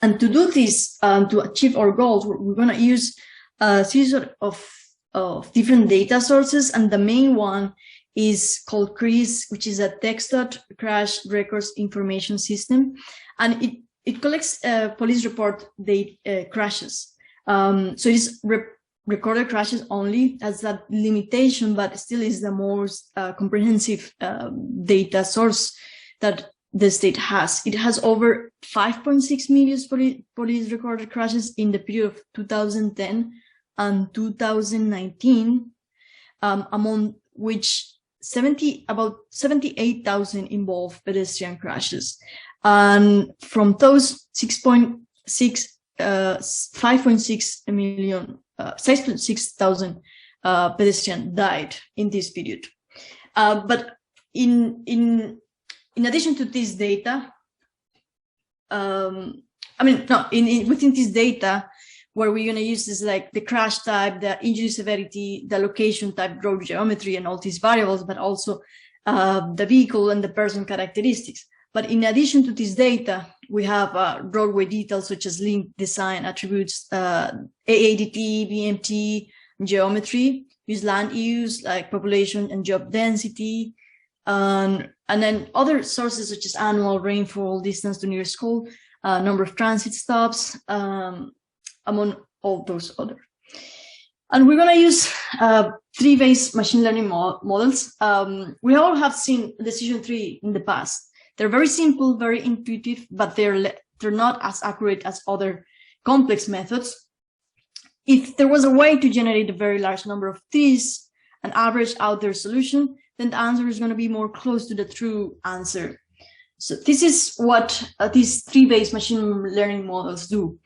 And to do this, to achieve our goals, we're going to use a series of different data sources, and the main one is called CRIS, which is a text.crash records information system, and it collects police report crashes. So it's recorded crashes only, has that limitation, but still is the most comprehensive data source that the state has. It has over 5.6 million police recorded crashes in the period of 2010 and 2019, among which about 78,000 involved pedestrian crashes. And from those 6,600 pedestrians died in this period. But in addition to this data, within this data, where we're going to use is like the crash type, the injury severity, the location type, road geometry, and all these variables, but also the vehicle and the person characteristics. But in addition to this data, we have roadway details such as link design attributes, AADT, BMT, geometry, use land use like population and job density, and then other sources such as annual rainfall, distance to nearest school, number of transit stops, among all those other. And we're going to use tree-based machine learning models. We all have seen decision tree in the past. They're very simple, very intuitive, but they're not as accurate as other complex methods. If there was a way to generate a very large number of trees and average out their solution, then the answer is going to be more close to the true answer. So this is what these tree-based machine learning models do.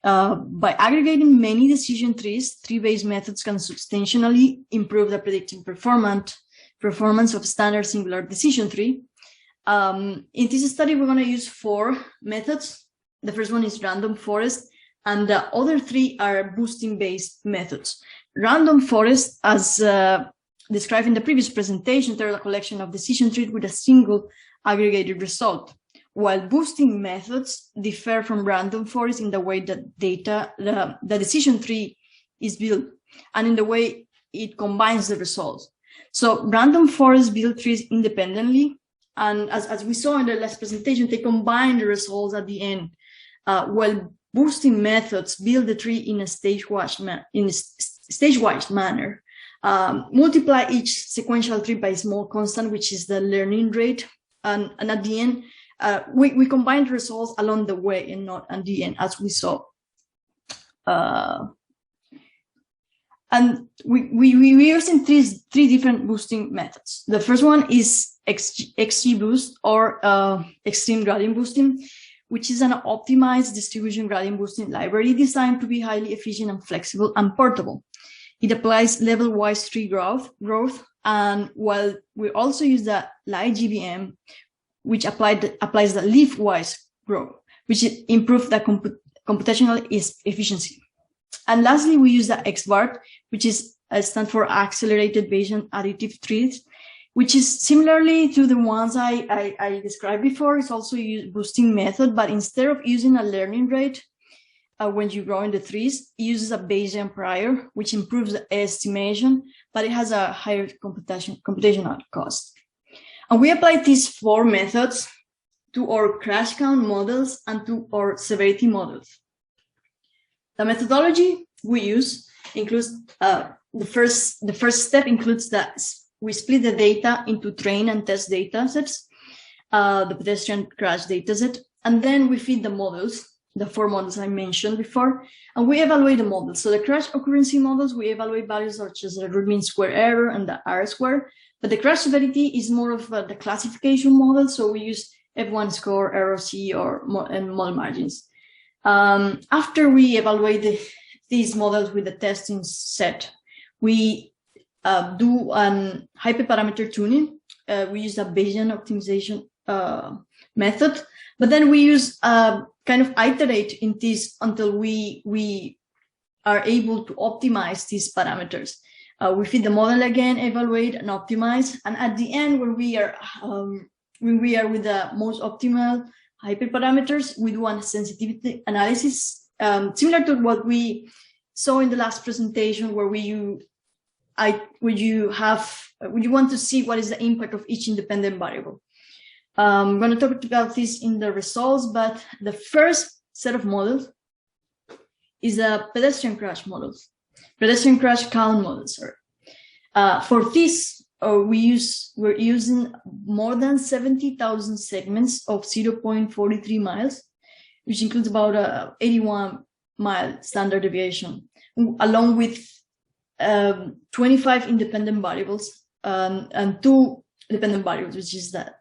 By aggregating many decision trees, tree-based methods can substantially improve the predictive performance of standard singular decision tree. In this study, we're going to use 4 methods. The first one is random forest, and the other 3 are boosting-based methods. Random forest, as described in the previous presentation, they're a collection of decision trees with a single aggregated result, while boosting methods differ from random forest in the way that the decision tree is built and in the way it combines the results. So random forests build trees independently, and as we saw in the last presentation, they combine the results at the end, while boosting methods build the tree in a stage-wise manner. Multiply each sequential tree by a small constant, which is the learning rate, and at the end, we combine the results along the way and not at the end, as we saw. And we're using three different boosting methods. The first one is XGBoost, or extreme gradient boosting, which is an optimized distribution gradient boosting library designed to be highly efficient and flexible and portable. It applies level-wise tree growth, and while we also use the light GBM, which applies the leaf-wise growth, which improves the computational efficiency. And lastly, we use the XBART, which stands for Accelerated Bayesian Additive Trees, which is similarly to the ones I described before. It's also a boosting method, but instead of using a learning rate when you grow in the trees, it uses a Bayesian prior, which improves the estimation, but it has a higher computational cost. And we apply these 4 methods to our crash count models and to our severity models. The methodology we use includes the first step includes that we split the data into train and test data sets, the pedestrian crash data set, and then we feed the models, the 4 models I mentioned before, and we evaluate the models. So the crash occurrence models, we evaluate values such as the root mean square error and the R-square, but the crash severity is more of the classification model, so we use F1 score, ROC, and model margins. After we evaluate these models with the testing set, we do an hyperparameter tuning. We use a Bayesian optimization method, but then we use kind of iterate in this until we are able to optimize these parameters. We feed the model again, evaluate and optimize, and at the end, when we are with the most optimal hyperparameters, we do a sensitivity analysis, similar to what we saw in the last presentation, where you want to see what is the impact of each independent variable. I'm going to talk about this in the results, but the first set of models is a pedestrian crash models, pedestrian crash count models. For this, we're using more than 70,000 segments of 0.43 miles, which includes about 81-mile standard deviation, along with 25 independent variables and 2 dependent variables, which is the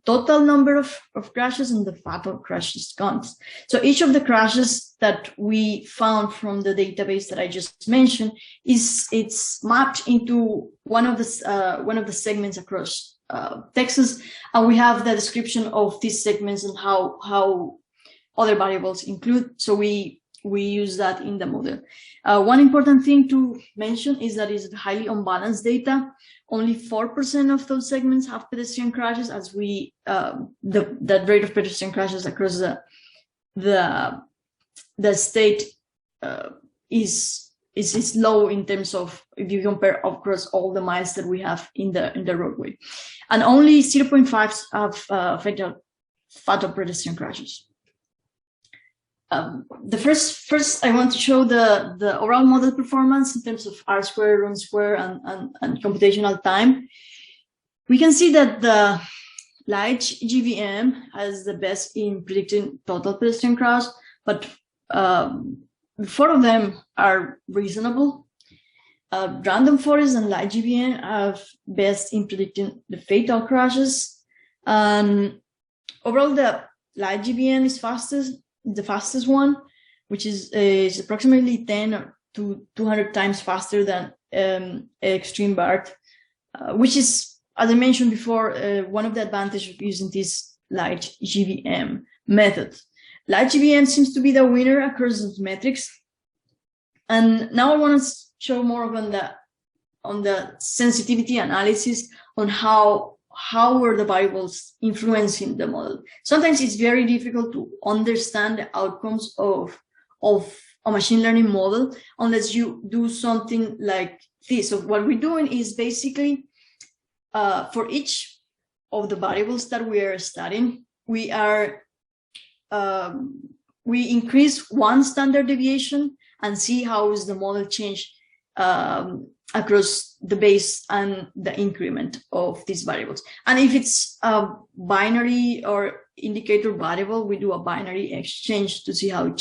total number of crashes and the fatal crashes counts. So each of the crashes that we found from the database that I just mentioned it's mapped into one of the segments across Texas, and we have the description of these segments and how other variables include. So we use that in the model. One important thing to mention is that it's highly unbalanced data. Only 4% of those segments have pedestrian crashes, as the rate of pedestrian crashes across the state is low in terms of, if you compare across all the miles that we have in the roadway, and only 0.5 have fatal pedestrian crashes. The first I want to show the overall model performance in terms of R-square, run square, and computational time. We can see that the light GVM has the best in predicting total pedestrian crash, but 4 of them are reasonable. Random forest and light GVM have best in predicting the fatal crashes. Overall, the light GVM is the fastest one, which is approximately 10 to 200 times faster than extreme BART, which is, as I mentioned before, one of the advantages of using this light GVM method. Light GVM seems to be the winner across those metrics. And now I want to show more on the sensitivity analysis on how how are the variables influencing the model. Sometimes it's very difficult to understand the outcomes of a machine learning model unless you do something like this. So what we're doing is basically for each of the variables that we are studying, we increase one standard deviation and see how is the model change across the base and the increment of these variables. And if it's a binary or indicator variable, we do a binary exchange to see how it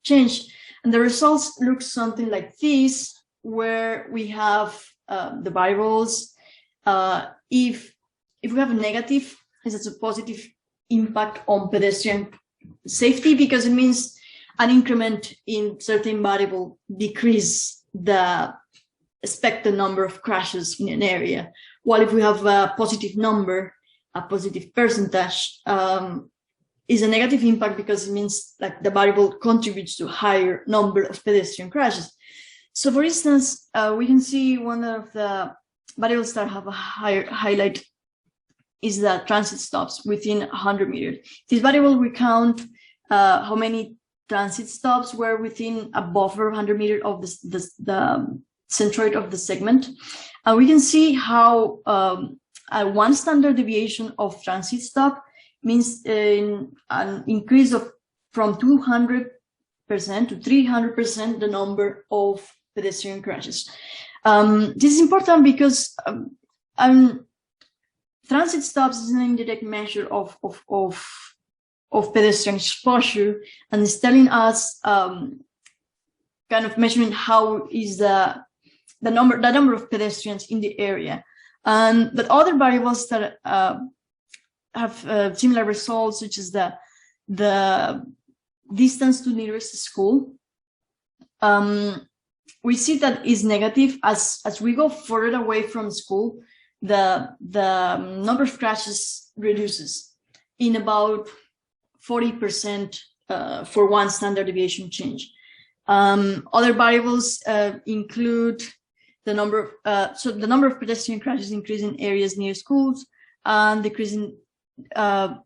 changed. And the results look something like this, where we have the variables. If we have a negative, it's a positive impact on pedestrian safety, because it means an increment in certain variable decrease the expected number of crashes in an area. While if we have a positive number, a positive percentage, is a negative impact, because it means like the variable contributes to a higher number of pedestrian crashes. So for instance, we can see one of the variables that have a higher highlight is the transit stops within 100 meters. This variable, we count how many transit stops were within a buffer 100 meters of the centroid of the segment. And we can see how one standard deviation of transit stop means an increase of from 200% to 300% the number of pedestrian crashes. This is important because transit stops is an indirect measure of pedestrian exposure, and it's telling us kind of measuring how is the number of pedestrians in the area. But other variables that have similar results, such as the distance to nearest school, we see that is negative. As we go further away from school, the number of crashes reduces in about 40% for one standard deviation change. Other variables include the number of the number of pedestrian crashes increase in areas near schools, and decreasing the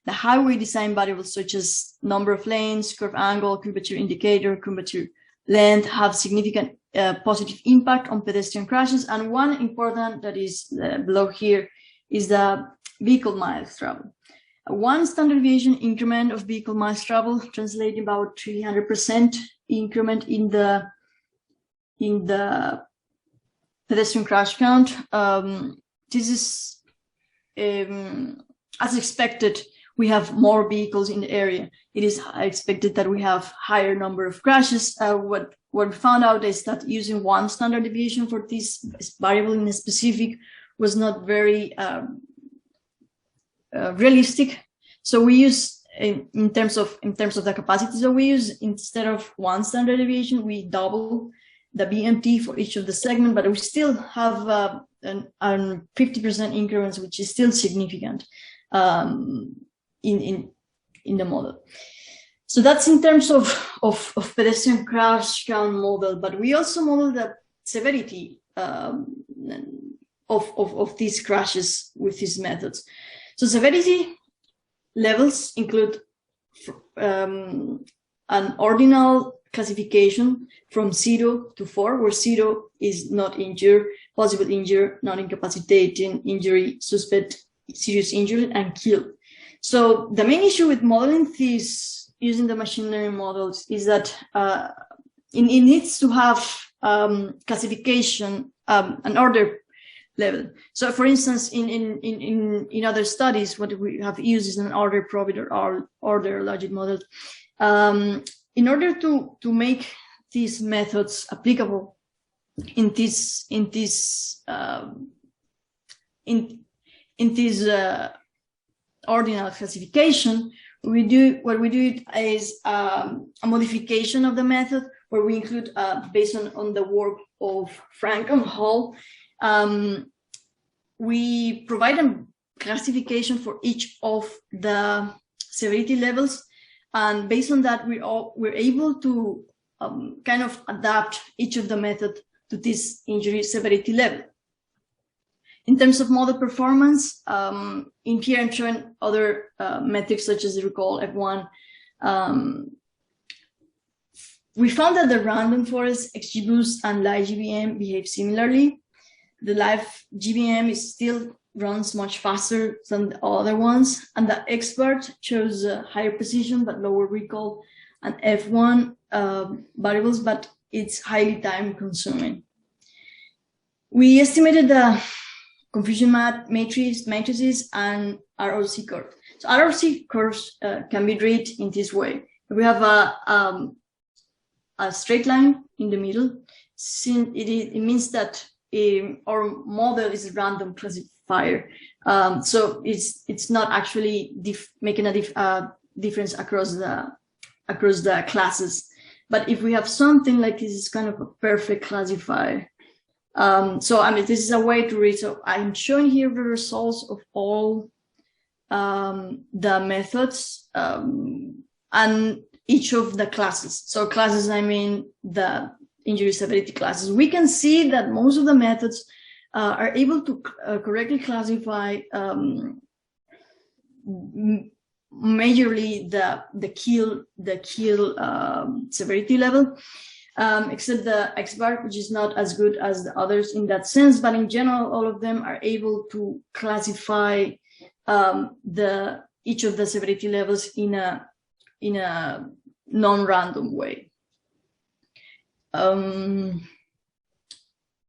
highway design variables such as number of lanes, curve angle, curvature indicator, curvature length have significant positive impact on pedestrian crashes. And one important that is below here is the vehicle miles traveled. One standard deviation increment of vehicle miles traveled translates about 300% increment in the pedestrian crash count. This is as expected. We have more vehicles in the area. It is expected that we have higher number of crashes. What we found out is that using one standard deviation for this variable in specific was not very realistic. So we use in terms of the capacity. So we use, instead of one standard deviation, we double the BMT for each of the segment, but we still have an 50% increments, which is still significant in the model. So that's in terms of pedestrian crash count model, but we also model the severity of these crashes with these methods. So severity levels include an ordinal classification from 0 to 4, where 0 is not injured, possible injured, not incapacitating, injury, suspect, serious injury, and killed. So the main issue with modeling this using the machine learning models is that it needs to have classification, an order level. So for instance, in other studies, what we have used is an order probability or order logic model. In order to make these methods applicable in this ordinal classification, what we do is a modification of the method, where we include, based on the work of Frank and Hall, we provide a classification for each of the severity levels, and based on that, we're able to kind of adapt each of the method to this injury severity level. In terms of model performance, in here I'm showing other metrics such as the recall F1. We found that the random forest XGBoost and live GBM behave similarly. The live GBM still runs much faster than the other ones, and the expert shows higher precision but lower recall and F1 variables, but it's highly time consuming. We estimated the confusion matrices and ROC curve. So ROC curves can be read in this way. We have a straight line in the middle. Since it means that our model is a random classifier. So it's not actually making a difference across the classes. But if we have something like this, it's kind of a perfect classifier. So I mean, this is a way to read. So I'm showing here the results of all the methods and each of the classes. So classes, I mean the injury severity classes. We can see that most of the methods are able to correctly classify majorly the kill severity level, except the X-bar, which is not as good as the others in that sense. But in general, all of them are able to classify each of the severity levels in a non-random way.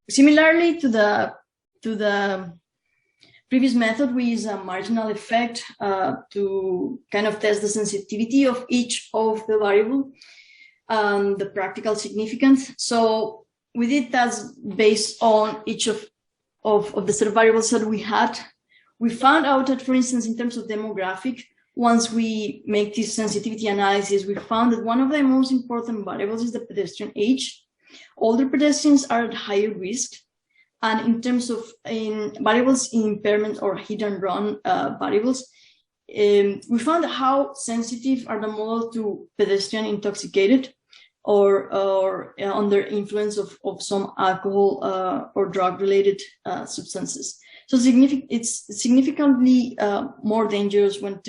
Similarly to the previous method, we use a marginal effect to kind of test the sensitivity of each of the variable, the practical significance. So we did that based on each of the set of variables that we had. We found out that, for instance, in terms of demographic, once we make this sensitivity analysis, we found that one of the most important variables is the pedestrian age. Older pedestrians are at higher risk. And in terms of variables in impairment or hit and run variables, we found how sensitive are the model to pedestrian intoxicated or under influence of some alcohol or drug-related substances. So it's significantly more dangerous when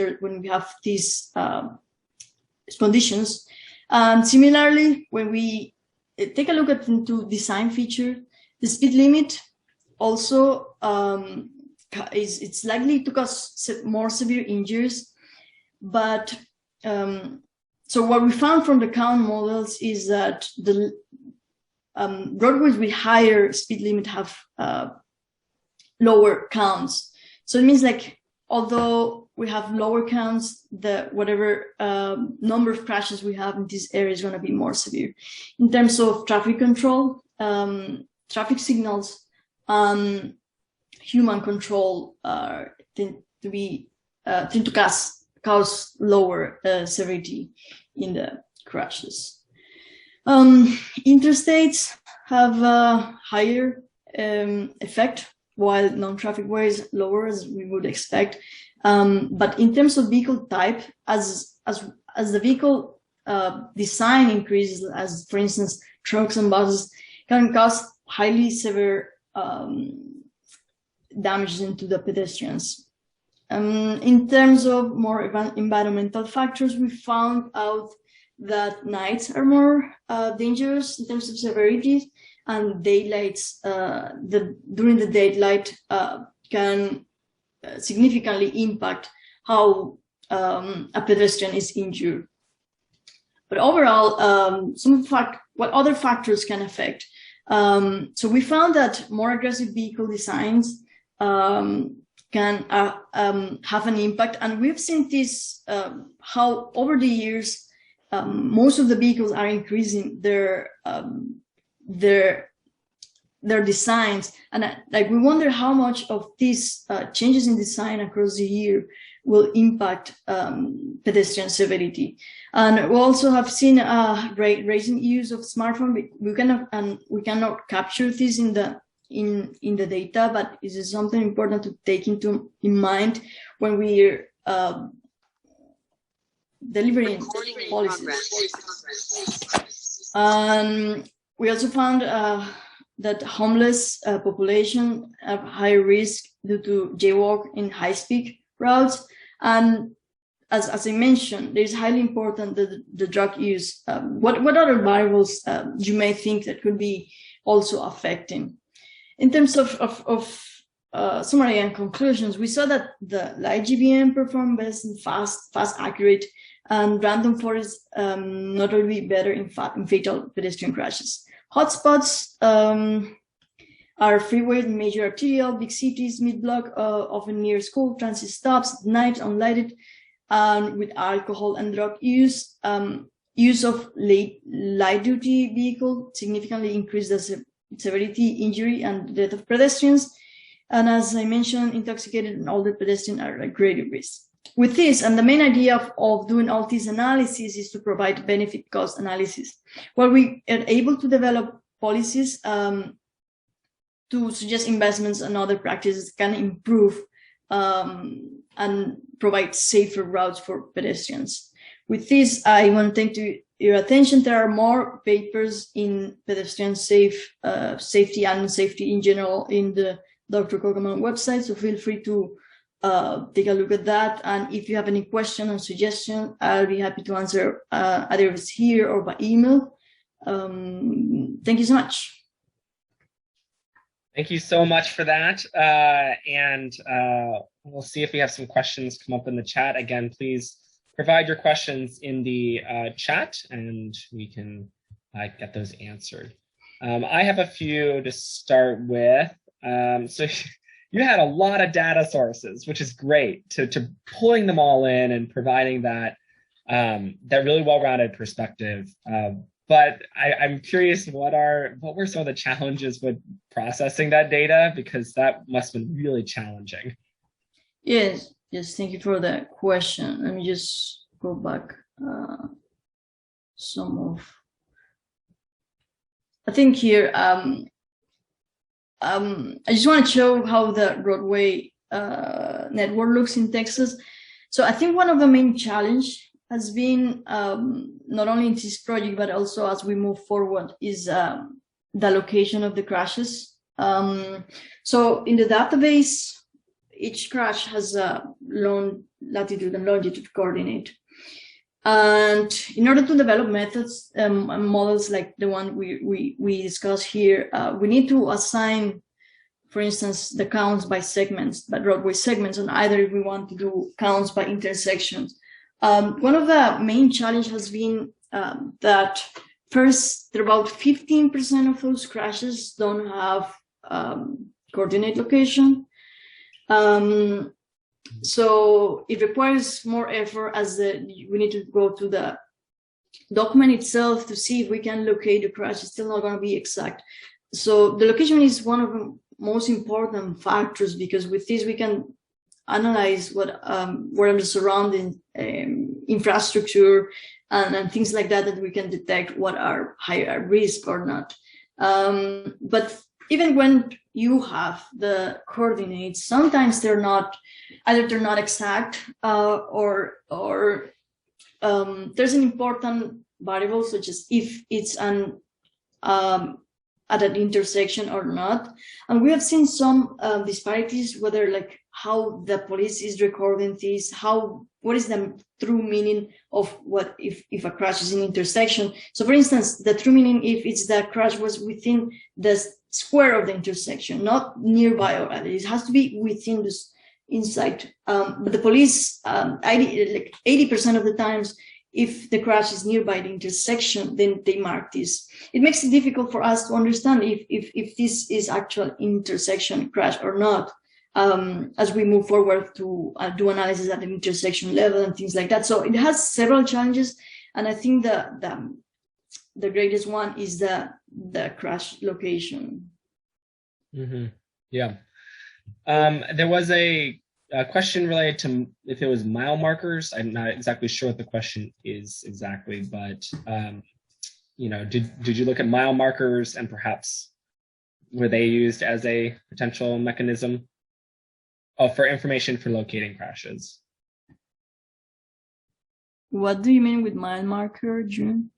we have these conditions. And similarly, when we take a look at into design feature, the speed limit also it's likely to cause more severe injuries. But so what we found from the count models is that the roadways with higher speed limit have lower counts. So it means like, although we have lower counts, whatever number of crashes we have in this area is going to be more severe. In terms of traffic control, traffic signals, human control tend to cause lower severity in the crashes. Interstates have a higher effect, while non-traffic ways lower, as we would expect. But in terms of vehicle type, as the vehicle design increases, as for instance trucks and buses, can cause highly severe damages into the pedestrians. In terms of more environmental factors, we found out that nights are more dangerous in terms of severity, and daylights during the daylight can significantly impact how a pedestrian is injured. But overall, what other factors can affect? So we found that more aggressive vehicle designs can have an impact, and we've seen this how over the years most of the vehicles are increasing their designs, and like we wonder how much of these changes in design across the year will impact pedestrian severity. And we also have seen raising use of smartphone. We cannot capture this in the data, but this is something important to take in mind when we're delivering policies. We also found that homeless population have higher risk due to jaywalk in high-speed routes. And as I mentioned, it is highly important that the drug use. What other variables you may think that could be also affecting? In terms of summary and conclusions, we saw that the light GBM performed best in fast, accurate, and random forests notably better in fatal pedestrian crashes. Hotspots are freeways, major arterial, big cities, mid-block, often near school, transit stops, at night, unlighted, with alcohol and drug use. Use of light-duty vehicle significantly increased the severity, injury, and death of pedestrians. And as I mentioned, intoxicated and older pedestrians are at greater risk. With this, and the main idea of doing all this analysis is to provide benefit-cost analysis, where we are able to develop policies to suggest investments and other practices can improve and provide safer routes for pedestrians. With this, I want to thank your attention. There are more papers in pedestrian safety and safety in general in the Dr. Kockelman website, so feel free to take a look at that. And if you have any question or suggestion, I'll be happy to answer either it's here or by email. Thank you so much. Thank you so much for that. And we'll see if we have some questions come up in the chat. Again, please provide your questions in the chat and we can get those answered. I have a few to start with. So you had a lot of data sources, which is great, to pulling them all in and providing that that really well-rounded perspective. But I'm curious, what were some of the challenges with processing that data? Because that must have been really challenging. Yes, thank you for that question. Let me just go back I think here, I just want to show how the roadway network looks in Texas. So I think one of the main challenge has been not only in this project, but also as we move forward is the location of the crashes. So in the database, each crash has a latitude and longitude coordinate. And in order to develop methods and models like the one we discussed here, we need to assign, for instance, the counts by segments, by roadway segments, and either if we want to do counts by intersections. One of the main challenges has been that first, there are about 15% of those crashes don't have coordinate location. So it requires more effort as we need to go to the document itself to see if we can locate the crash. It's still not going to be exact. So the location is one of the most important factors, because with this we can analyze what are the surrounding infrastructure and things like that, that we can detect what are higher risk or not. But even when you have the coordinates, sometimes they're not, either they're not exact or there's an important variable, such as if it's at an intersection or not. And we have seen some disparities, whether like how the police is recording this, what is the true meaning of what if a crash is an intersection. So for instance, the true meaning if it's the crash was within the square of the intersection, not nearby, or it has to be within this inside. But the police, 80% of the times, if the crash is nearby the intersection, then they mark this. It makes it difficult for us to understand if this is actual intersection crash or not, as we move forward to do analysis at the intersection level and things like that. So it has several challenges, and I think the greatest one is the crash location. Mm-hmm. Yeah. There was a question related to if it was mile markers. I'm not exactly sure what the question is exactly, but you know, did you look at mile markers, and perhaps were they used as a potential mechanism for information for locating crashes? What do you mean with mile marker, June?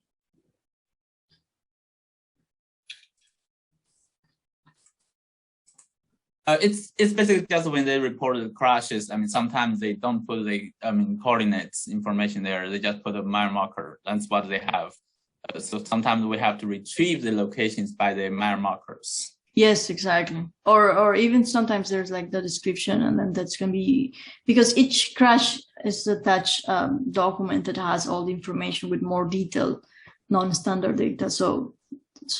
It's basically just when they report the crashes. I mean, sometimes they don't put the coordinates information there. They just put a mile marker. That's what they have. So sometimes we have to retrieve the locations by the mile markers. Yes, exactly. Or even sometimes there's like the description, and then that's going to be, because each crash is attached document that has all the information with more detailed non-standard data. So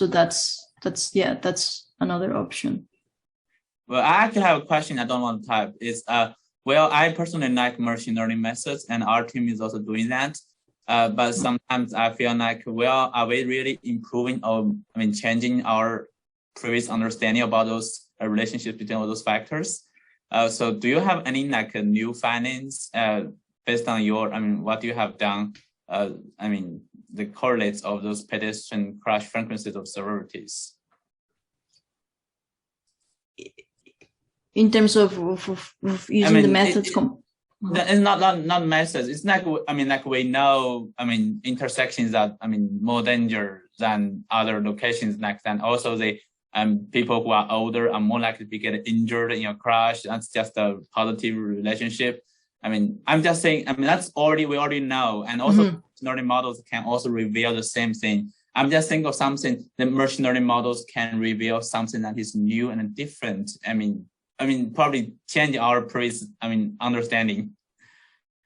that's another option. Well, I actually have a question I don't want to type. Is well, I personally like machine learning methods, and our team is also doing that. But sometimes I feel like, well, are we really improving or changing our previous understanding about those relationships between all those factors? So do you have any new findings based on your, what you have done? The correlates of those pedestrian crash frequencies of severities. In terms of using the methods. It's not methods. It's like we know intersections that more danger than other locations like that. Also the people who are older are more likely to get injured in a crash. That's just a positive relationship. I'm just saying, that's we already know. And also learning models can also reveal the same thing. I'm just thinking of something, the machine learning models can reveal something that is new and different. Probably change our previous, understanding.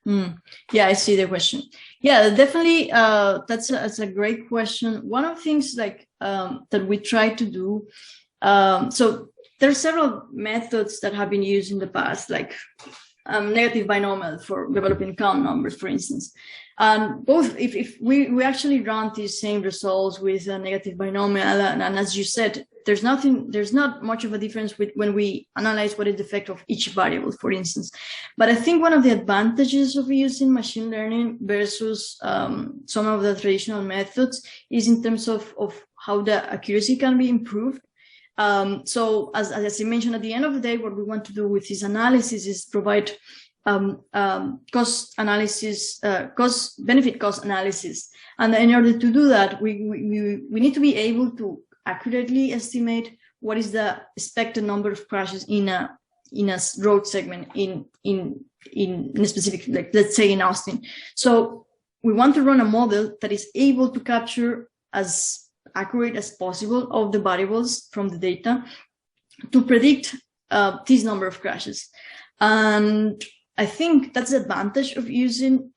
Yeah, I see the question. Yeah, definitely. That's a great question. One of the things that we try to do. So there are several methods that have been used in the past, like negative binomial for developing count numbers, for instance. Both, if we actually run these same results with a negative binomial, and as you said, there's not much of a difference when we analyze what is the effect of each variable, for instance. But I think one of the advantages of using machine learning versus some of the traditional methods is in terms of how the accuracy can be improved. So as I mentioned, at the end of the day, what we want to do with this analysis is provide cost analysis, benefit cost analysis. And in order to do that, we need to be able to accurately estimate what is the expected number of crashes in a road segment in a specific, like let's say in Austin. So we want to run a model that is able to capture as accurate as possible of the variables from the data to predict this number of crashes. And I think that's the advantage of using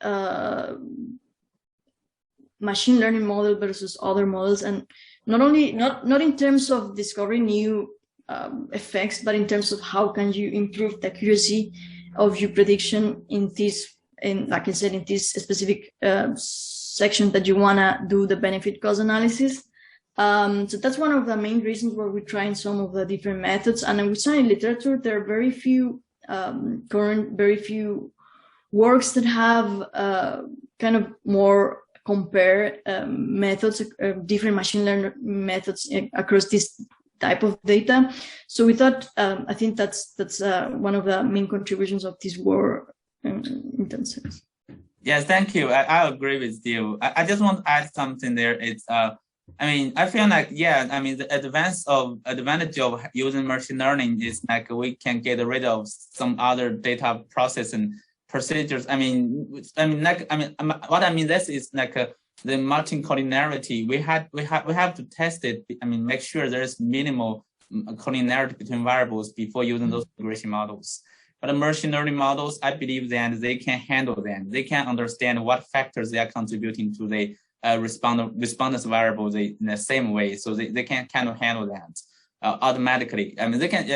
machine learning model versus other models, and not in terms of discovering new effects, but in terms of how can you improve the accuracy of your prediction in this, like I said, in this specific section that you wanna do the benefit cost analysis. So that's one of the main reasons why we're trying some of the different methods. And we saw in literature there are very few works that have kind of more compare methods, different machine learning methods across this type of data. So we thought, I think that's one of the main contributions of this work in terms of. Yes, thank you. I agree with you. I just want to add something there. It's I feel like, the advantage of using machine learning is like we can get rid of some other data processing procedures. What I mean this is like the multi-collinearity. We have to test it. Make sure there is minimal collinearity between variables before using those regression models. But the machine learning models, I believe that they can handle them. They can understand what factors they are contributing to the respondents variables in the same way, so they can kind of handle that automatically. They can.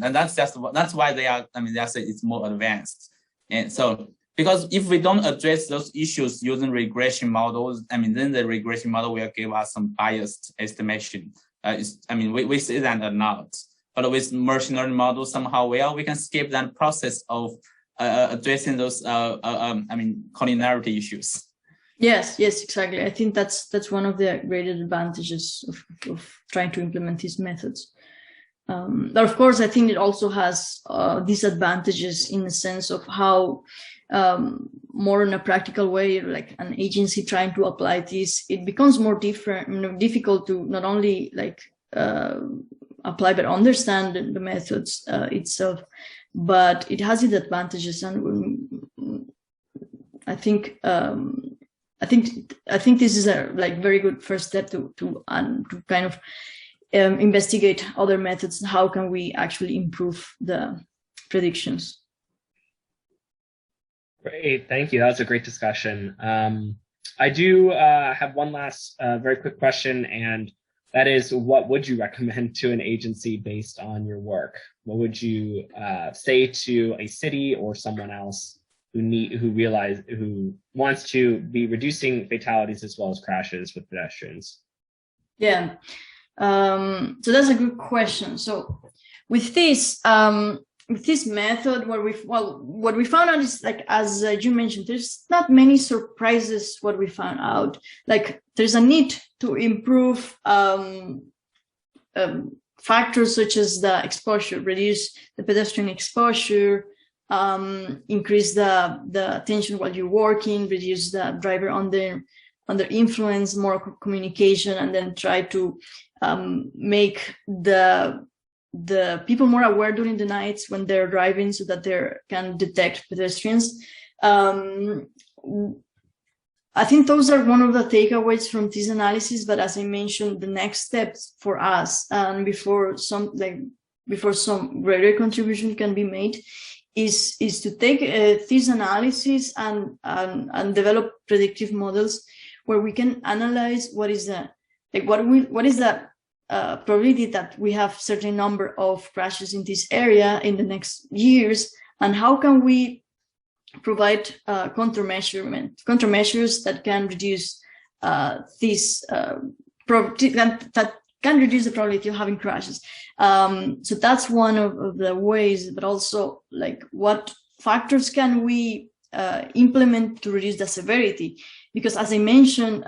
And that's why they are. They say it's more advanced. And so, because if we don't address those issues using regression models, then the regression model will give us some biased estimation. We see that or not. But with machine learning models, somehow, we can skip that process of addressing those collinearity issues. Yes, exactly. I think that's one of the great advantages of trying to implement these methods. But of course, I think it also has disadvantages in the sense of how more in a practical way, like an agency trying to apply this, it becomes more difficult to not only apply but understand the methods itself. But it has its advantages, and I think this is a very good first step to kind of investigate other methods. How can we actually improve the predictions? Great, thank you. That was a great discussion. I do have one last very quick question, and that is, what would you recommend to an agency based on your work? What would you say to a city or someone else who wants to be reducing fatalities as well as crashes with pedestrians? Yeah, so that's a good question. So with this method, what we found out is, like, as you mentioned, there's not many surprises. What we found out, like, there's a need to improve factors such as the exposure, reduce the pedestrian exposure, increase the attention while you're working, reduce the driver under influence, more communication, and then try to make the people more aware during the nights when they're driving, so that they can detect pedestrians. I think those are one of the takeaways from this analysis. But as I mentioned, the next steps for us, and before some greater contribution can be made, is to take this analysis and develop predictive models where we can analyze what is the probability that we have certain number of crashes in this area in the next years, and how can we provide countermeasures that can reduce that can reduce the probability of having crashes. So that's one of the ways, but also, like, what factors can we implement to reduce the severity? Because as I mentioned,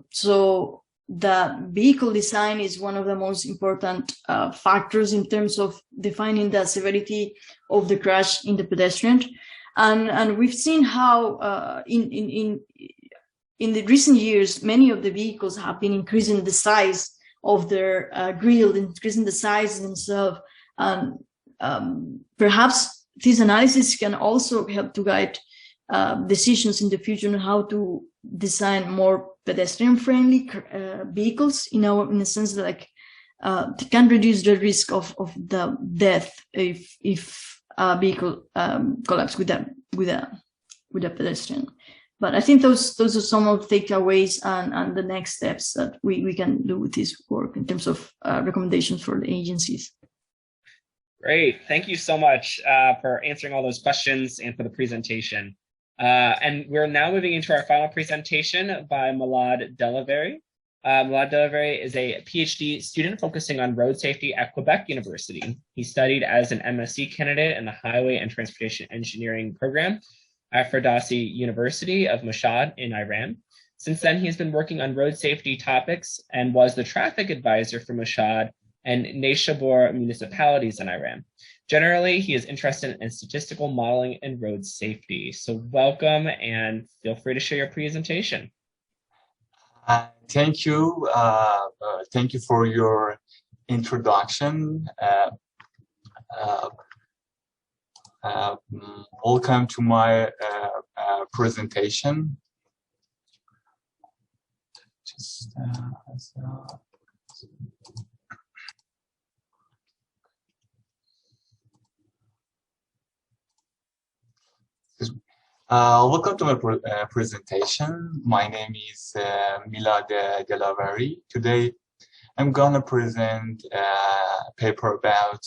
so the vehicle design is one of the most important factors in terms of defining the severity of the crash in the pedestrian. And we've seen how in the recent years, many of the vehicles have been increasing the size of their grille, increasing the size themselves. Perhaps this analysis can also help to guide decisions in the future on how to design more pedestrian-friendly vehicles, in a sense that, like, it can reduce the risk of the death if a vehicle collapses with a pedestrian. But I think those are some of the takeaways and the next steps that we can do with this work in terms of recommendations for the agencies. Great, thank you so much for answering all those questions and for the presentation. And we're now moving into our final presentation by Milad Delavary. Milad Delavary is a PhD student focusing on road safety at Quebec University. He studied as an MSc candidate in the Highway and Transportation Engineering program at Firdausi University of Mashhad in Iran. Since then, he has been working on road safety topics and was the traffic advisor for Mashhad and Neyshabur municipalities in Iran. Generally, he is interested in statistical modeling and road safety. So welcome, and feel free to share your presentation. Thank you. Thank you for your introduction. Welcome to my presentation. Welcome to my presentation. My name is Milad Delavary. Today, I'm gonna present a paper about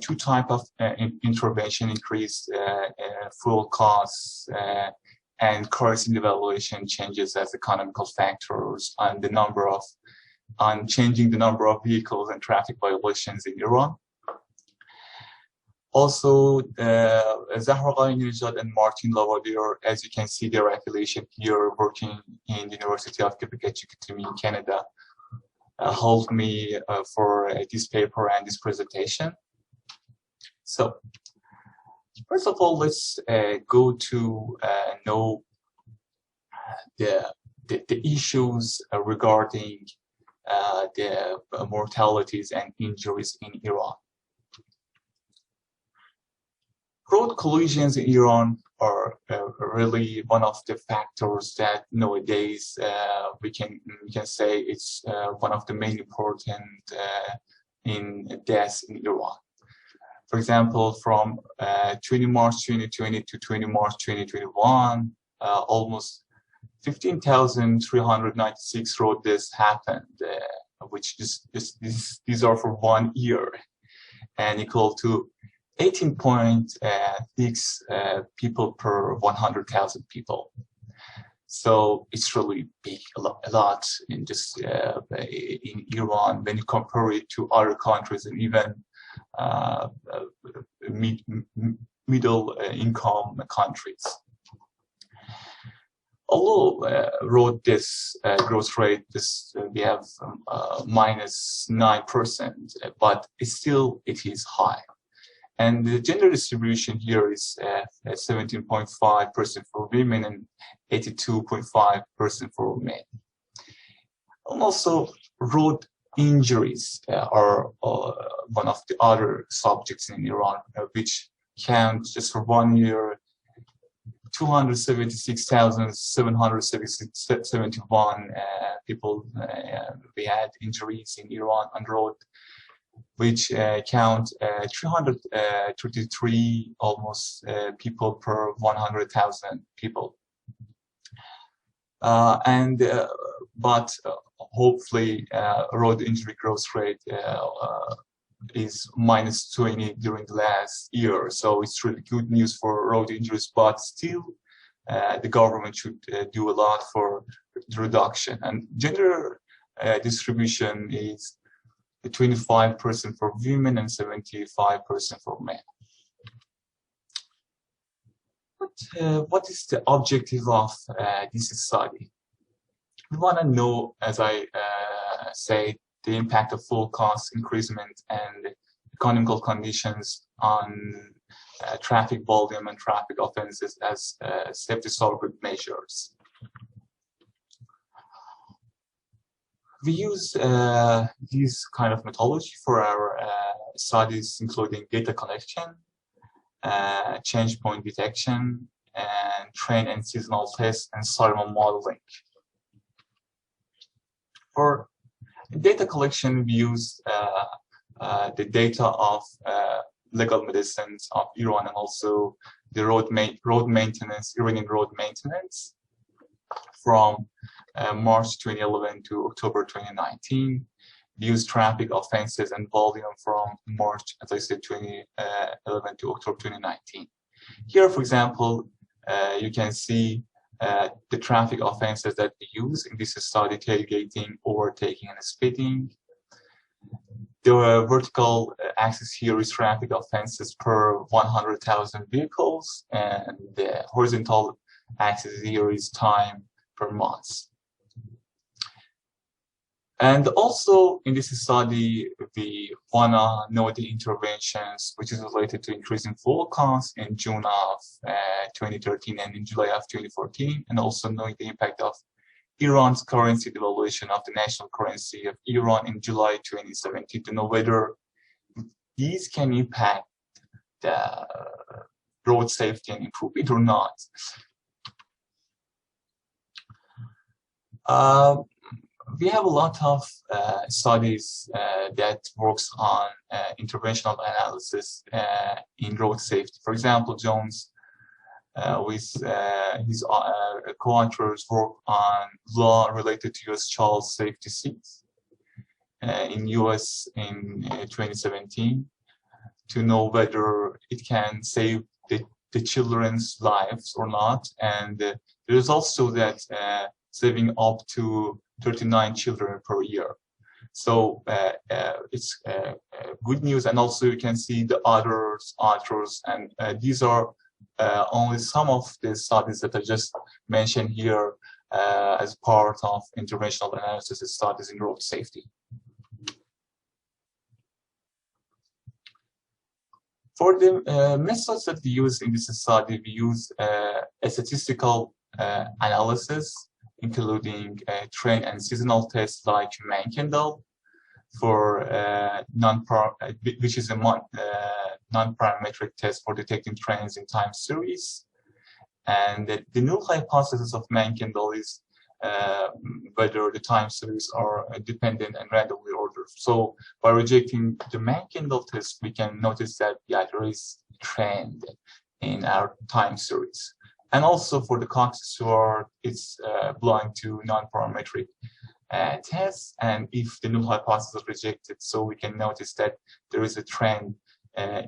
two types of intervention: increased fuel costs and correcting devaluation changes as economical factors on changing the number of vehicles and traffic violations in Iran. Also, Zahra Ghayeninezhad and Martin Lavallière, as you can see their affiliation here, working in the University of Quebec in Canada, helped me for this paper and this presentation. So, first of all, let's go to know the issues regarding the mortalities and injuries in Iran. Road collisions in Iran are really one of the factors that nowadays we can say it's one of the main important in deaths in Iran. For example, from 20 March 2020 to 20 March 2021, almost 15,396 road deaths happened, which these are for 1 year, and equal to 18.6 people per 100,000 people. So it's really big, a lot in just in Iran when you compare it to other countries and even middle income countries. Although road death growth rate we have -9%, but it is high. And the gender distribution here is 17.5% for women and 82.5% for men. And also, road injuries are one of the other subjects in Iran, which count just for 1 year 276,771 people. We had injuries in Iran on road, which count 333 almost people per 100,000 people. But hopefully road injury growth rate is -20 during the last year. So it's really good news for road injuries, but still the government should do a lot for the reduction. And gender distribution is 25% for women and 75% for men. What is the objective of this study? We want to know, as I said, the impact of fuel cost increasement and economical conditions on traffic volume and traffic offenses as safety surrogate measures. We use this kind of methodology for our studies, including data collection, change point detection, and train and seasonal tests and thermal modeling. For data collection, we use the data of legal medicines of Iran and also the Iranian road maintenance from March 2011 to October 2019. We use traffic offenses and volume from March, as I said, 2011 to October 2019. Here, for example, you can see the traffic offenses that we use in this study: tailgating, overtaking, and speeding. The vertical axis here is traffic offenses per 100,000 vehicles, and the horizontal axis here is time per month. And also in this study, we wanna know the interventions which is related to increasing fuel costs in June of 2013 and in July of 2014, and also knowing the impact of Iran's currency devaluation of the national currency of Iran in July 2017 to know whether these can impact the road safety and improve it or not. We have a lot of studies that works on interventional analysis in road safety. For example, Jones with his co-authors work on law related to U.S. child safety seats in U.S. in 2017 to know whether it can save the children's lives or not. And there is also that saving up to 39 children per year. So it's good news. And also you can see the authors, and these are only some of the studies that I just mentioned here as part of interventional analysis studies in road safety. For the methods that we use in this study, we use a statistical analysis including trend and seasonal tests like Mankindle for which is a non-parametric test for detecting trends in time series. And the null hypothesis of Mankindle is whether the time series are dependent and randomly ordered. So by rejecting the Mankindle test, we can notice that there is a trend in our time series. And also for the Cox-Stewart, it's belonging to non-parametric tests. And if the null hypothesis is rejected, so we can notice that there is a trend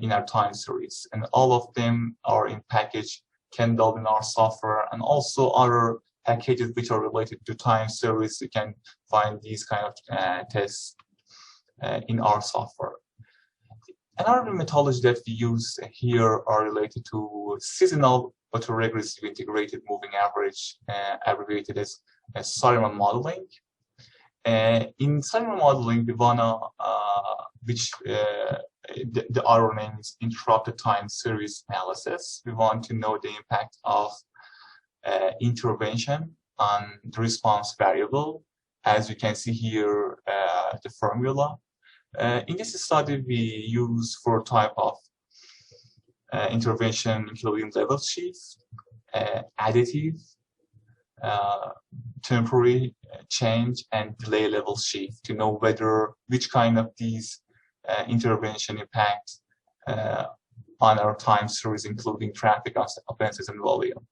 in our time series. And all of them are in package Kendall in our software, and also other packages which are related to time series. You can find these kind of tests in our software. Another methodology that we use here are related to seasonal autoregressive integrated moving average, abbreviated as Simon modeling. In Simon modeling, we wanna, the other name is interrupted time series analysis. We want to know the impact of intervention on the response variable. As you can see here, the formula. In this study, we use 4 types of intervention, including level shift, additive, temporary change, and delay level shift to know which kind of these intervention impact on our time series, including traffic offenses and volume.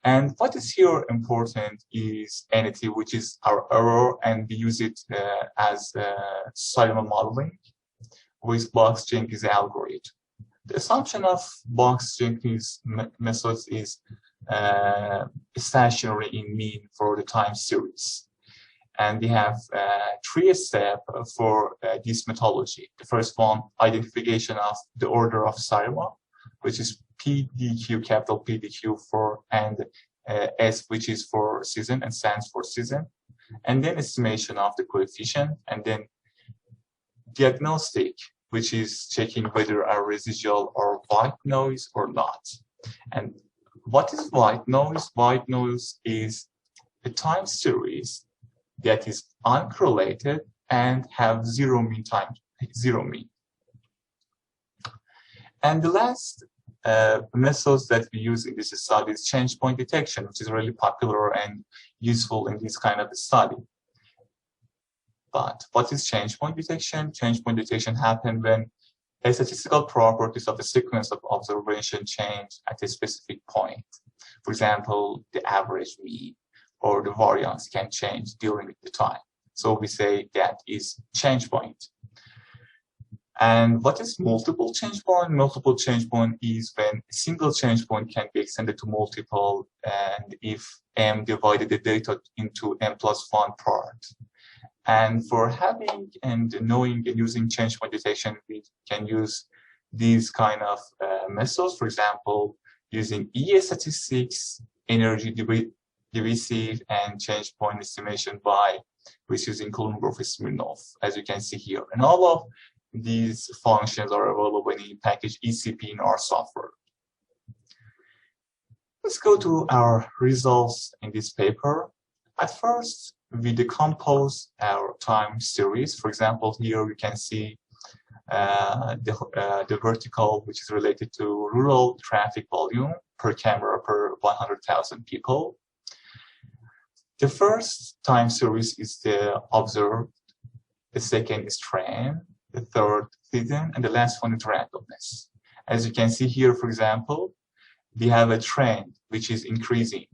And what is here important is NT, which is our error, and we use it as Simon modeling with Box-Jenkins algorithm. The assumption of Box-Jenkins methods is stationary in mean for the time series. And we have 3 steps for this methodology. The first one, identification of the order of Simon, which is PDQ, capital PDQ for, and S, which is for season and stands for season. And then estimation of the coefficient, and then diagnostic, which is checking whether our residual or white noise or not. And what is white noise? White noise is a time series that is uncorrelated and have zero mean. And the last methods that we use in this study is change point detection, which is really popular and useful in this kind of study. But what is change point detection? Change point detection happens when a statistical properties of a sequence of observation change at a specific point. For example, the average mean or the variance can change during the time. So we say that is change point. And what is multiple change point? Multiple change point is when a single change point can be extended to multiple, and if M divided the data into M plus 1 part. And for having and knowing and using change point detection, we can use these kind of methods. For example, using ES statistics, energy divisive, and change point estimation by using Kolmogorov-Smirnov, as you can see here. And all of these functions are available in package ECP in our software. Let's go to our results in this paper. At first, we decompose our time series. For example, here we can see the vertical, which is related to rural traffic volume per camera per 100,000 people. The first time series is the observed, the second is trend, the third season, and the last one is randomness. As you can see here, for example, we have a trend which is increasing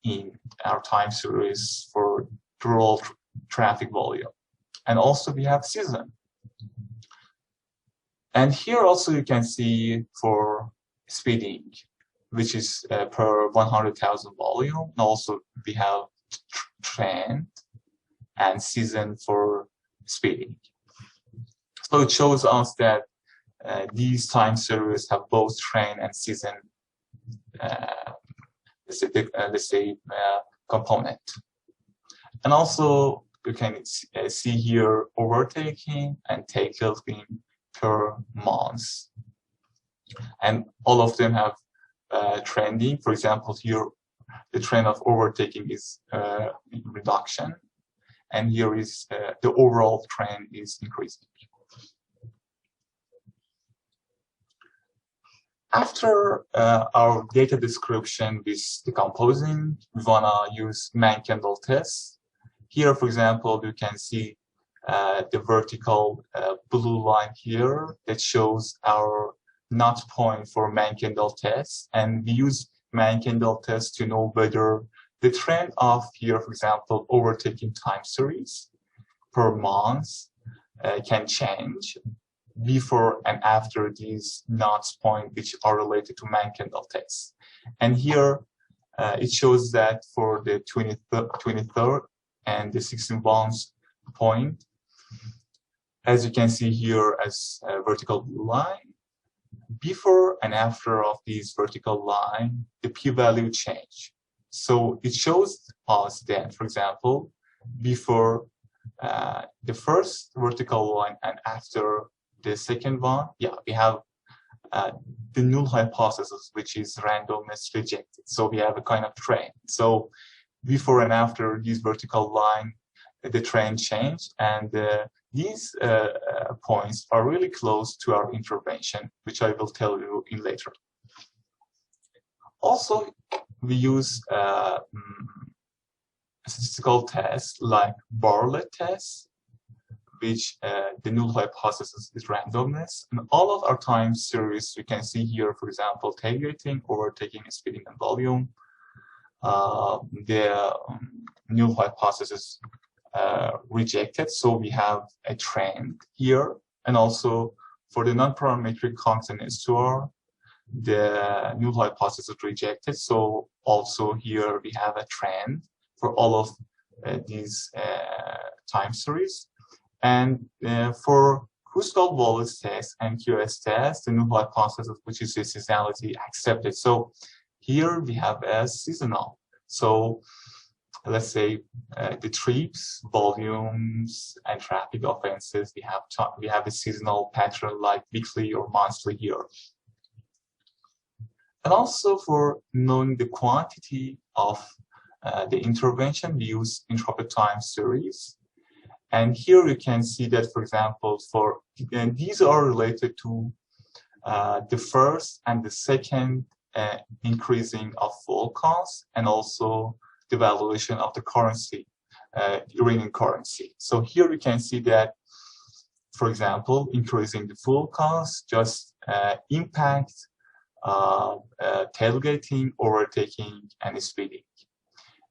in our time series for rural traffic volume. And also we have season. And here also you can see for speeding, which is per 100,000 volume. And also we have trend and season for speeding. So it shows us that these time series have both trend and season, component. And also you can see here overtaking and takeoffing per month. And all of them have trending. For example, here the trend of overtaking is in reduction, and here is the overall trend is increasing. After our data description with decomposing, we want to use man-candle tests. Here, for example, you can see the vertical blue line here that shows our nut point for man-candle tests. And we use man-candle tests to know whether the trend of here, for example, overtaking time series per month can change before and after these nuts point which are related to man-candle tests. And here it shows that for the 23rd and the 16th point, as you can see here as a vertical blue line, before and after of these vertical line, the p-value change. So it shows us that, for example, before the first vertical line and after the second one, yeah, we have the null hypothesis, which is randomness rejected. So we have a kind of trend. So before and after these vertical line, the trend changed, and these points are really close to our intervention, which I will tell you in later. Also, we use statistical tests like Bartlett tests, which the null hypothesis is randomness. And all of our time series, you can see here, for example, tailgating, overtaking, speeding, and volume. The null hypothesis rejected, so we have a trend here. And also for the non-parametric constant S2R, the null hypothesis rejected, so also here we have a trend for all of these time series. And for Kruskal-Wallis test and QS test, the null hypothesis, which is the seasonality, accepted. So here we have a seasonal. So let's say the trips, volumes, and traffic offenses, we have a seasonal pattern like weekly or monthly here. And also for knowing the quantity of the intervention, we use interrupted time series. And here you can see that, for example, and these are related to the first and the second increasing of full cost, and also the valuation of the currency, Iranian currency. So here you can see that, for example, increasing the full cost just impacts tailgating, overtaking, and speeding.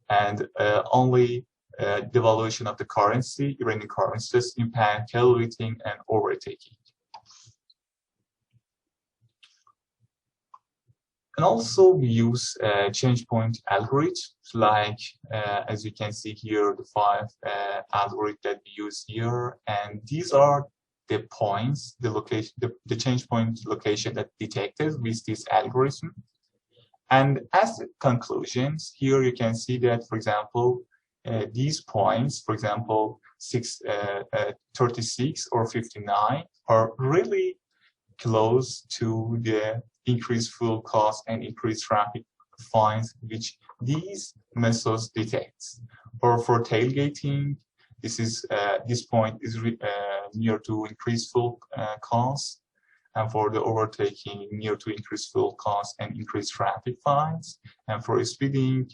And only devaluation of the currency, Iranian currencies, impact tailgating and overtaking. And also we use change point algorithms, like as you can see here, the 5 algorithms that we use here. And these are the points, the location, the change point location that detected with this algorithm. And as the conclusions, here you can see that, for example, these points, for example, 36 or 59, are really close to the increased fuel cost and increased traffic fines, which these methods detects. Or for tailgating, this point is near to increased fuel cost, and for the overtaking, near to increased fuel cost and increased traffic fines, and for speeding,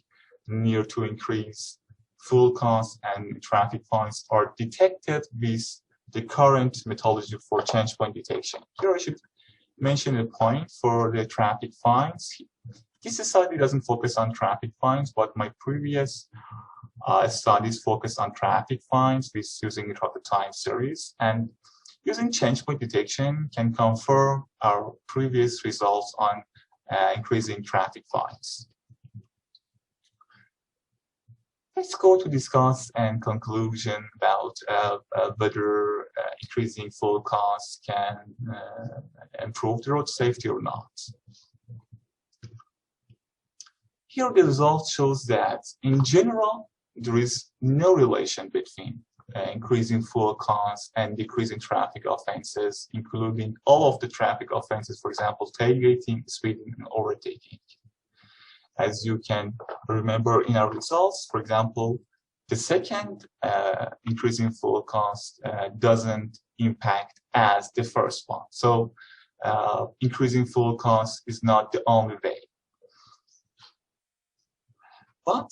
near to increased fuel cost and traffic fines are detected with the current methodology for change point detection. Here I should mention a point for the traffic fines. This study doesn't focus on traffic fines, but my previous studies focus on traffic fines with using interrupted time series. And using change point detection can confirm our previous results on increasing traffic fines. Let's go to discuss and conclusion about whether increasing fuel costs can improve the road safety or not. Here the result shows that in general, there is no relation between increasing fuel costs and decreasing traffic offenses, including all of the traffic offenses, for example, tailgating, speeding, and overtaking. As you can remember in our results, for example, the second increasing fuel cost doesn't impact as the first one. So increasing fuel cost is not the only way. But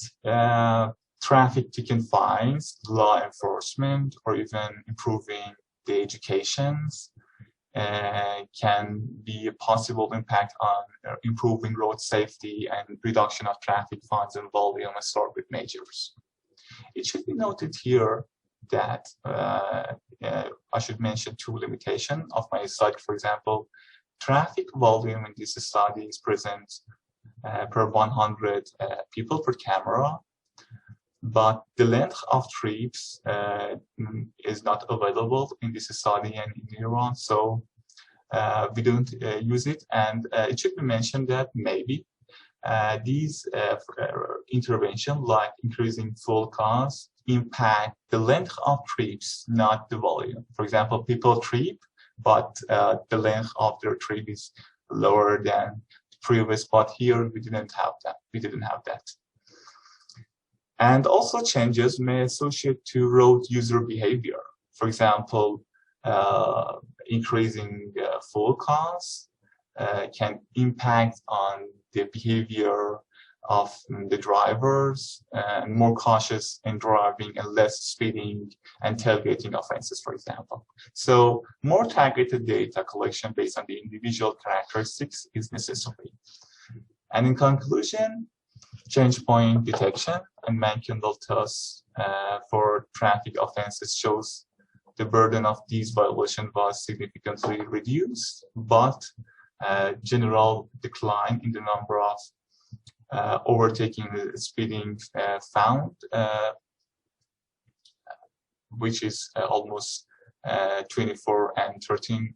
traffic ticket fines, law enforcement, or even improving the educations can be a possible impact on improving road safety and reduction of traffic fines and volume assortment measures. It should be noted here that I should mention two limitations of my study. For example, traffic volume in this study is present per 100 people per camera, but the length of trips is not available in this study and in Iran, so we don't use it. And it should be mentioned that maybe these interventions, like increasing fuel costs, impact the length of trips, not the volume. For example, people trip, but the length of their trip is lower than the previous, but here we didn't have that. And also changes may associate to road user behavior. For example, increasing fuel costs can impact on the behavior of the drivers, and more cautious in driving and less speeding and tailgating offenses, for example. So more targeted data collection based on the individual characteristics is necessary. And in conclusion, change point detection and man-kindled tests for traffic offenses shows the burden of these violations was significantly reduced, but general decline in the number of overtaking speeding found, which is almost 24 and 13%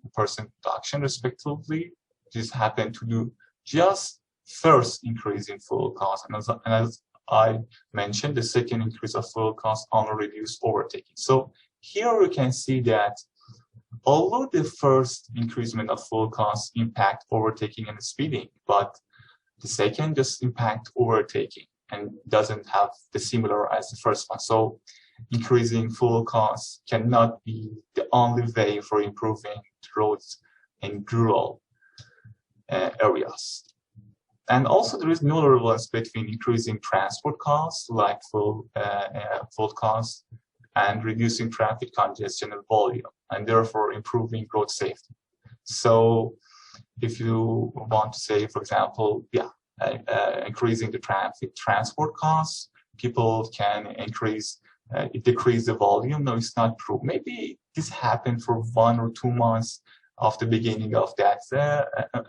reduction respectively. This happened to do just first increase in fuel cost, and as I mentioned, the second increase of fuel cost only reduced overtaking. So here we can see that although the first increasement of fuel costs impact overtaking and speeding, but the second just impact overtaking and doesn't have the similar as the first one. So increasing fuel costs cannot be the only way for improving roads in rural areas. And also there is no relevance between increasing transport costs like fuel costs and reducing traffic congestion and volume, and therefore improving road safety. So if you want to say, for example, increasing the transport costs, people can decrease the volume. No, it's not true. Maybe this happened for 1 or 2 months of the beginning of that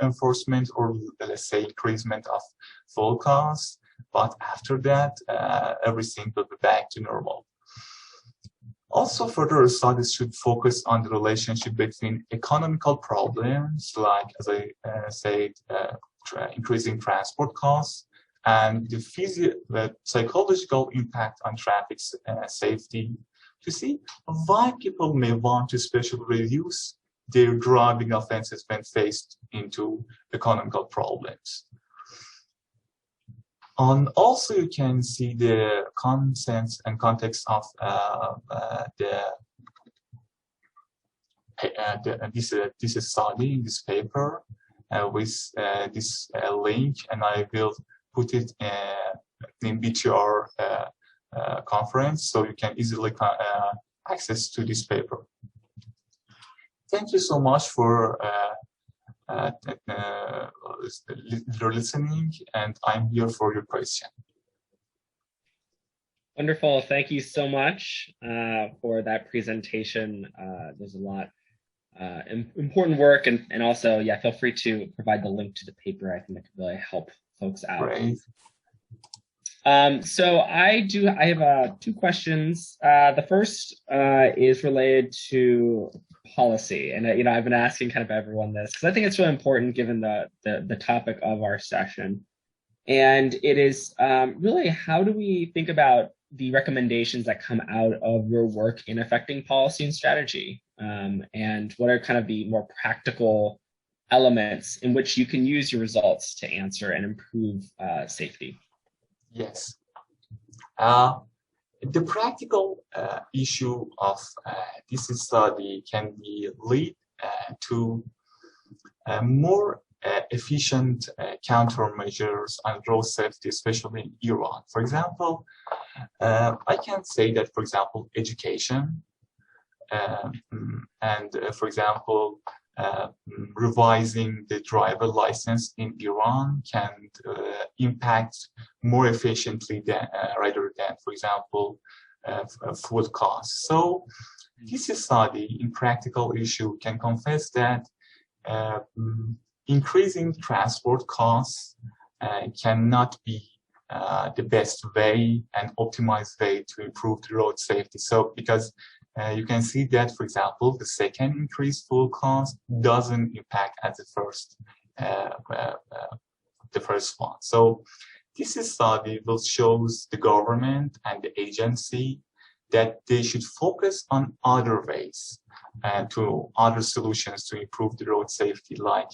enforcement, or let's say increasement of fuel costs, but after that, everything will be back to normal. Also, further studies should focus on the relationship between economical problems, like, as I said, increasing transport costs, and the psychological impact on traffic safety, to see why people may want to especially reduce their driving offenses when faced into economical problems. And also you can see the consensus and context of this study in this paper with this link, and I will put it in BTR conference, so you can easily access to this paper. Thank you so much for listening, and I'm here for your question. Wonderful. Thank you so much for that presentation. There's a lot important work, and also, yeah, feel free to provide the link to the paper. I think that could really help folks out. Great. So I have 2 questions. The first is related to policy, and I've been asking kind of everyone this because I think it's really important given the topic of our session, and it is really, how do we think about the recommendations that come out of your work in affecting policy and strategy, and what are kind of the more practical elements in which you can use your results to answer and improve safety? Yes. The practical issue of this study can be lead to more efficient countermeasures on road safety, especially in Iran. For example, I can say that, for example, education and, for example, revising the driver license in Iran can impact more efficiently than, rather than, for example, food costs. So this study in practical issue can confess that increasing transport costs cannot be the best way and optimized way to improve the road safety. So because you can see that, for example, the second increased fuel cost doesn't impact at the first one. So this study will shows the government and the agency that they should focus on other ways and to other solutions to improve the road safety, like,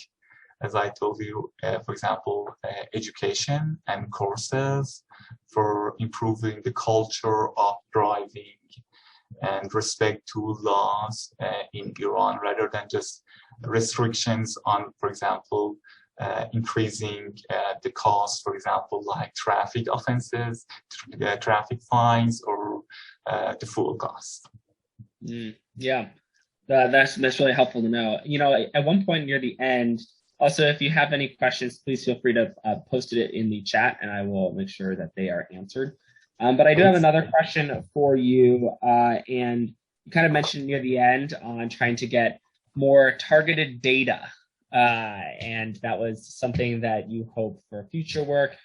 as I told you, for example, education and courses for improving the culture of driving and respect to laws in Iran, rather than just restrictions on, for example, increasing the cost, for example, like traffic offenses, traffic fines, or the fuel cost. Yeah, that's really helpful to know. You know, at one point near the end, also, if you have any questions, please feel free to post it in the chat, and I will make sure that they are answered. But I do have another question for you, and you kind of mentioned near the end on trying to get more targeted data, and that was something that you hope for future work.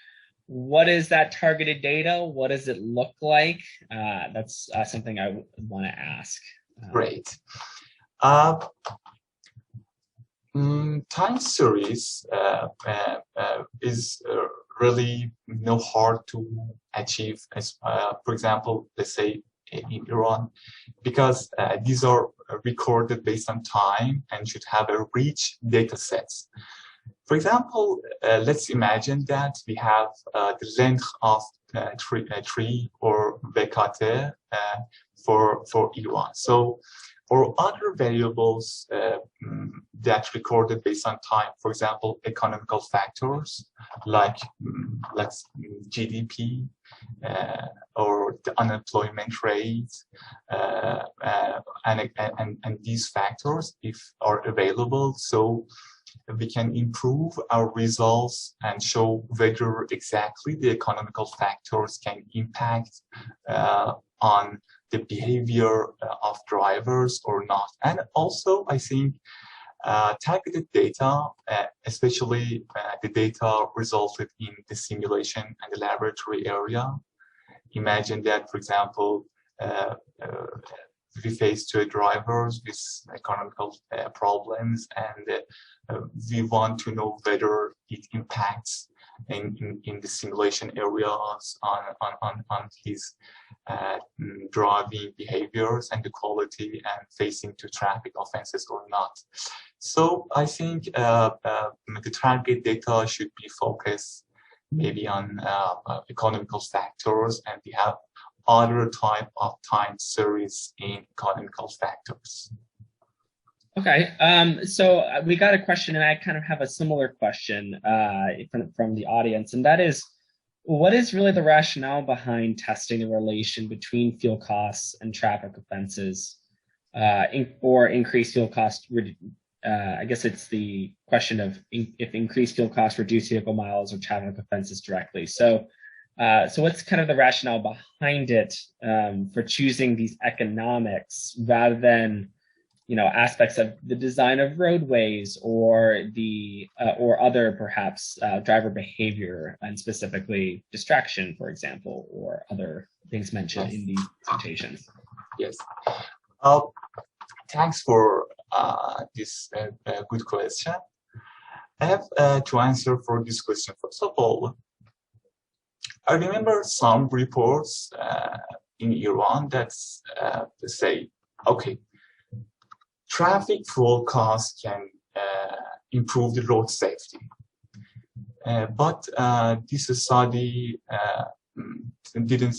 What is that targeted data? What does it look like? That's something I want to ask. Great. Time series is really hard to achieve, as for example, let's say in Iran, because these are recorded based on time and should have a rich data sets. For example, let's imagine that we have the length of tree or Evacuee for Iran. So, or other variables that recorded based on time, for example, economical factors like GDP or the unemployment rate, and these factors, if are available, so we can improve our results and show whether exactly the economical factors can impact on the behavior of drivers or not. And also, I think targeted data, especially the data resulted in the simulation and the laboratory area. Imagine that, for example, we face two drivers with economical problems, and we want to know whether it impacts in the simulation areas on his driving behaviors and the quality and facing to traffic offenses or not. So I think the target data should be focused maybe on economical factors, and we have other type of time series in economical factors. Okay, so we got a question, and I kind of have a similar question from the audience, and that is, what is really the rationale behind testing the relation between fuel costs and traffic offenses, or increased fuel costs? I guess it's the question of if increased fuel costs reduce vehicle miles or traffic offenses directly. So what's kind of the rationale behind it for choosing these economics rather than, you know, aspects of the design of roadways or the or other perhaps driver behavior, and specifically distraction, for example, or other things mentioned in these presentations? Yes. Thanks for this good question. I have to answer for this question. First of all, I remember some reports in Iran that say, okay, traffic fuel costs can improve the road safety. But this study didn't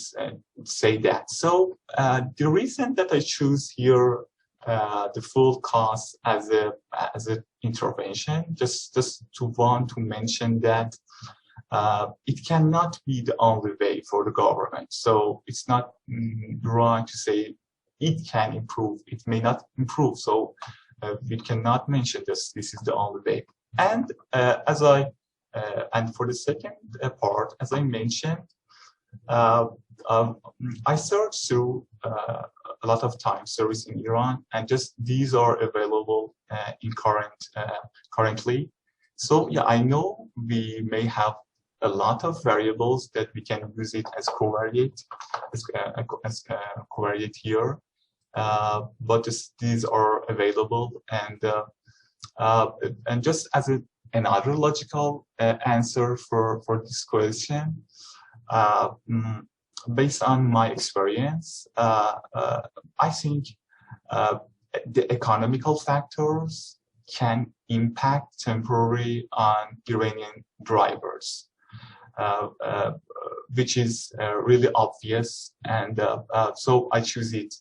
say that. So the reason that I choose here the full cost as an intervention, just to want to mention that it cannot be the only way for the government. So it's not wrong to say it can improve. It may not improve. So we cannot mention this. This is the only way. And and for the second part, as I mentioned, I searched through a lot of time service in Iran, and just these are available in currently. So yeah, I know we may have a lot of variables that we can use it as covariate, covariate here, but these are available, and just as another logical answer for this question. Based on my experience, I think the economical factors can impact temporarily on Iranian drivers, which is really obvious, and so I choose it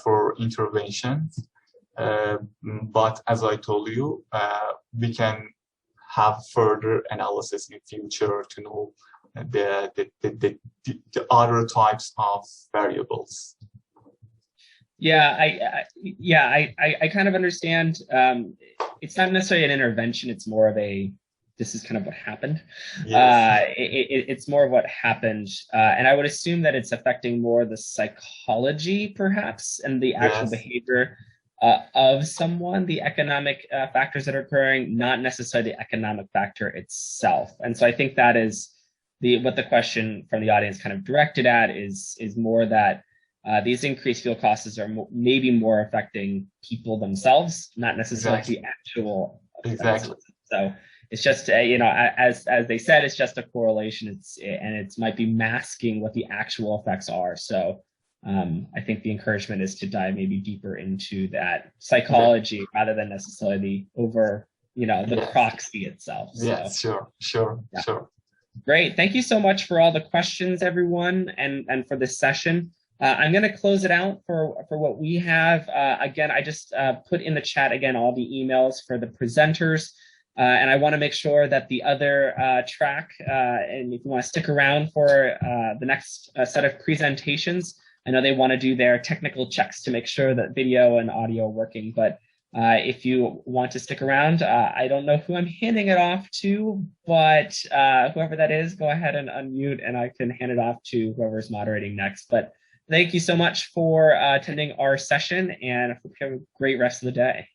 for interventions. But as I told you, we can have further analysis in the future to know the other types of variables. Yeah, I kind of understand. It's not necessarily an intervention. It's more of this is kind of what happened. Yes. It's more of what happened. And I would assume that it's affecting more the psychology, perhaps, and the actual behavior of someone, the economic factors that are occurring, not necessarily the economic factor itself. And so I think that is what the question from the audience kind of directed at is more that these increased fuel costs are maybe more affecting people themselves, not necessarily the actual. Exactly. So it's just as they said, it's just a correlation. It might be masking what the actual effects are. So I think the encouragement is to dive maybe deeper into that psychology rather than necessarily the proxy itself. So, yes, sure. Great. Thank you so much for all the questions, everyone, and for this session. I'm going to close it out for what we have. Again, I just put in the chat again all the emails for the presenters. And I want to make sure that the other track, and if you want to stick around for the next set of presentations, I know they want to do their technical checks to make sure that video and audio are working. But if you want to stick around, I don't know who I'm handing it off to, but whoever that is, go ahead and unmute and I can hand it off to whoever's moderating next. But thank you so much for attending our session, and I hope you have a great rest of the day.